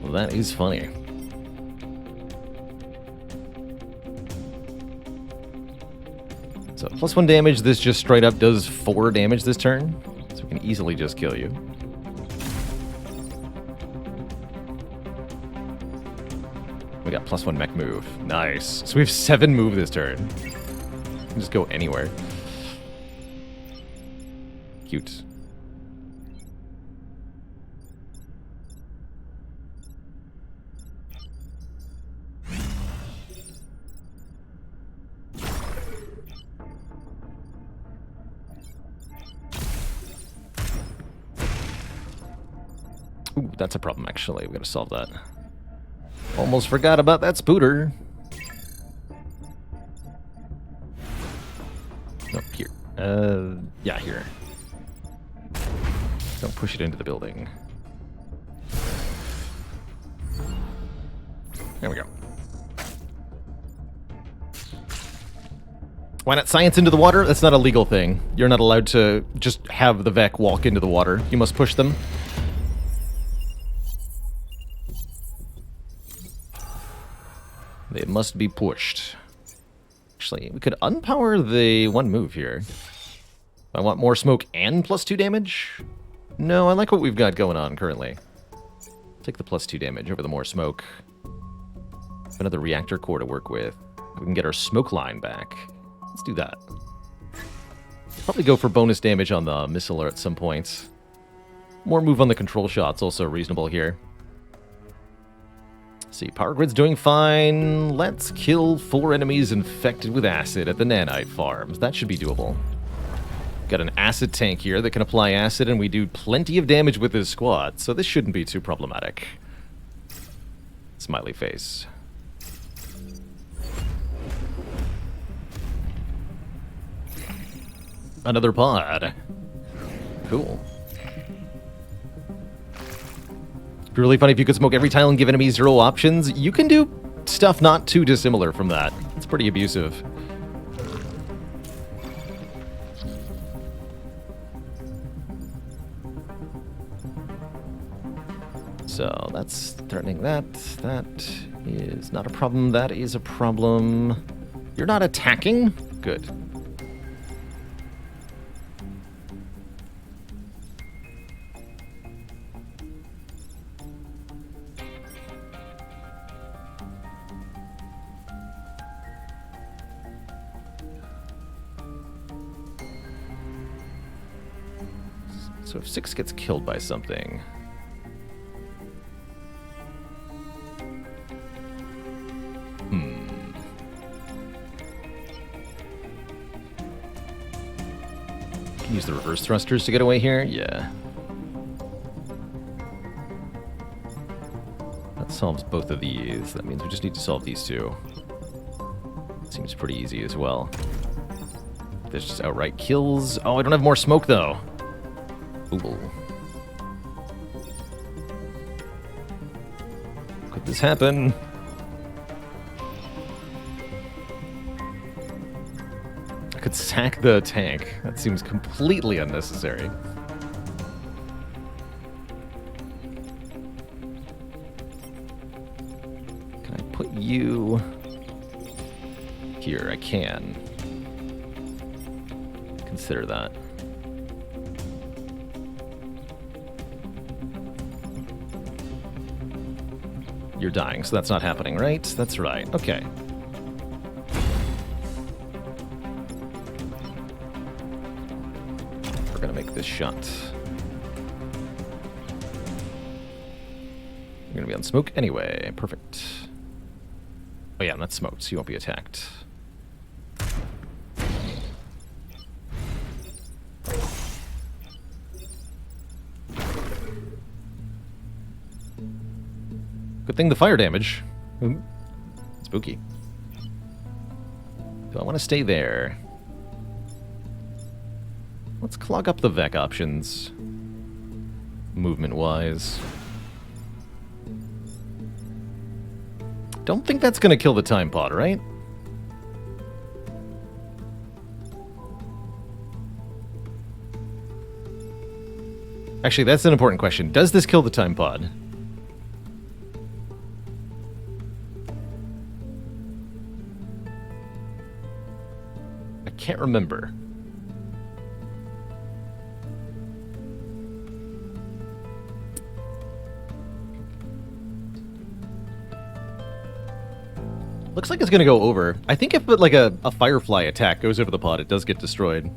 Well, that is funny. So, +1 damage, this just straight up does 4 damage this turn. So we can easily just kill you. We got +1 mech move. Nice. So we have 7 move this turn. We can just go anywhere. Cute. Ooh, that's a problem, actually. We gotta solve that. Almost forgot about that spooter. No, here. Yeah, here. Don't push it into the building. There we go. Why not science into the water? That's not a legal thing. You're not allowed to just have the Vec walk into the water. You must push them. They must be pushed. Actually, we could unpower the one move here. I want more smoke and +2 damage? No, I like what we've got going on currently. Take the +2 damage over the more smoke. Another reactor core to work with. We can get our smoke line back. Let's do that. Probably go for bonus damage on the missile at some point. More move on the control shot's also reasonable here. See, power grid's doing fine. Let's kill 4 enemies infected with acid at the nanite farms. That should be doable. Got an acid tank here that can apply acid, and we do plenty of damage with this squad, so this shouldn't be too problematic. Smiley face. Another pod. Cool. It'd be really funny if you could smoke every tile and give enemies 0 options. You can do stuff not too dissimilar from that. It's pretty abusive. So that's threatening that. That is not a problem. That is a problem. You're not attacking? Good. So if 6 gets killed by something... Can use the reverse thrusters to get away here? Yeah. That solves both of these. That means we just need to solve these 2. Seems pretty easy as well. There's just outright kills. Oh, I don't have more smoke, though. Ooh. Could this happen? I could sack the tank. That seems completely unnecessary. Can I put you here? I can. Consider that. You're dying, so that's not happening, right? That's right. Okay. We're gonna make this shot. You're gonna be on smoke anyway. Perfect. Oh yeah, that's smoked, so you won't be attacked. Good thing the fire damage. Ooh. Spooky. Do I want to stay there? Let's clog up the Vec options. Movement-wise. Don't think that's going to kill the time pod, right? Actually, that's an important question. Does this kill the time pod? Can't remember. Looks like it's gonna go over. I think if like a firefly attack goes over the pod, it does get destroyed.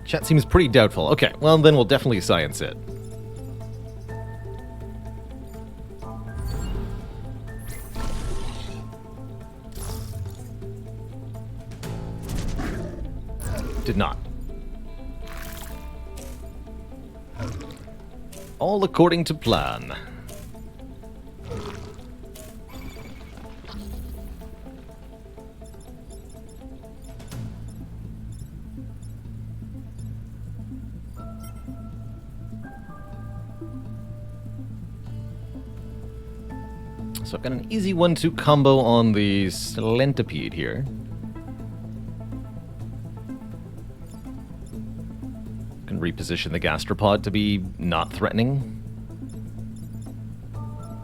Chat seems pretty doubtful. Okay, well then we'll definitely science it. Did not. All according to plan. So I've got an easy 1-2 combo on the Slentipede here. Can reposition the gastropod to be not threatening.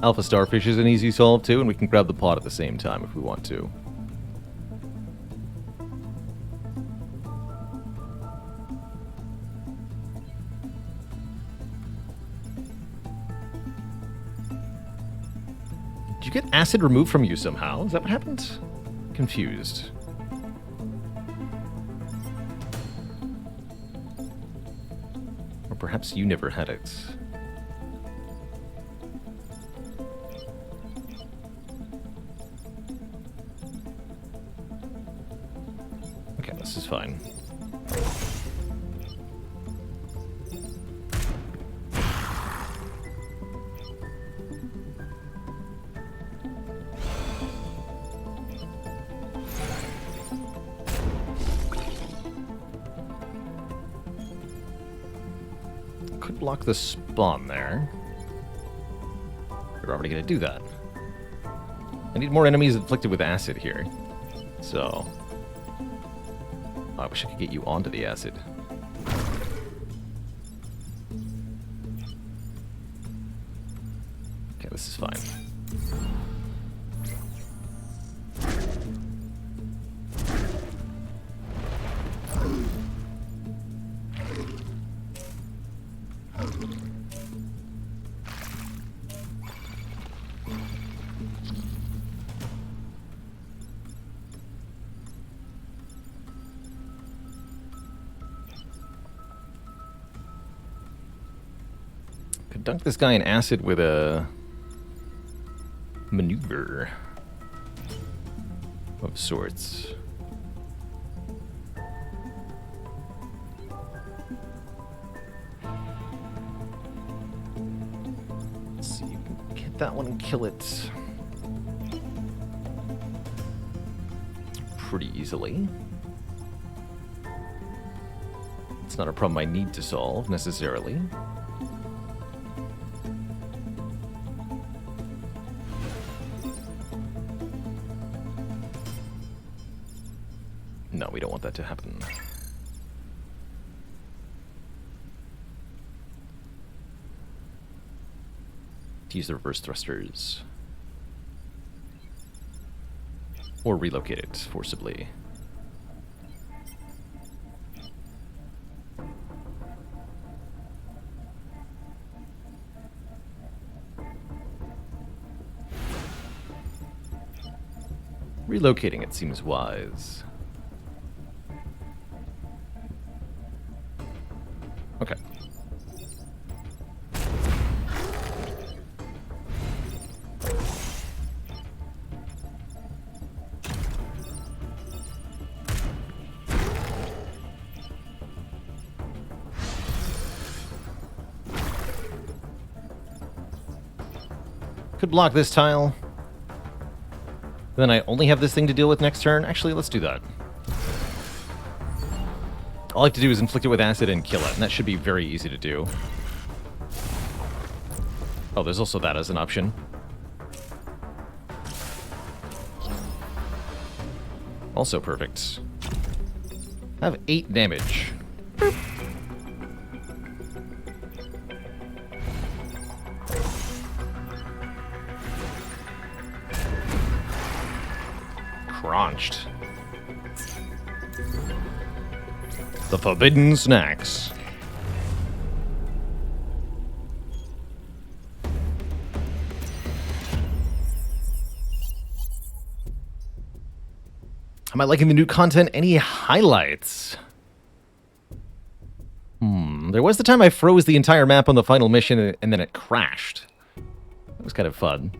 Alpha Starfish is an easy solve too, and we can grab the pod at the same time if we want to. Did you get acid removed from you somehow? Is that what happened? Confused. Or perhaps you never had it. Okay, this is fine. Could block the spawn there. We're already going to do that. I need more enemies inflicted with acid here. So... I wish I could get you onto the acid. Okay, this is fine. Could dunk this guy in acid with a maneuver of sorts. Let's see, you can get that one and kill it pretty easily. It's not a problem I need to solve necessarily. No, we don't want that to happen. To use the reverse thrusters. Or relocate it forcibly. Relocating it seems wise. Okay. Could block this tile. Then I only have this thing to deal with next turn. Actually, let's do that. All I have to do is inflict it with acid and kill it, and that should be very easy to do. Oh, there's also that as an option. Also perfect. I have 8 damage. Crunched. The forbidden snacks. Am I liking the new content? Any highlights? There was the time I froze the entire map on the final mission and then it crashed. That was kind of fun.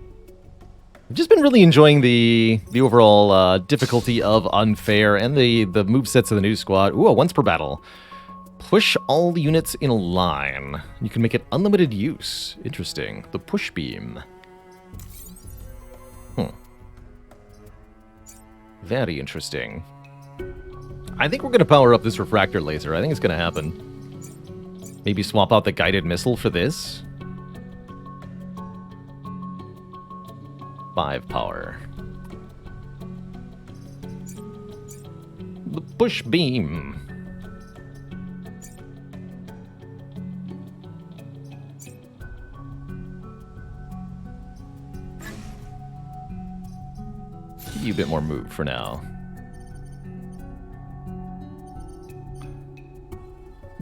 I've just been really enjoying the overall difficulty of Unfair and the movesets of the new squad. Ooh, a once per battle. Push all the units in a line. You can make it unlimited use. Interesting. The push beam. Very interesting. I think we're going to power up this refractor laser. I think it's going to happen. Maybe swap out the guided missile for this. 5 power. The push beam. Give you a bit more move for now.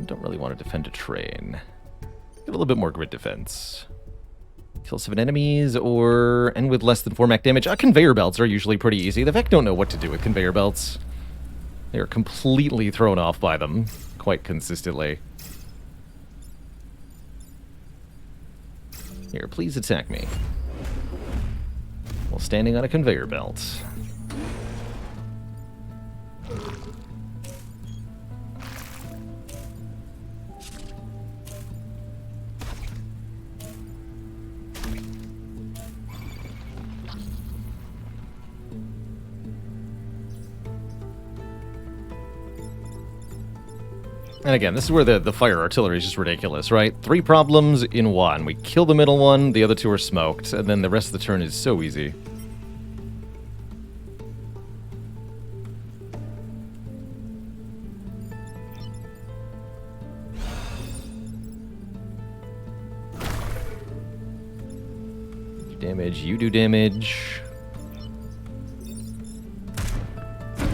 Don't really want to defend a train. Get a little bit more grid defense. Kill 7 enemies or end with less than 4 mech damage. Conveyor belts are usually pretty easy. The Vec don't know what to do with conveyor belts. They are completely thrown off by them quite consistently. Here, please attack me. While standing on a conveyor belt. And again, this is where the fire artillery is just ridiculous, right? 3 problems in 1. We kill the middle one, the other 2 are smoked, and then the rest of the turn is so easy. Damage, you do damage.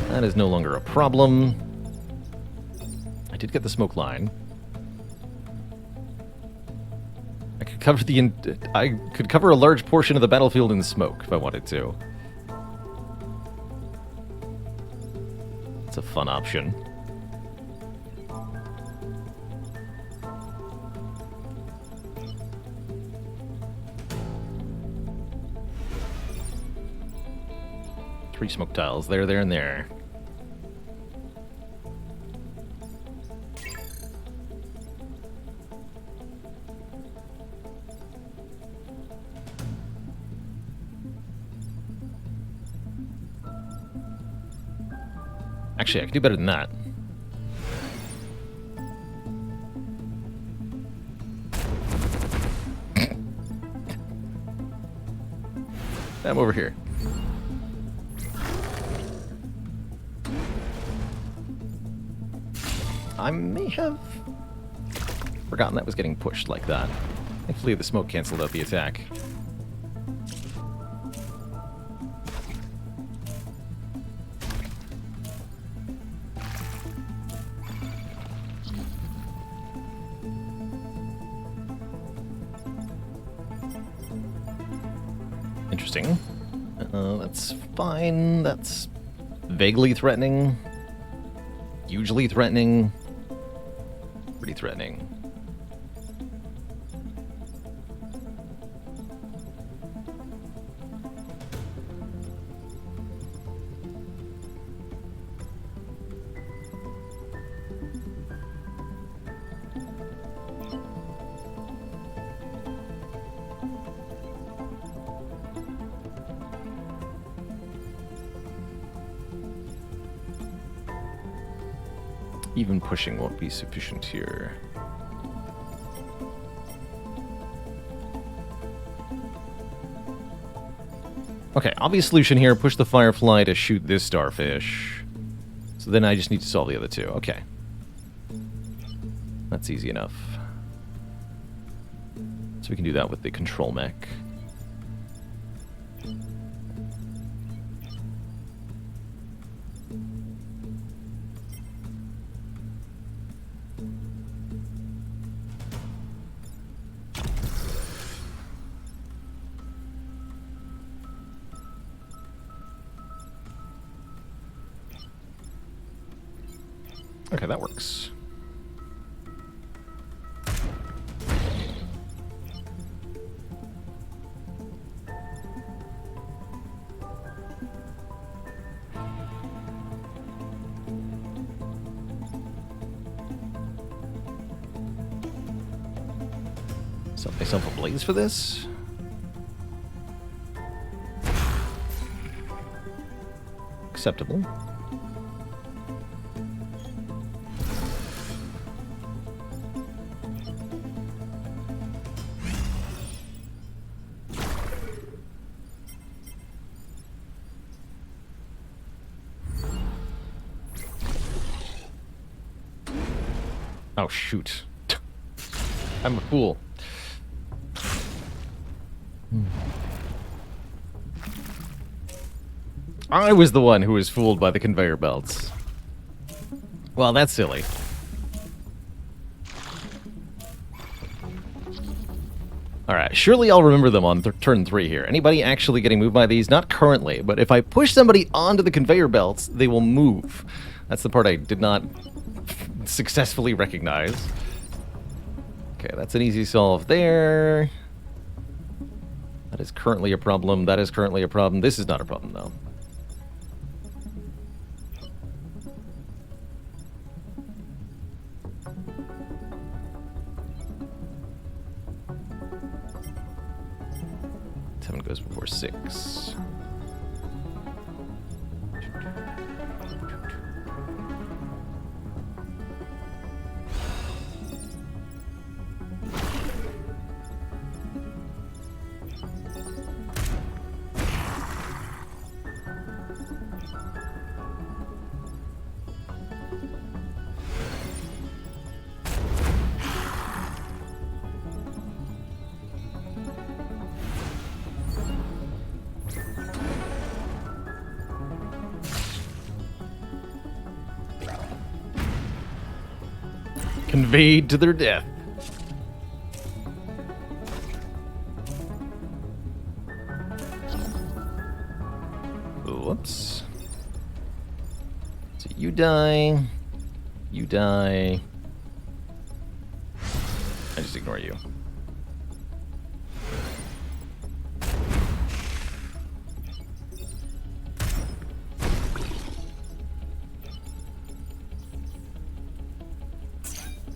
That is no longer a problem. I did get the smoke line. I could cover a large portion of the battlefield in smoke if I wanted to. It's a fun option. Three smoke tiles, there, and there. Actually, I can do better than that. I'm over here. I may have forgotten that was getting pushed like that. Thankfully, the smoke canceled out the attack. Interesting. That's fine. That's vaguely threatening. Hugely threatening. Pretty threatening. Even pushing won't be sufficient here. Okay, obvious solution here. Push the Firefly to shoot this starfish. So then I just need to solve the other 2. Okay. That's easy enough. So we can do that with the control mech. Okay, that works. Set myself a blaze for this. Acceptable. Oh, shoot. I'm a fool. I was the one who was fooled by the conveyor belts. Well, that's silly. Alright, surely I'll remember them on turn 3 here. Anybody actually getting moved by these? Not currently, but if I push somebody onto the conveyor belts, they will move. That's the part I did not successfully recognize. Okay, that's an easy solve there. That is currently a problem. That is currently a problem. This is not a problem, though. Seven goes before 6. Conveyed to their death. Whoops. So you die. You die. I just ignore you.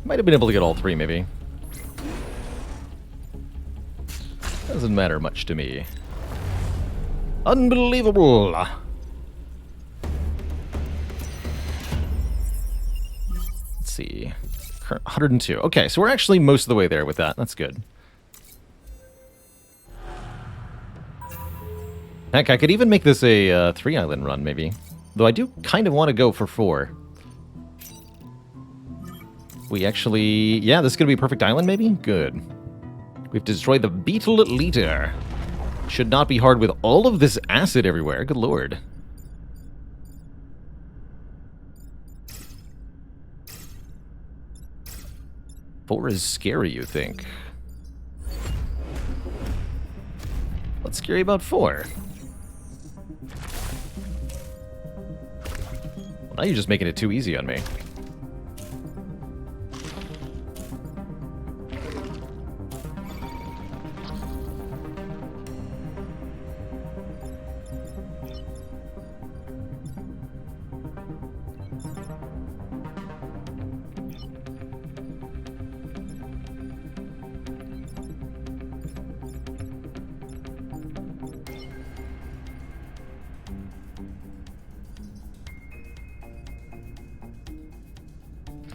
Might have been able to get all 3, maybe. Doesn't matter much to me. Unbelievable! Let's see. 102. Okay, so we're actually most of the way there with that. That's good. Heck, I could even make this a 3-island run, maybe. Though I do kind of want to go for 4. We actually... Yeah, this is going to be a perfect island, maybe? Good. We've destroyed the beetle leader. Should not be hard with all of this acid everywhere. Good lord. Four is scary, you think? What's scary about 4? Well, now you're just making it too easy on me.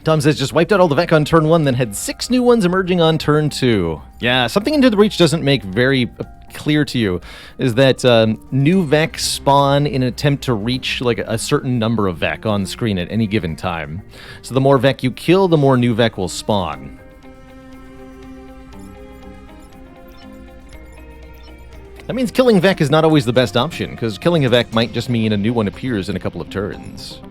Tom says, just wiped out all the Vec on turn 1, then had 6 new ones emerging on turn 2. Yeah, something Into the Breach doesn't make very clear to you is that new Vec spawn in an attempt to reach like a certain number of Vec on screen at any given time. So the more Vec you kill, the more new Vec will spawn. That means killing Vec is not always the best option, because killing a Vec might just mean a new one appears in a couple of turns.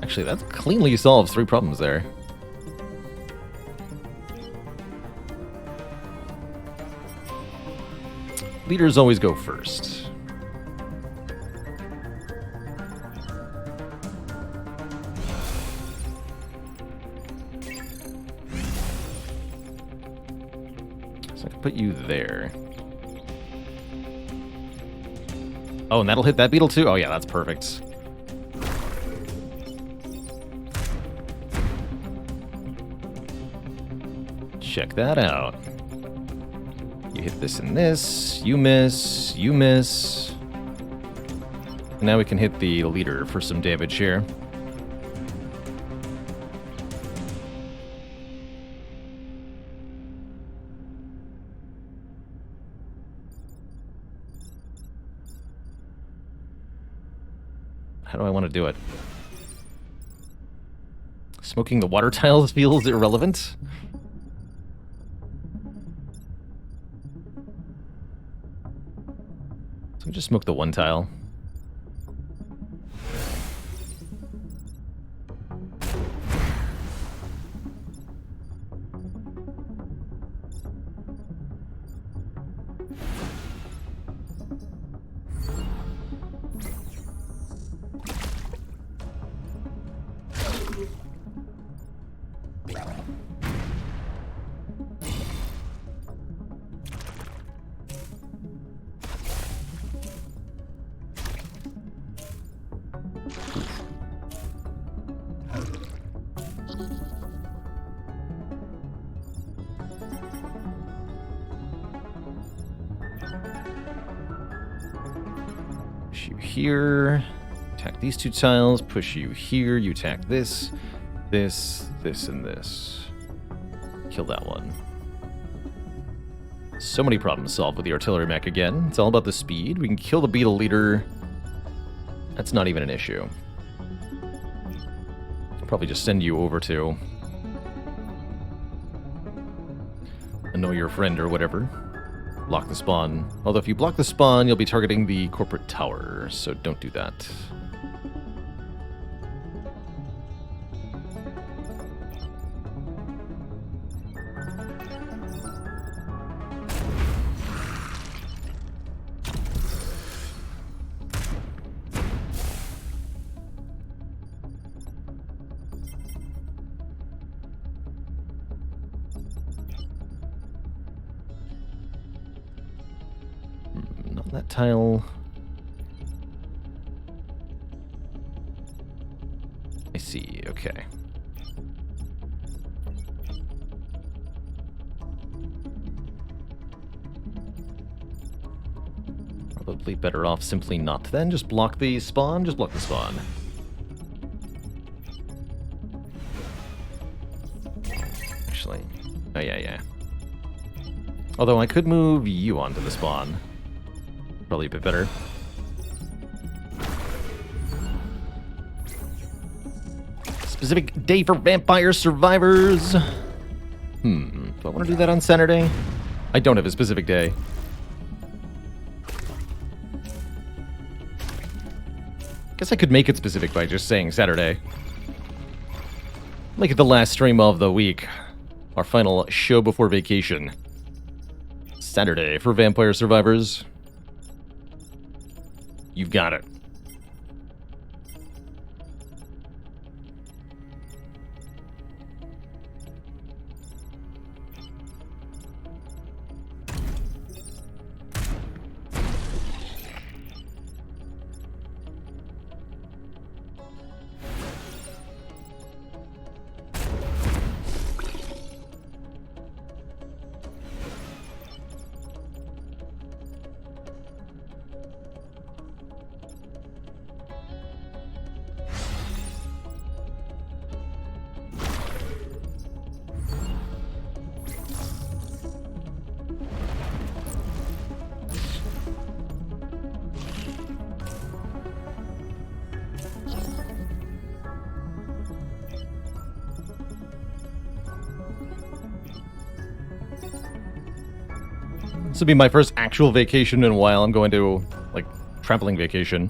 Actually, that cleanly solves 3 problems there. Leaders always go first. So I can put you there. Oh, and that'll hit that beetle too? Oh yeah, that's perfect. Check that out. You hit this and this, you miss, you miss. And now we can hit the leader for some damage here. How do I want to do it? Smoking the water tiles feels irrelevant. So we just smoke the one tile. Push you here. Attack these two tiles. Push you here. You attack this, this, this, and this. Kill that one. So many problems solved with the artillery mech again. It's all about the speed. We can kill the beetle leader. That's not even an issue. I'll probably just send you over to annoy your friend or whatever. Block the spawn. Although if you block the spawn, you'll be targeting the corporate tower, so don't do that. That tile. I see, okay. Probably better off simply not then. Just block the spawn, just block the spawn. Actually, oh yeah. Although I could move you onto the spawn. Probably a bit better. Specific day for vampire survivors. Do I want to do that on Saturday? I don't have a specific day. Guess I could make it specific by just saying Saturday. Make it the last stream of the week. Our final show before vacation. Saturday for vampire survivors. You've got it. This will be my first actual vacation in a while. I'm going to, like, traveling vacation.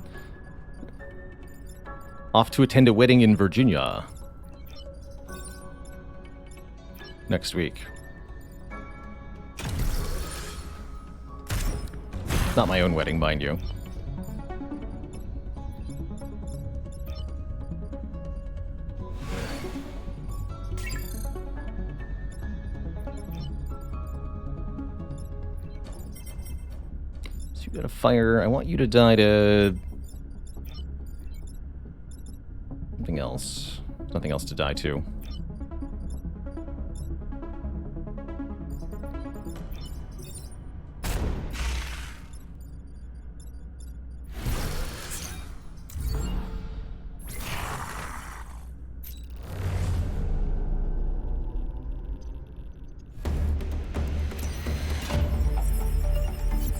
Off to attend a wedding in Virginia. Next week. Not my own wedding, mind you. You got a fire. I want you to die to... something else. Nothing else to die to.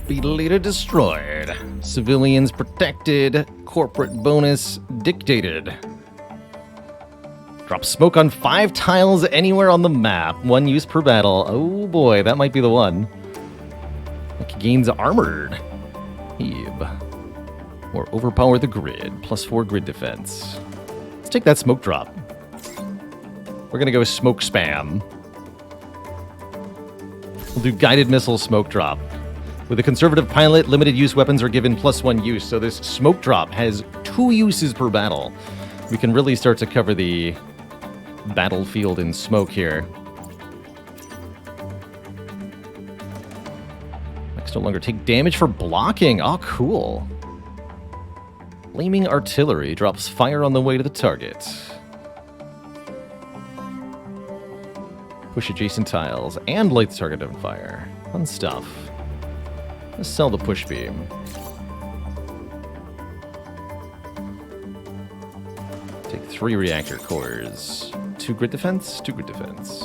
Beetle Eater destroyed. Civilians protected. Corporate bonus dictated. Drop smoke on 5 tiles anywhere on the map. 1 use per battle. Oh boy, that might be the one. Gains armored. Heeb. Or overpower the grid. +4 grid defense. Let's take that smoke drop. We're gonna go smoke spam. We'll do guided missile smoke drop. With a conservative pilot, limited use weapons are given +1 use, so this smoke drop has 2 uses per battle. We can really start to cover the battlefield in smoke here. Next, no longer take damage for blocking. Oh, cool. Flaming artillery drops fire on the way to the target. Push adjacent tiles and light the target on fire. Fun stuff. Let's sell the push beam. Take 3 reactor cores. 2 grid defense, 2 grid defense.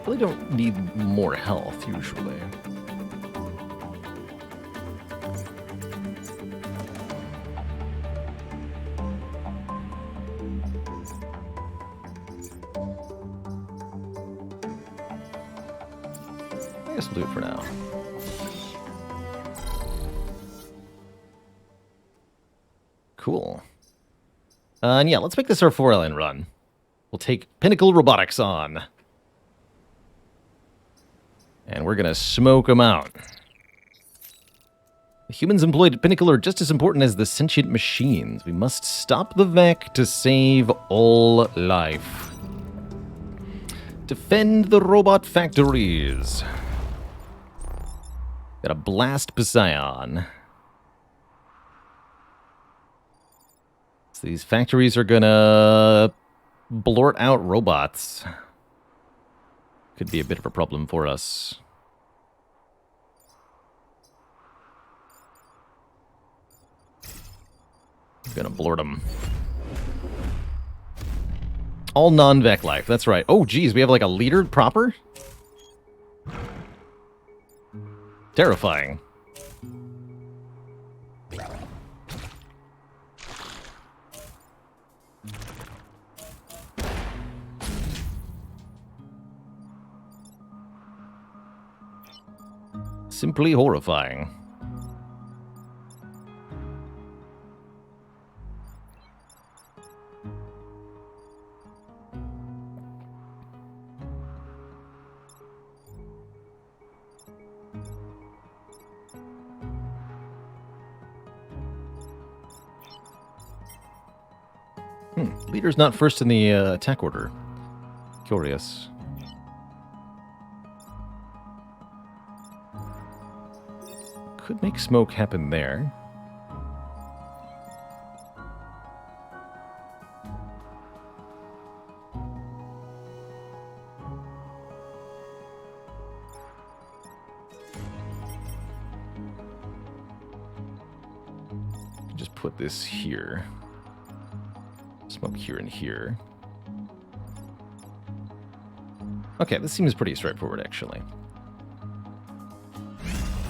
Really don't need more health, usually. I guess we'll do it for now. Cool. And yeah, let's make this our 4-line run. We'll take Pinnacle Robotics on. And we're gonna smoke them out. The humans employed at Pinnacle are just as important as the sentient machines. We must stop the Vec to save all life. Defend the robot factories. Got a blast Psion. So these factories are gonna blort out robots. Could be a bit of a problem for us. Gonna blort them. All non-Vec life, that's right. Oh geez, we have like a leader proper? Terrifying. Simply horrifying. Leader's not first in the attack order. Curious. Could make smoke happen there. Just put this here. Smoke here and here. Okay, this seems pretty straightforward, actually.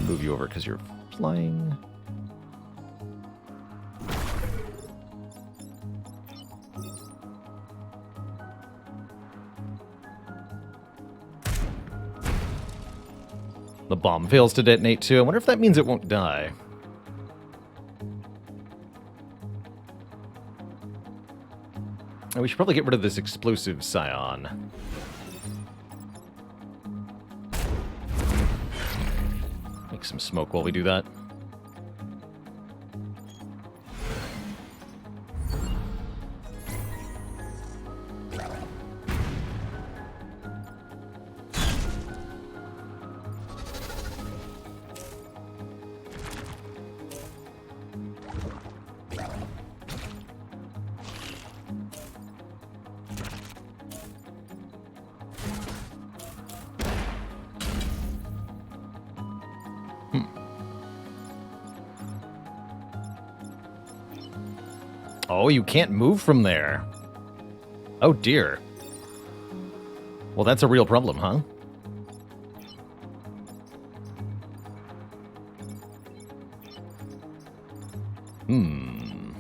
Move you over because you're flying. The bomb fails to detonate too. I wonder if that means it won't die. Oh, we should probably get rid of this explosive Scion. Make some smoke while we do that. Oh, you can't move from there. Oh, dear. Well, that's a real problem, huh? Hmm.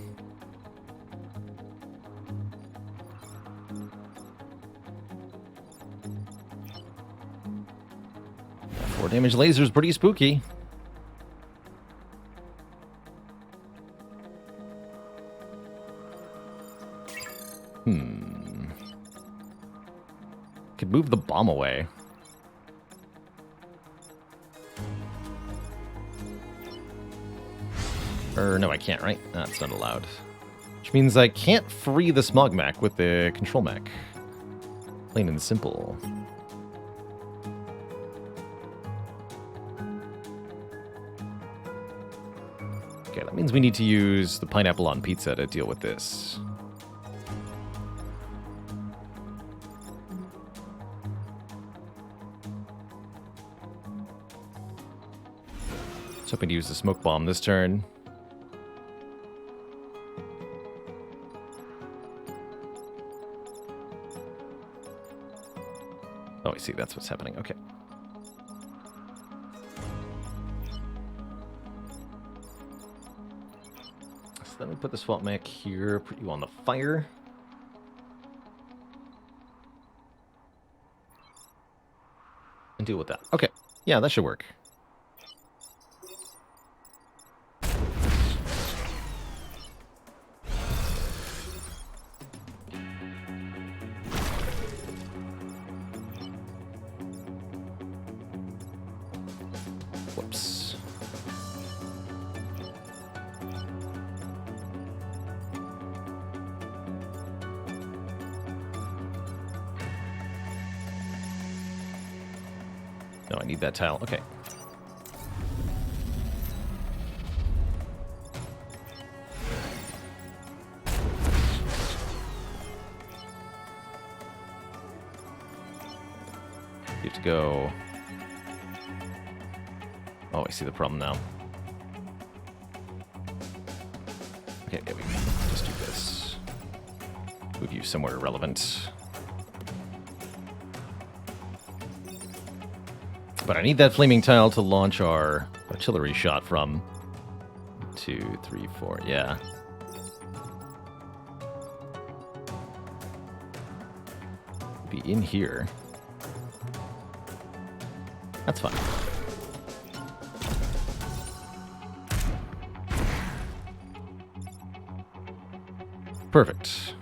Four damage laser's pretty spooky. Could move the bomb away. Or no, I can't, right? That's not allowed. Which means I can't free the smog mech with the control mech. Plain and simple. Okay, that means we need to use the pineapple on pizza to deal with this. I was hoping to use the smoke bomb this turn. Oh, I see. That's what's happening. Okay. So let me put the swap mech here, put you on the fire. And deal with that. Okay. Yeah, that should work. Whoops. No, I need that tile. Okay. You have to go. Oh, I see the problem now. Okay, there we go. Just do this. Move you somewhere irrelevant. But I need that flaming tile to launch our artillery shot from. 2, 3, 4, yeah. Be in here. That's fine. Perfect.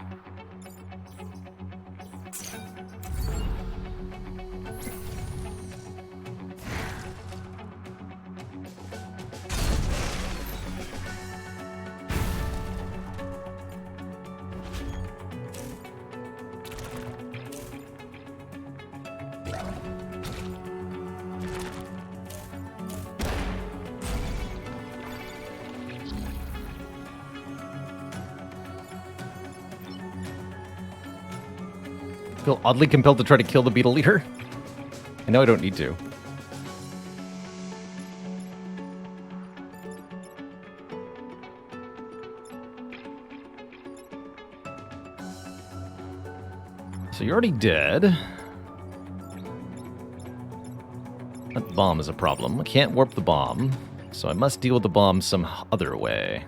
Feel oddly compelled to try to kill the beetle leader. I know I don't need to. So you're already dead. That bomb is a problem. I can't warp the bomb, so I must deal with the bomb some other way.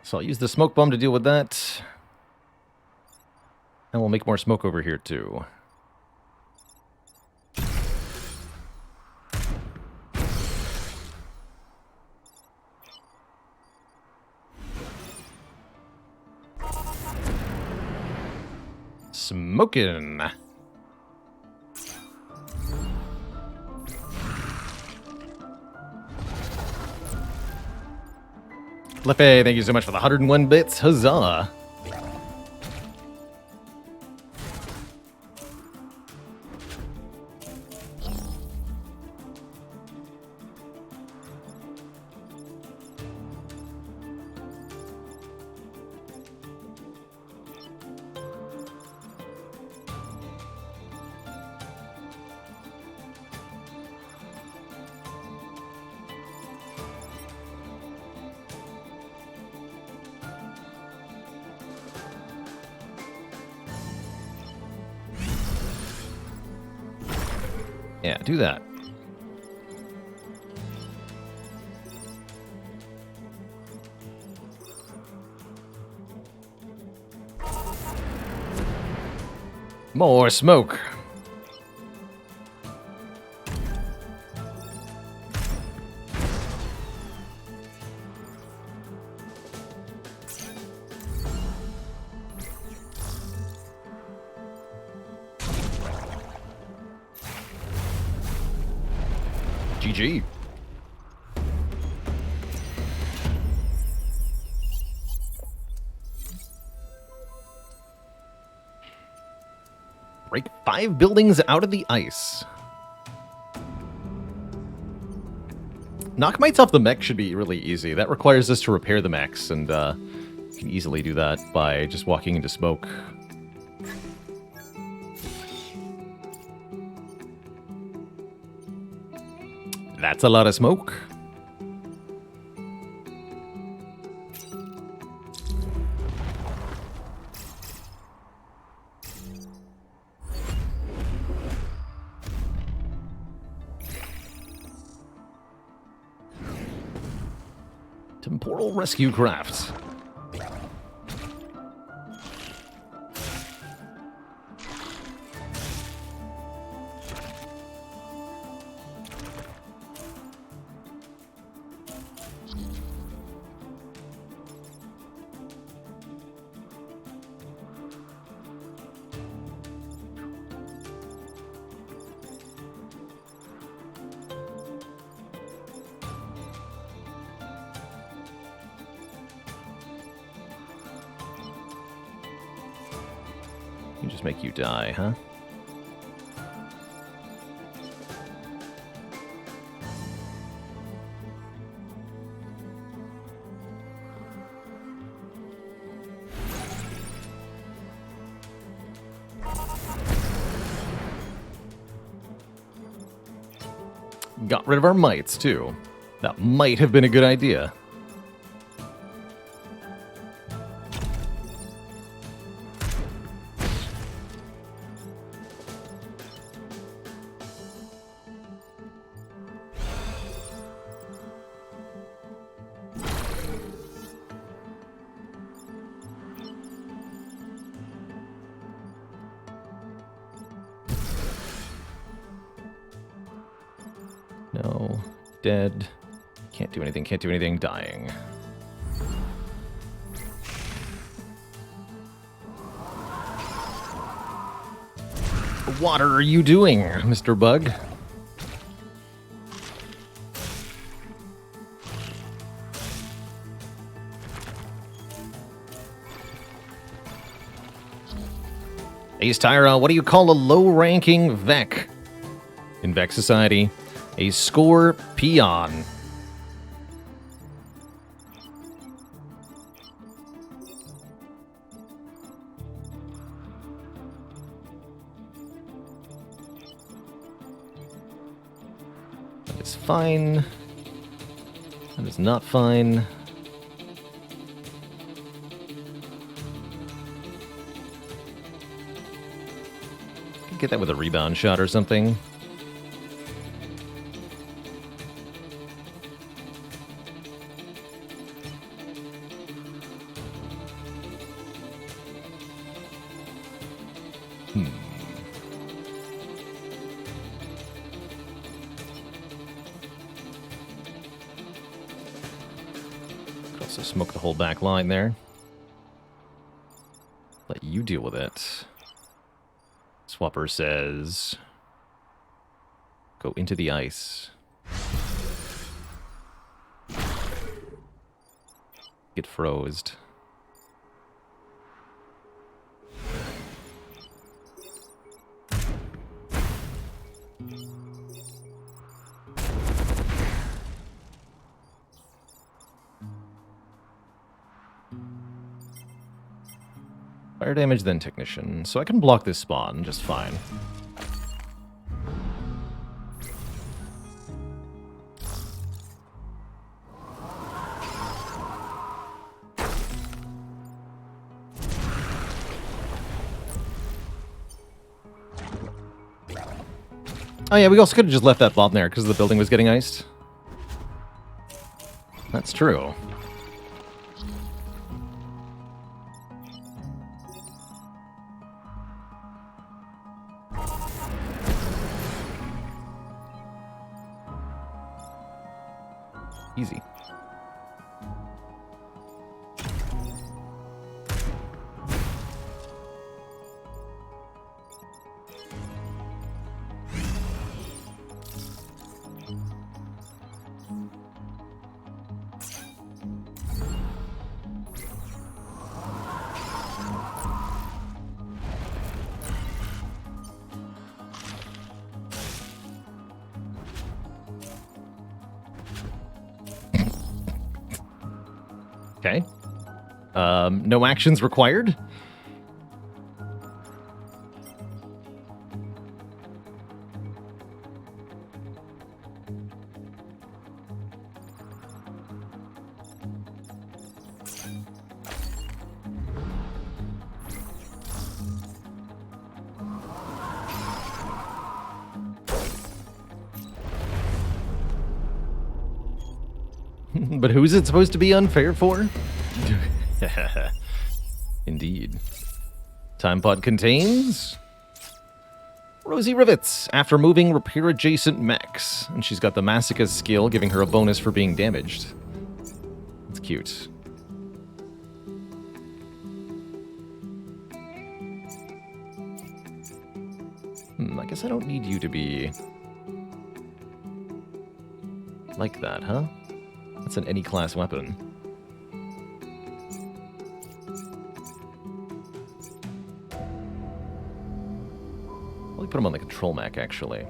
So I'll use the smoke bomb to deal with that. And we'll make more smoke over here, too. Smokin'. Flippy, thank you so much for the 101 bits. Huzzah. Yeah, do that. More smoke. GG. Break 5 buildings out of the ice. Knock mites off the mech should be really easy. That requires us to repair the mechs, and you can easily do that by just walking into smoke. That's a lot of smoke. Temporal rescue craft. Just make you die, huh? Got rid of our mites, too. That might have been a good idea. No. Dead. Can't do anything, can't do anything. Dying. What are you doing, Mr. Bug? Ace Tyra, what do you call a low-ranking Vec? In Vec Society, a scorpion. That is fine. That is not fine. Get that with a rebound shot or something. Could also smoke the whole back line there. Let you deal with it. Swapper says, go into the ice. get frozed. Fire damage, then technician. So I can block this spawn just fine. Oh yeah, we also could have just left that bomb there because the building was getting iced. That's true. Easy. Okay. No actions required? But who's it supposed to be unfair for? Indeed. Time pod contains Rosie Rivets. After moving, repair adjacent mechs. And she's got the Massacre skill, giving her a bonus for being damaged. That's cute. I guess I don't need you to be like that, huh? That's an any class weapon. Let me put him on the control mech, actually.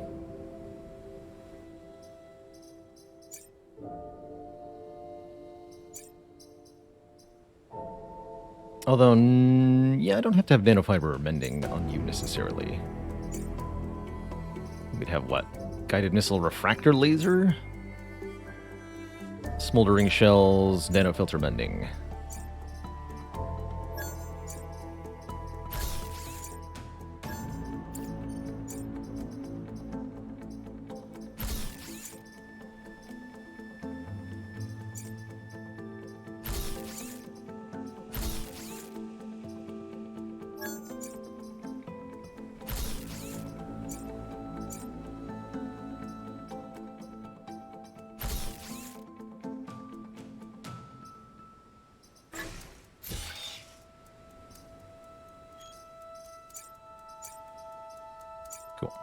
Although, yeah, I don't have to have nanofiber or mending on you necessarily. We'd have what? Guided missile refractor laser? Smoldering shells, nanofilter mending. Cool.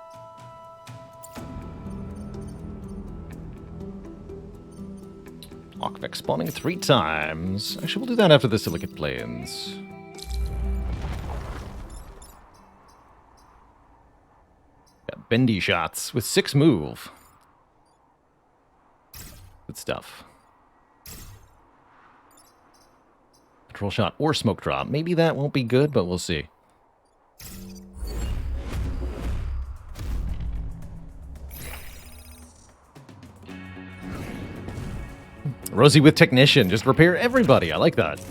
Arcvec spawning 3 times. Actually, we'll do that after the Silicate Plains. Got bendy shots with 6 move. Good stuff. Control shot or smoke drop. Maybe that won't be good, but we'll see. Rosie with Technician. Just repair everybody. I like that. So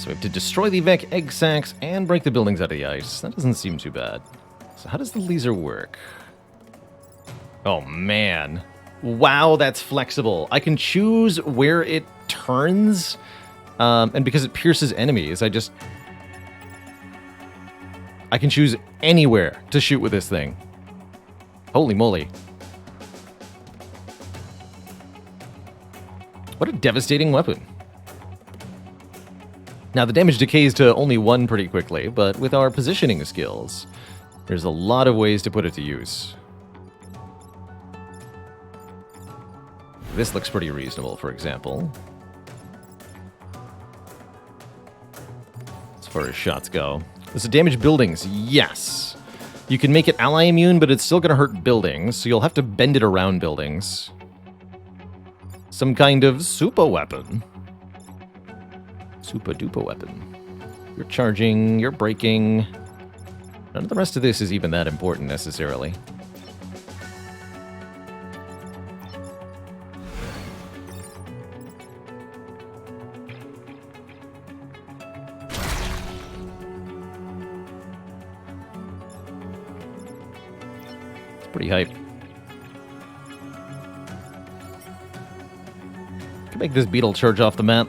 we have to destroy the Vec egg sacs and break the buildings out of the ice. That doesn't seem too bad. So how does the laser work? Oh, man. Wow, that's flexible. I can choose where it turns. And because it pierces enemies, I can choose anywhere to shoot with this thing. Holy moly. What a devastating weapon. Now, the damage decays to only 1 pretty quickly, but with our positioning skills, there's a lot of ways to put it to use. This looks pretty reasonable, for example. As far as shots go. Does it damage buildings? Yes. You can make it ally immune, but it's still going to hurt buildings, so you'll have to bend it around buildings. Some kind of super weapon. Super duper weapon. You're charging, you're braking. None of the rest of this is even that important necessarily. It's pretty hype. Can make this beetle charge off the map.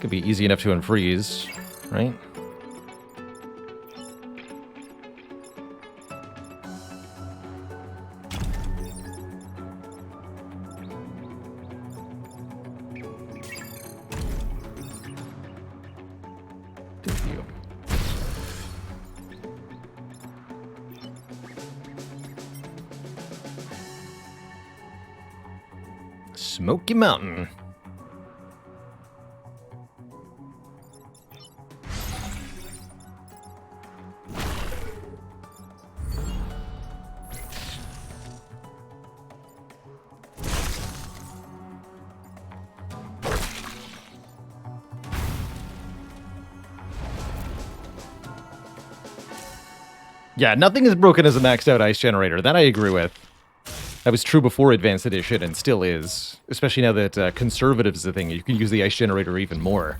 Could be easy enough to unfreeze, right? Thank you. Smoky Mountain. Yeah, nothing is broken as a maxed out ice generator. That I agree with. That was true before Advanced Edition and still is. Especially now that conservative is a thing. You can use the ice generator even more.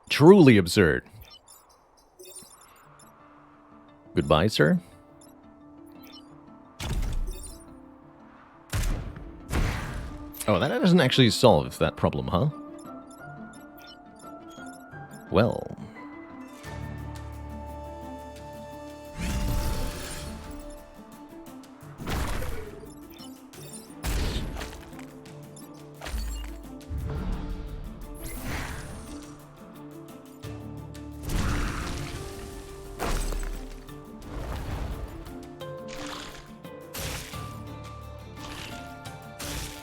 Truly absurd. Goodbye, sir. Oh, that doesn't actually solve that problem, huh? Well.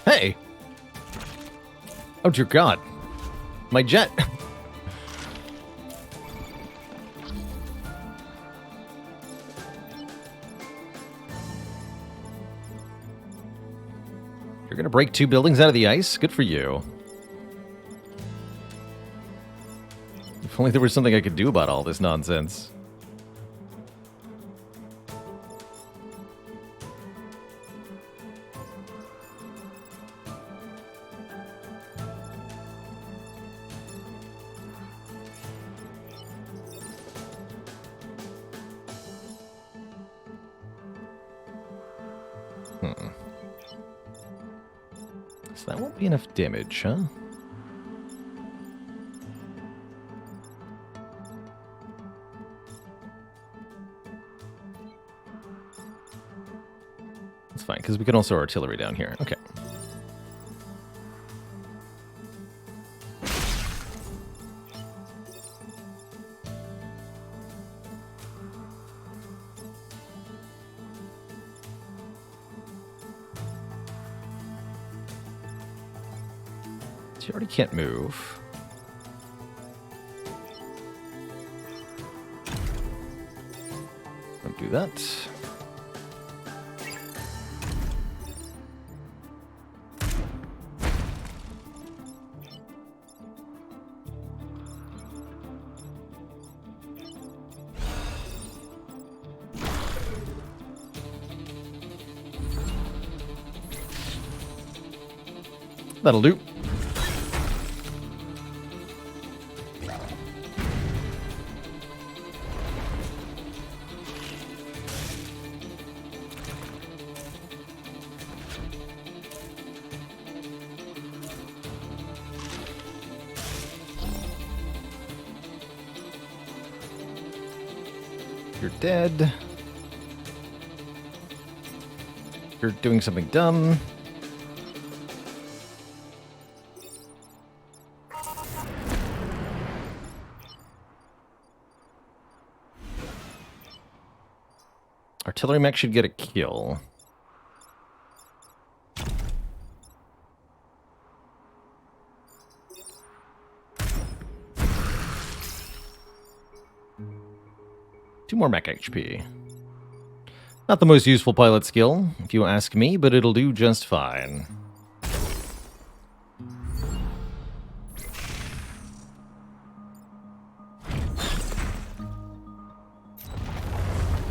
Hey! Oh dear God. My jet. You're gonna break 2 buildings out of the ice? Good for you. If only there was something I could do about all this nonsense. So that won't be enough damage, huh? That's fine, because we can also artillery down here. Okay. You already can't move. Don't do that. That'll do. You're dead. you're doing something dumb. Artillery mech should get a kill. Two more mech HP. Not the most useful pilot skill, if you ask me, but it'll do just fine.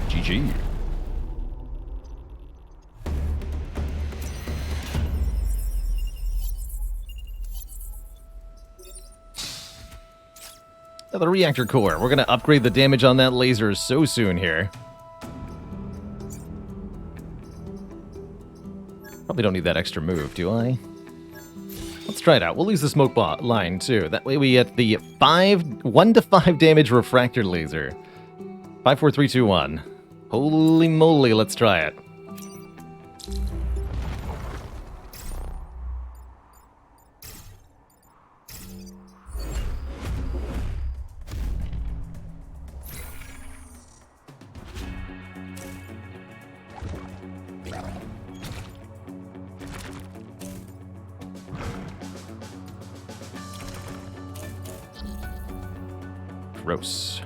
GG. The reactor core. We're going to upgrade the damage on that laser so soon here. Probably don't need that extra move, do I? Let's try it out. We'll use the smoke bot line, too. That way we get the 1 to 5 damage refractor laser. 5, 4, 3, 2, 1. Holy moly, let's try it. Gross.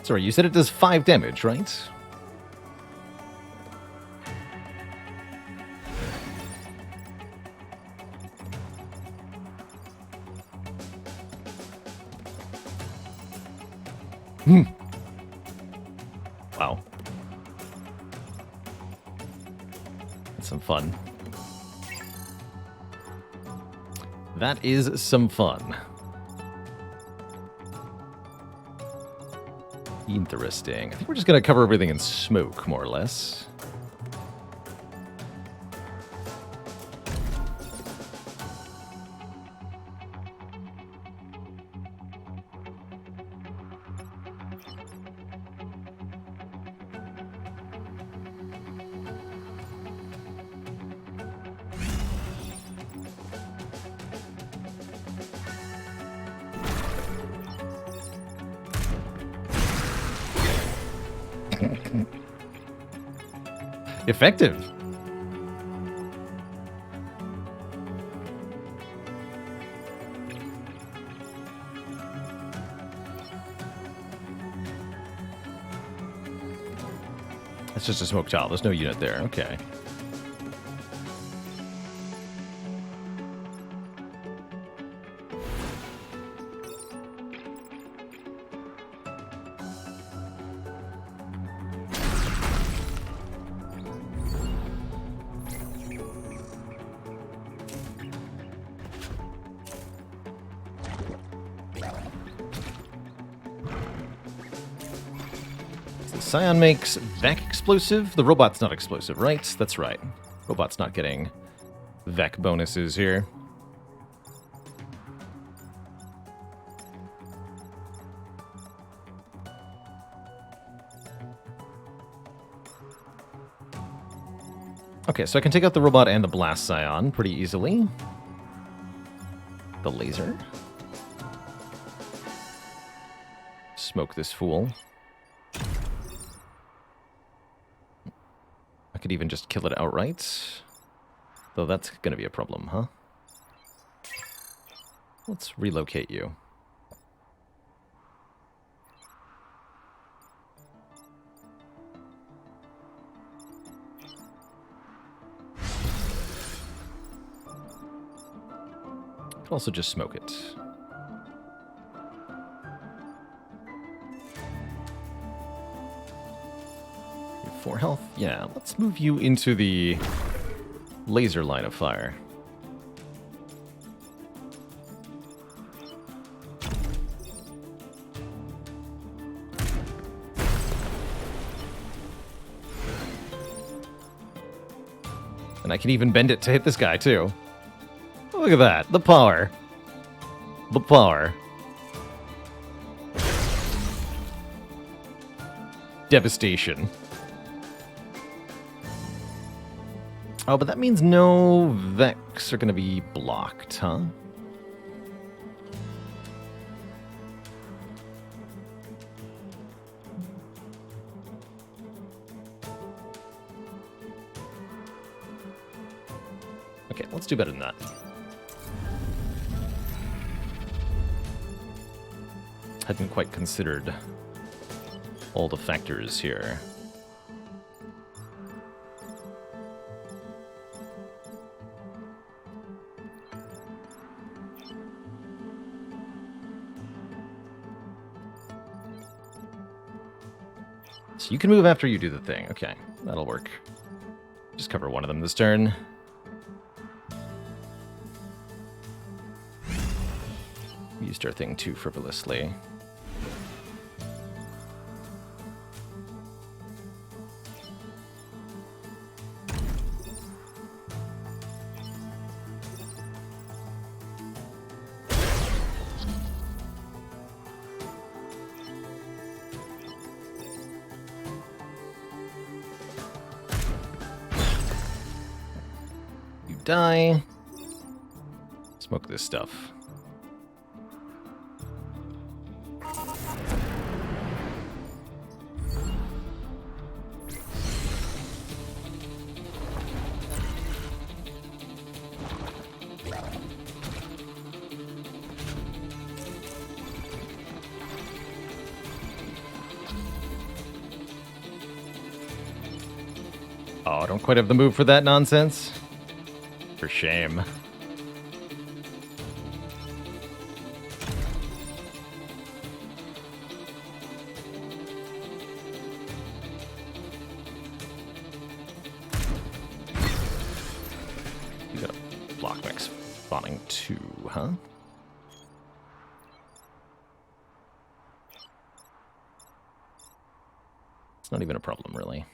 Sorry, you said it does 5 damage, right? Wow. That's some fun. That is some fun. Interesting. I think we're just going to cover everything in smoke, more or less. Effective. That's just a smoke tile. There's no unit there. Okay. Scion makes Vec explosive. The robot's not explosive, right? That's right. Robot's not getting Vec bonuses here. Okay, so I can take out the robot and the blast Scion pretty easily. The laser. Smoke this fool. I could even just kill it outright. Though that's going to be a problem, huh? Let's relocate you. Could also just smoke it. 4 health. Yeah, let's move you into the laser line of fire. And I can even bend it to hit this guy, too. Look at that. The power. The power. Devastation. Oh, but that means no Vex are going to be blocked, huh? Okay, let's do better than that. Hadn't quite considered all the factors here. So you can move after you do the thing. Okay, that'll work. Just cover one of them this turn. Used our thing too frivolously. You die. Smoke this stuff. Oh, I don't quite have the move for that nonsense. For shame. You got a block mix spawning 2, huh? It's not even a problem, really.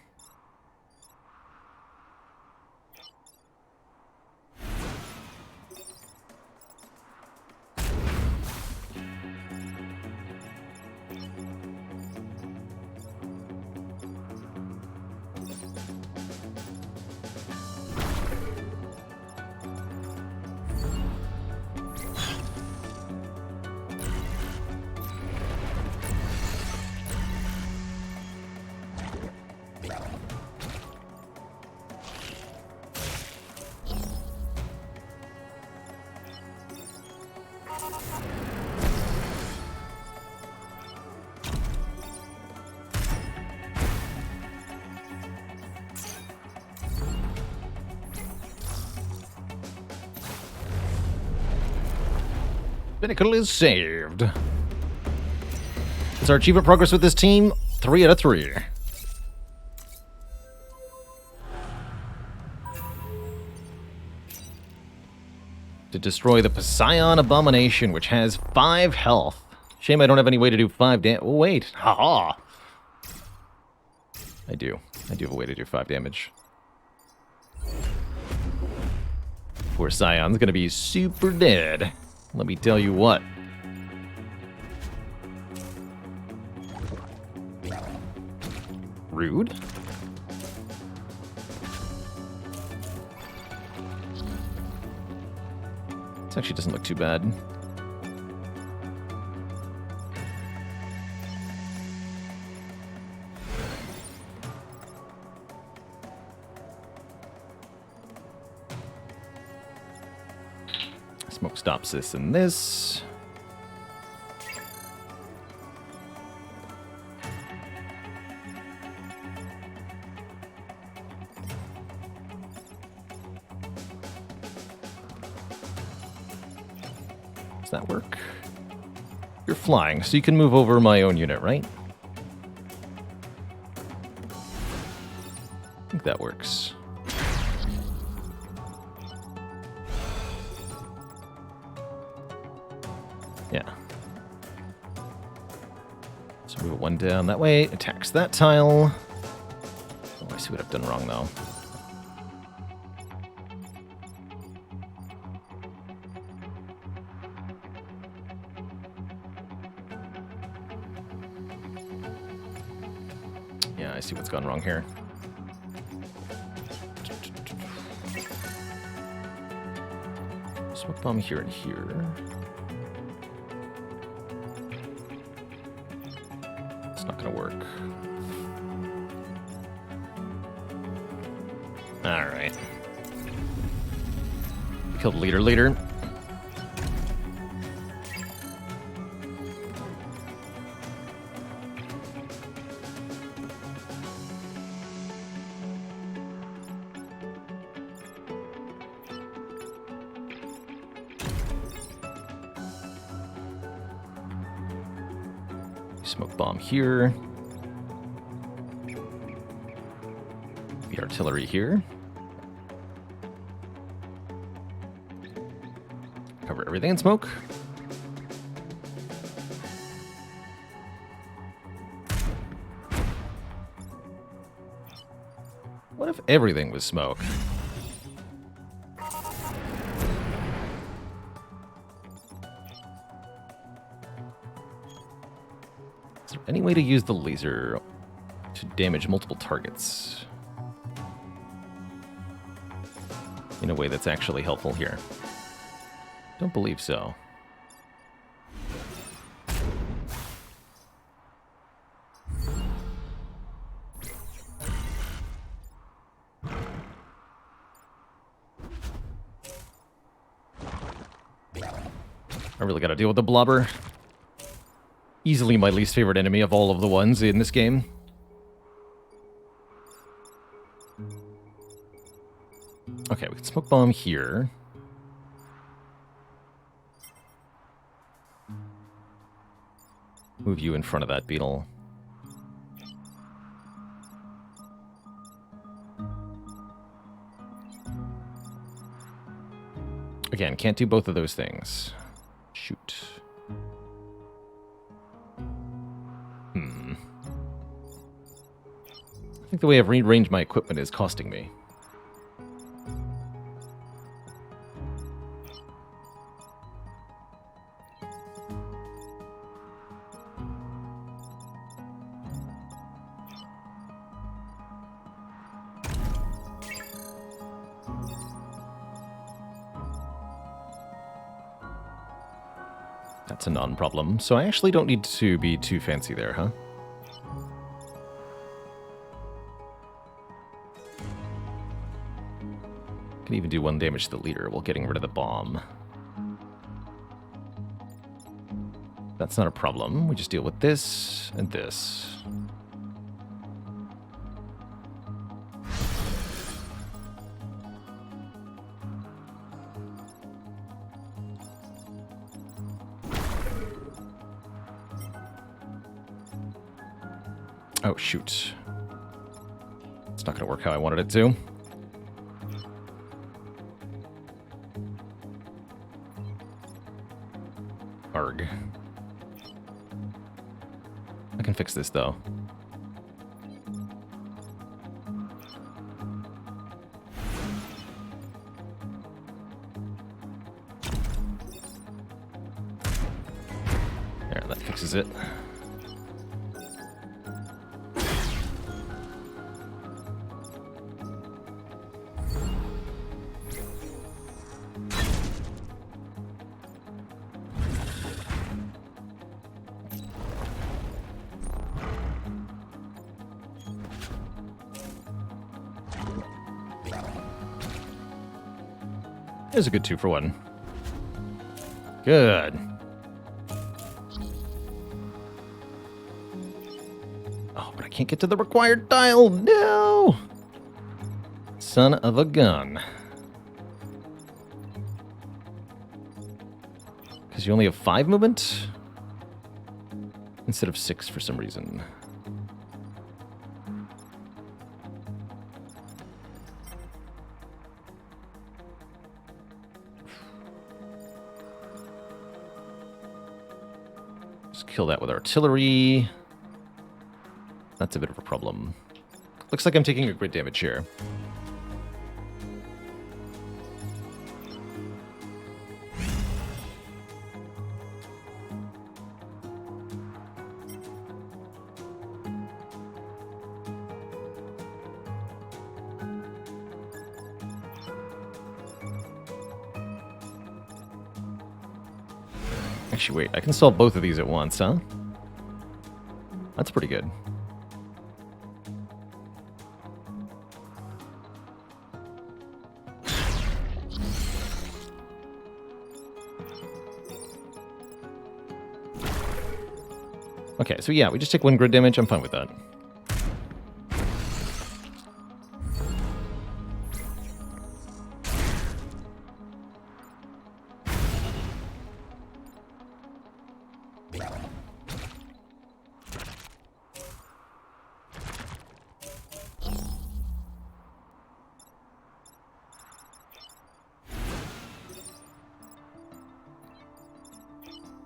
Pinnacle is saved. It's our achievement progress with this team. 3 out of 3. To destroy the Poseidon Abomination, which has 5 health. Shame I don't have any way to do 5 damage. Oh, wait. Haha. I do. I do have a way to do 5 damage. Poor Scion's gonna be super dead. Let me tell you what. Rude. This actually doesn't look too bad. Smoke stops this and this. Does that work? You're flying, so you can move over my own unit, right? I think that works. Yeah. So move it 1 down that way. Attacks that tile. Oh, I see what I've done wrong, though. Yeah, I see what's gone wrong here. Smoke bomb here and here. It's not gonna work. Alright. Killed leader later. Smoke bomb here. The artillery here. Cover everything in smoke. What if everything was smoke? Is there any way to use the laser to damage multiple targets in a way that's actually helpful here? Don't believe so. I really gotta deal with the blobber. Easily my least favorite enemy of all of the ones in this game. Okay, we can smoke bomb here. Move you in front of that beetle. Again, can't do both of those things. Shoot. I think the way I've rearranged my equipment is costing me. That's a non-problem. So I actually don't need to be too fancy there, huh? Can even do 1 damage to the leader while getting rid of the bomb. That's not a problem. We just deal with this and this. Oh, shoot. It's not going to work how I wanted it to. Arg. I can fix this, though. There, that fixes it. It was a good 2-for-1. Good. Oh, but I can't get to the required dial. No! Son of a gun. Because you only have 5 movement? Instead of 6 for some reason. Kill that with artillery. That's a bit of a problem. Looks like I'm taking a grid damage here. Actually, wait, I can solve both of these at once, huh? That's pretty good. Okay, so yeah, we just take 1 grid damage. I'm fine with that.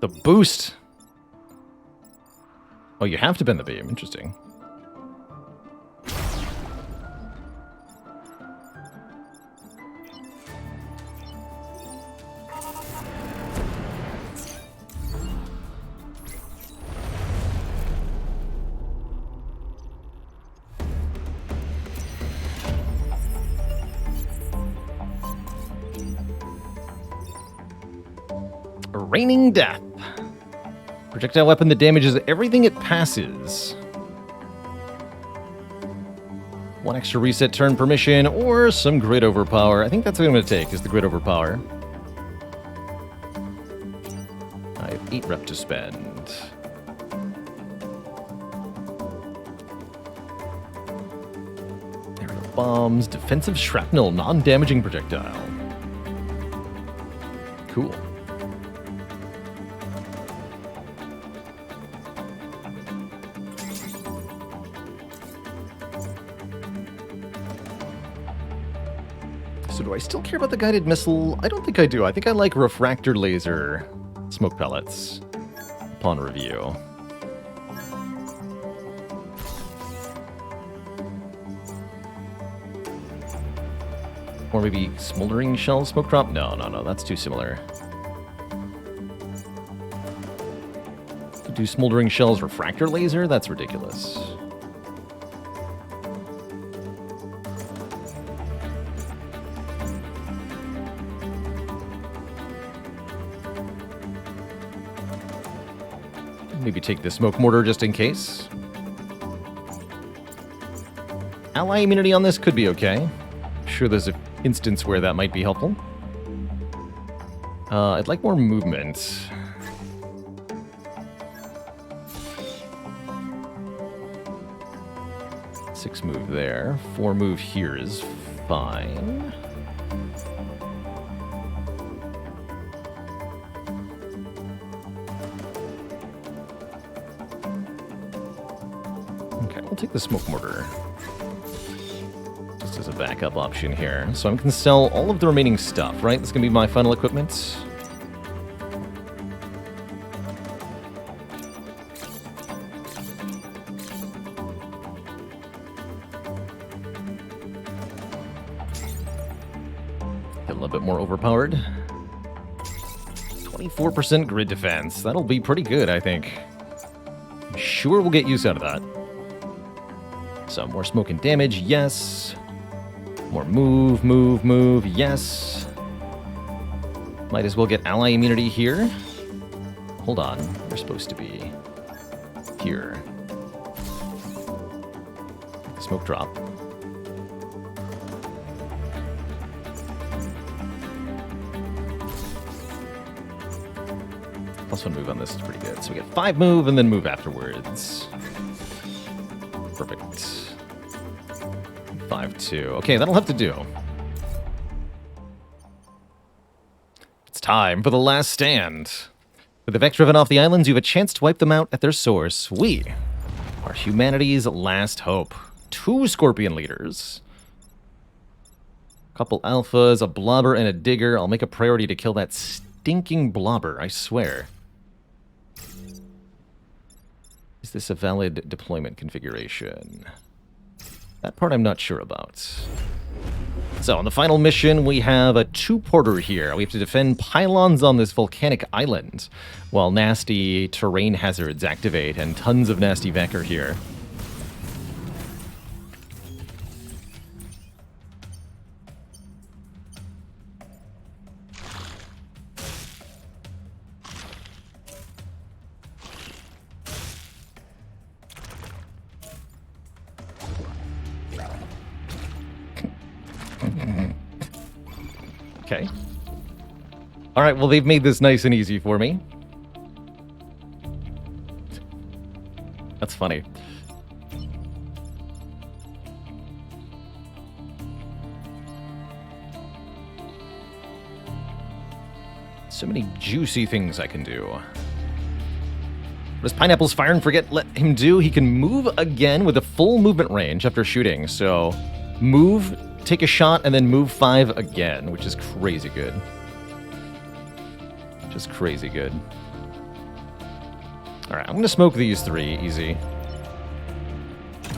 The boost. Oh, you have to bend the beam. Interesting. Raining Death. Projectile weapon that damages everything it passes. 1 extra reset turn per mission, or some grid overpower. I think that's what I'm going to take, is the grid overpower. I have 8 rep to spend. Aerial bombs, defensive shrapnel, non-damaging projectile. Cool. So do I still care about the guided missile? I don't think I do. I think I like refractor laser smoke pellets upon review. Or maybe smoldering shell smoke drop? No, that's too similar. Do smoldering shells refractor laser? That's ridiculous. Maybe take the smoke mortar just in case. Ally immunity on this could be okay. I'm sure there's an instance where that might be helpful. I'd like more movement. Six move there. 4 move here is fine. I'll take the smoke mortar just as a backup option here. So I can sell all of the remaining stuff, right? This is going to be my final equipment. Get a little bit more overpowered. 24% grid defense. That'll be pretty good, I think. I'm sure we'll get use out of that. So more smoke and damage, yes. More move, yes. Might as well get ally immunity here. Hold on, we're supposed to be here. Smoke drop. +1 move on this is pretty good. So we get 5 move and then move afterwards. Perfect. 5-2. Okay, that'll have to do. It's time for the last stand. With the Vex driven off the islands, you have a chance to wipe them out at their source. We are humanity's last hope. 2 Scorpion leaders. Couple alphas, a blobber, and a digger. I'll make a priority to kill that stinking blobber, I swear. Is this a valid deployment configuration? That part I'm not sure about. So, on the final mission, we have a 2-porter here. We have to defend pylons on this volcanic island, while nasty terrain hazards activate, and tons of nasty Vec are here. Okay. All right, well, they've made this nice and easy for me. That's funny. So many juicy things I can do. What does Pineapple's Fire and Forget let him do? He can move again with a full movement range after shooting. So move, take a shot, and then move 5 again, which is crazy good. Just crazy good. All right, I'm going to smoke these 3 easy.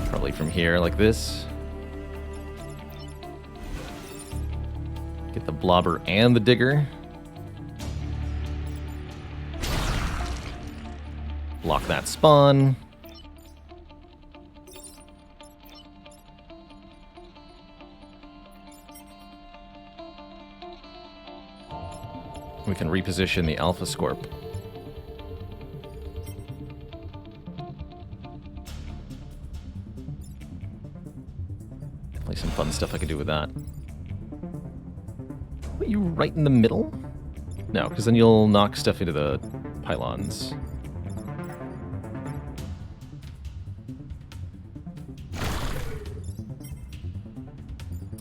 Probably from here, like this. Get the blobber and the digger. Block that spawn. We can reposition the Alpha Scorp. Definitely some fun stuff I could do with that. Put you right in the middle? No, because then you'll knock stuff into the pylons.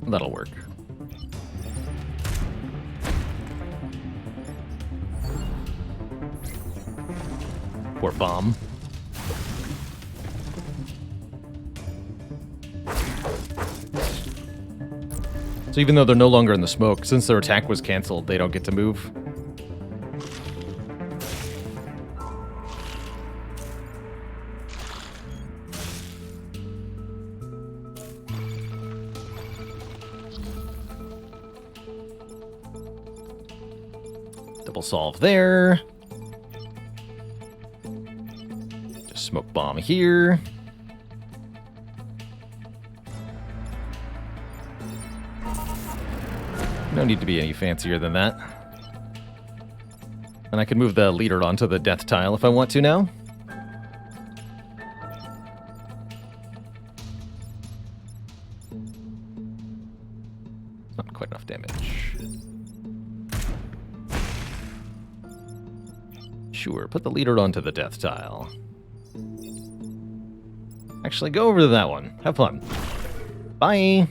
That'll work. Poor bomb. So even though they're no longer in the smoke, since their attack was canceled, they don't get to move. Double solve there. Just smoke bomb here. No need to be any fancier than that. And I can move the leader onto the death tile if I want to now. Not quite enough damage. Sure, put the leader onto the death tile. Actually, go over to that one. Have fun. Bye!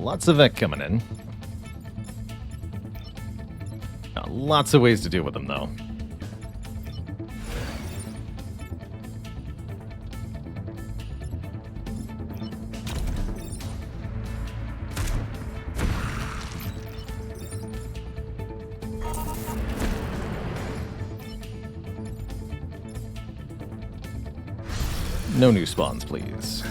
Lots of that coming in. Lots of ways to deal with them, though. No new spawns, please.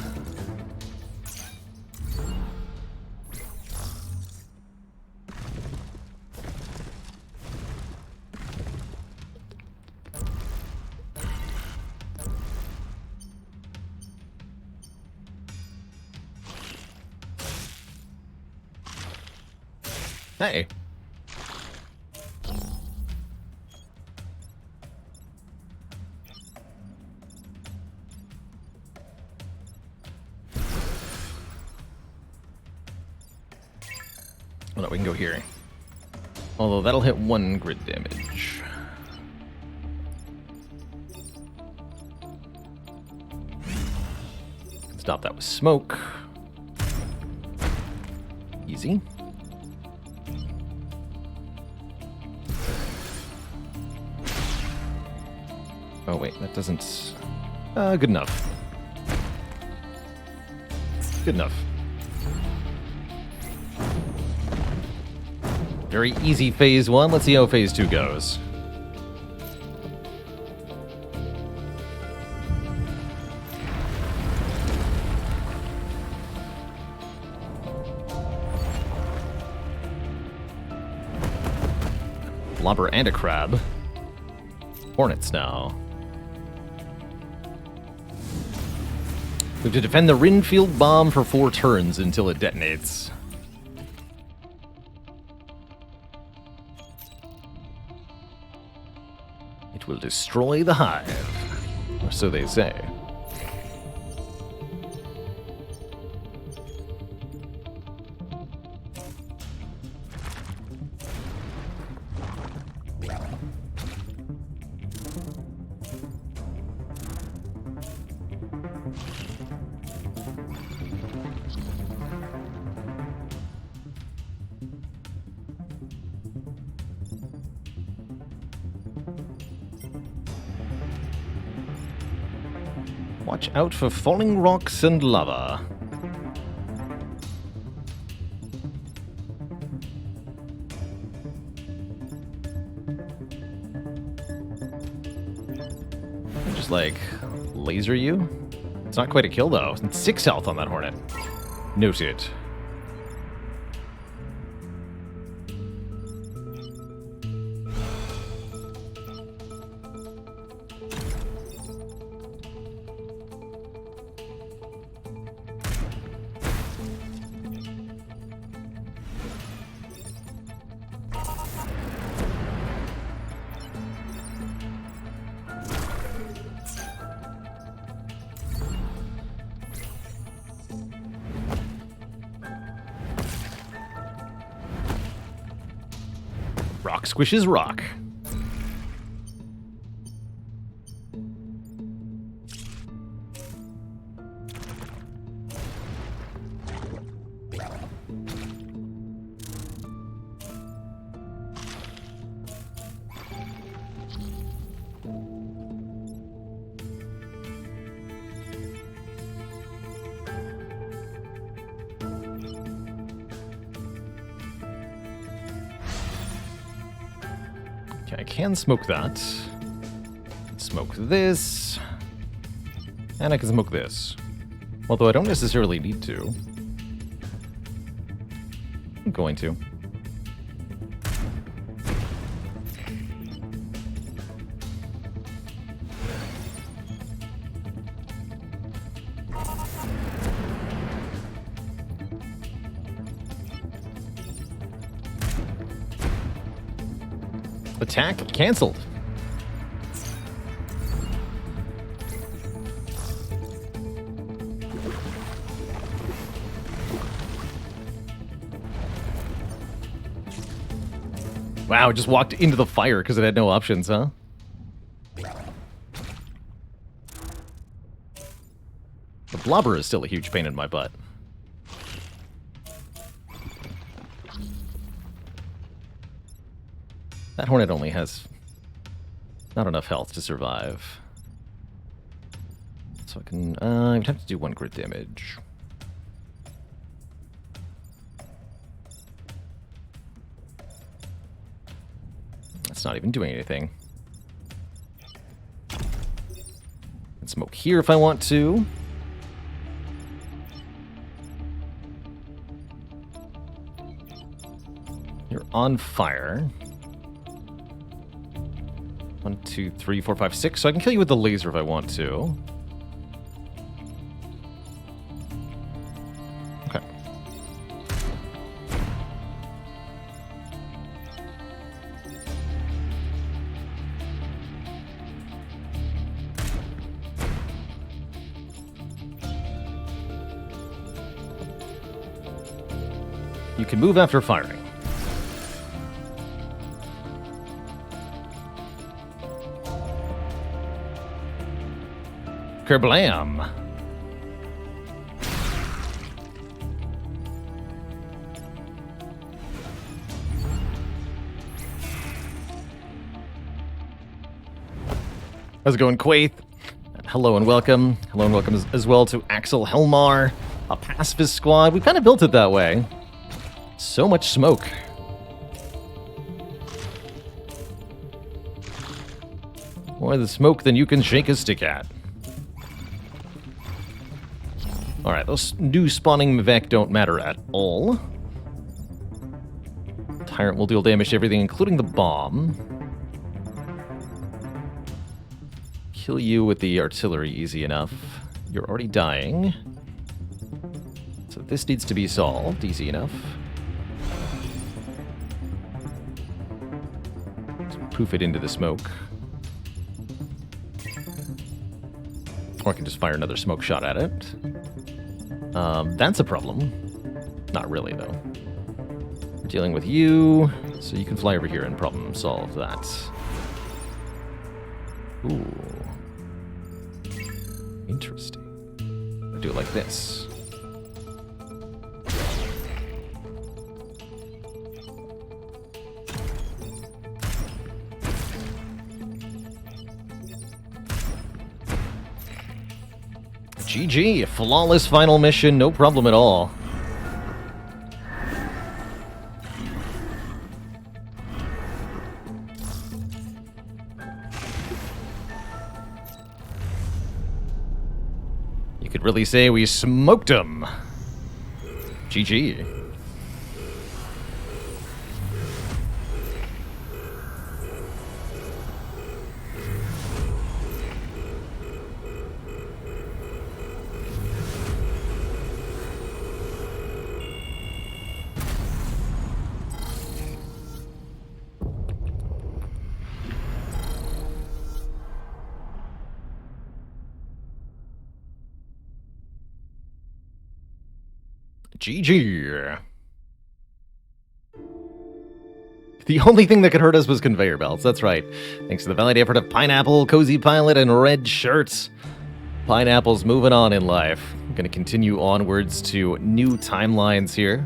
Hey. Oh no, we can go here. Although that'll hit 1 grid damage. Stop that with smoke. Easy. Oh wait, that doesn't... good enough. Good enough. Very easy phase 1. Let's see how phase 2 goes. blobber and a crab. Hornets now. We have to defend the Rinfield bomb for 4 turns until it detonates. It will destroy the hive, or so they say. Watch out for falling rocks and lava. Just like laser you. It's not quite a kill though. It's 6 health on that hornet. Noted. Rock squishes rock. Okay, I can smoke that. Smoke this. And I can smoke this. Although I don't necessarily need to. I'm going to. Attack canceled. Wow, just walked into the fire because it had no options, huh? The blobber is still a huge pain in my butt. That hornet only has not enough health to survive. So I can, I would have to do 1 crit damage. That's not even doing anything. I can smoke here if I want to. You're on fire. 1, 2, 3, 4, 5, 6. So I can kill you with the laser if I want to. Okay. You can move after firing. Kerblam! How's it going, Quaith? Hello and welcome. Hello and welcome as well to Axel Helmar, a pacifist squad. We've kind of built it that way. So much smoke. More the smoke than you can shake a stick at. Alright, those new spawning Mavek don't matter at all. Tyrant will deal damage to everything, including the bomb. Kill you with the artillery easy enough. You're already dying. So this needs to be solved easy enough. Just poof it into the smoke. Or I can just fire another smoke shot at it. That's a problem. Not really, though. We're dealing with you, so you can fly over here and problem solve that. Ooh. Interesting. I'll do it like this. GG, flawless final mission, no problem at all. You could really say we smoked him. GG. GG. The only thing that could hurt us was conveyor belts, that's right. Thanks to the valiant effort of Pineapple, Cozy Pilot, and Red Shirts. Pineapple's moving on in life. I'm going to continue onwards to new timelines here.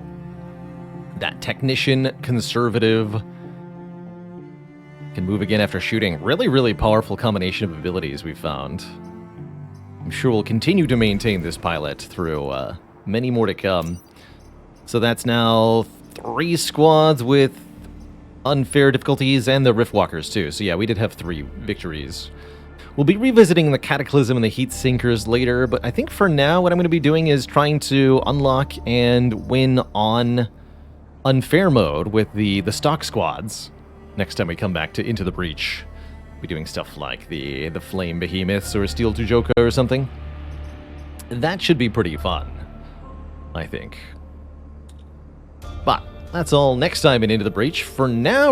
That Technician Conservative can move again after shooting. Really, really powerful combination of abilities we found. I'm sure we'll continue to maintain this pilot through many more to come. So that's now 3 squads with unfair difficulties and the Riftwalkers too. So yeah, we did have 3 victories. We'll be revisiting the Cataclysm and the Heat Sinkers later, but I think for now what I'm going to be doing is trying to unlock and win on unfair mode with the stock squads. Next time we come back to Into the Breach, we'll be doing stuff like the Flame Behemoths or Steel Tujoka or something. That should be pretty fun, I think. But that's all next time in Into the Breach. For now,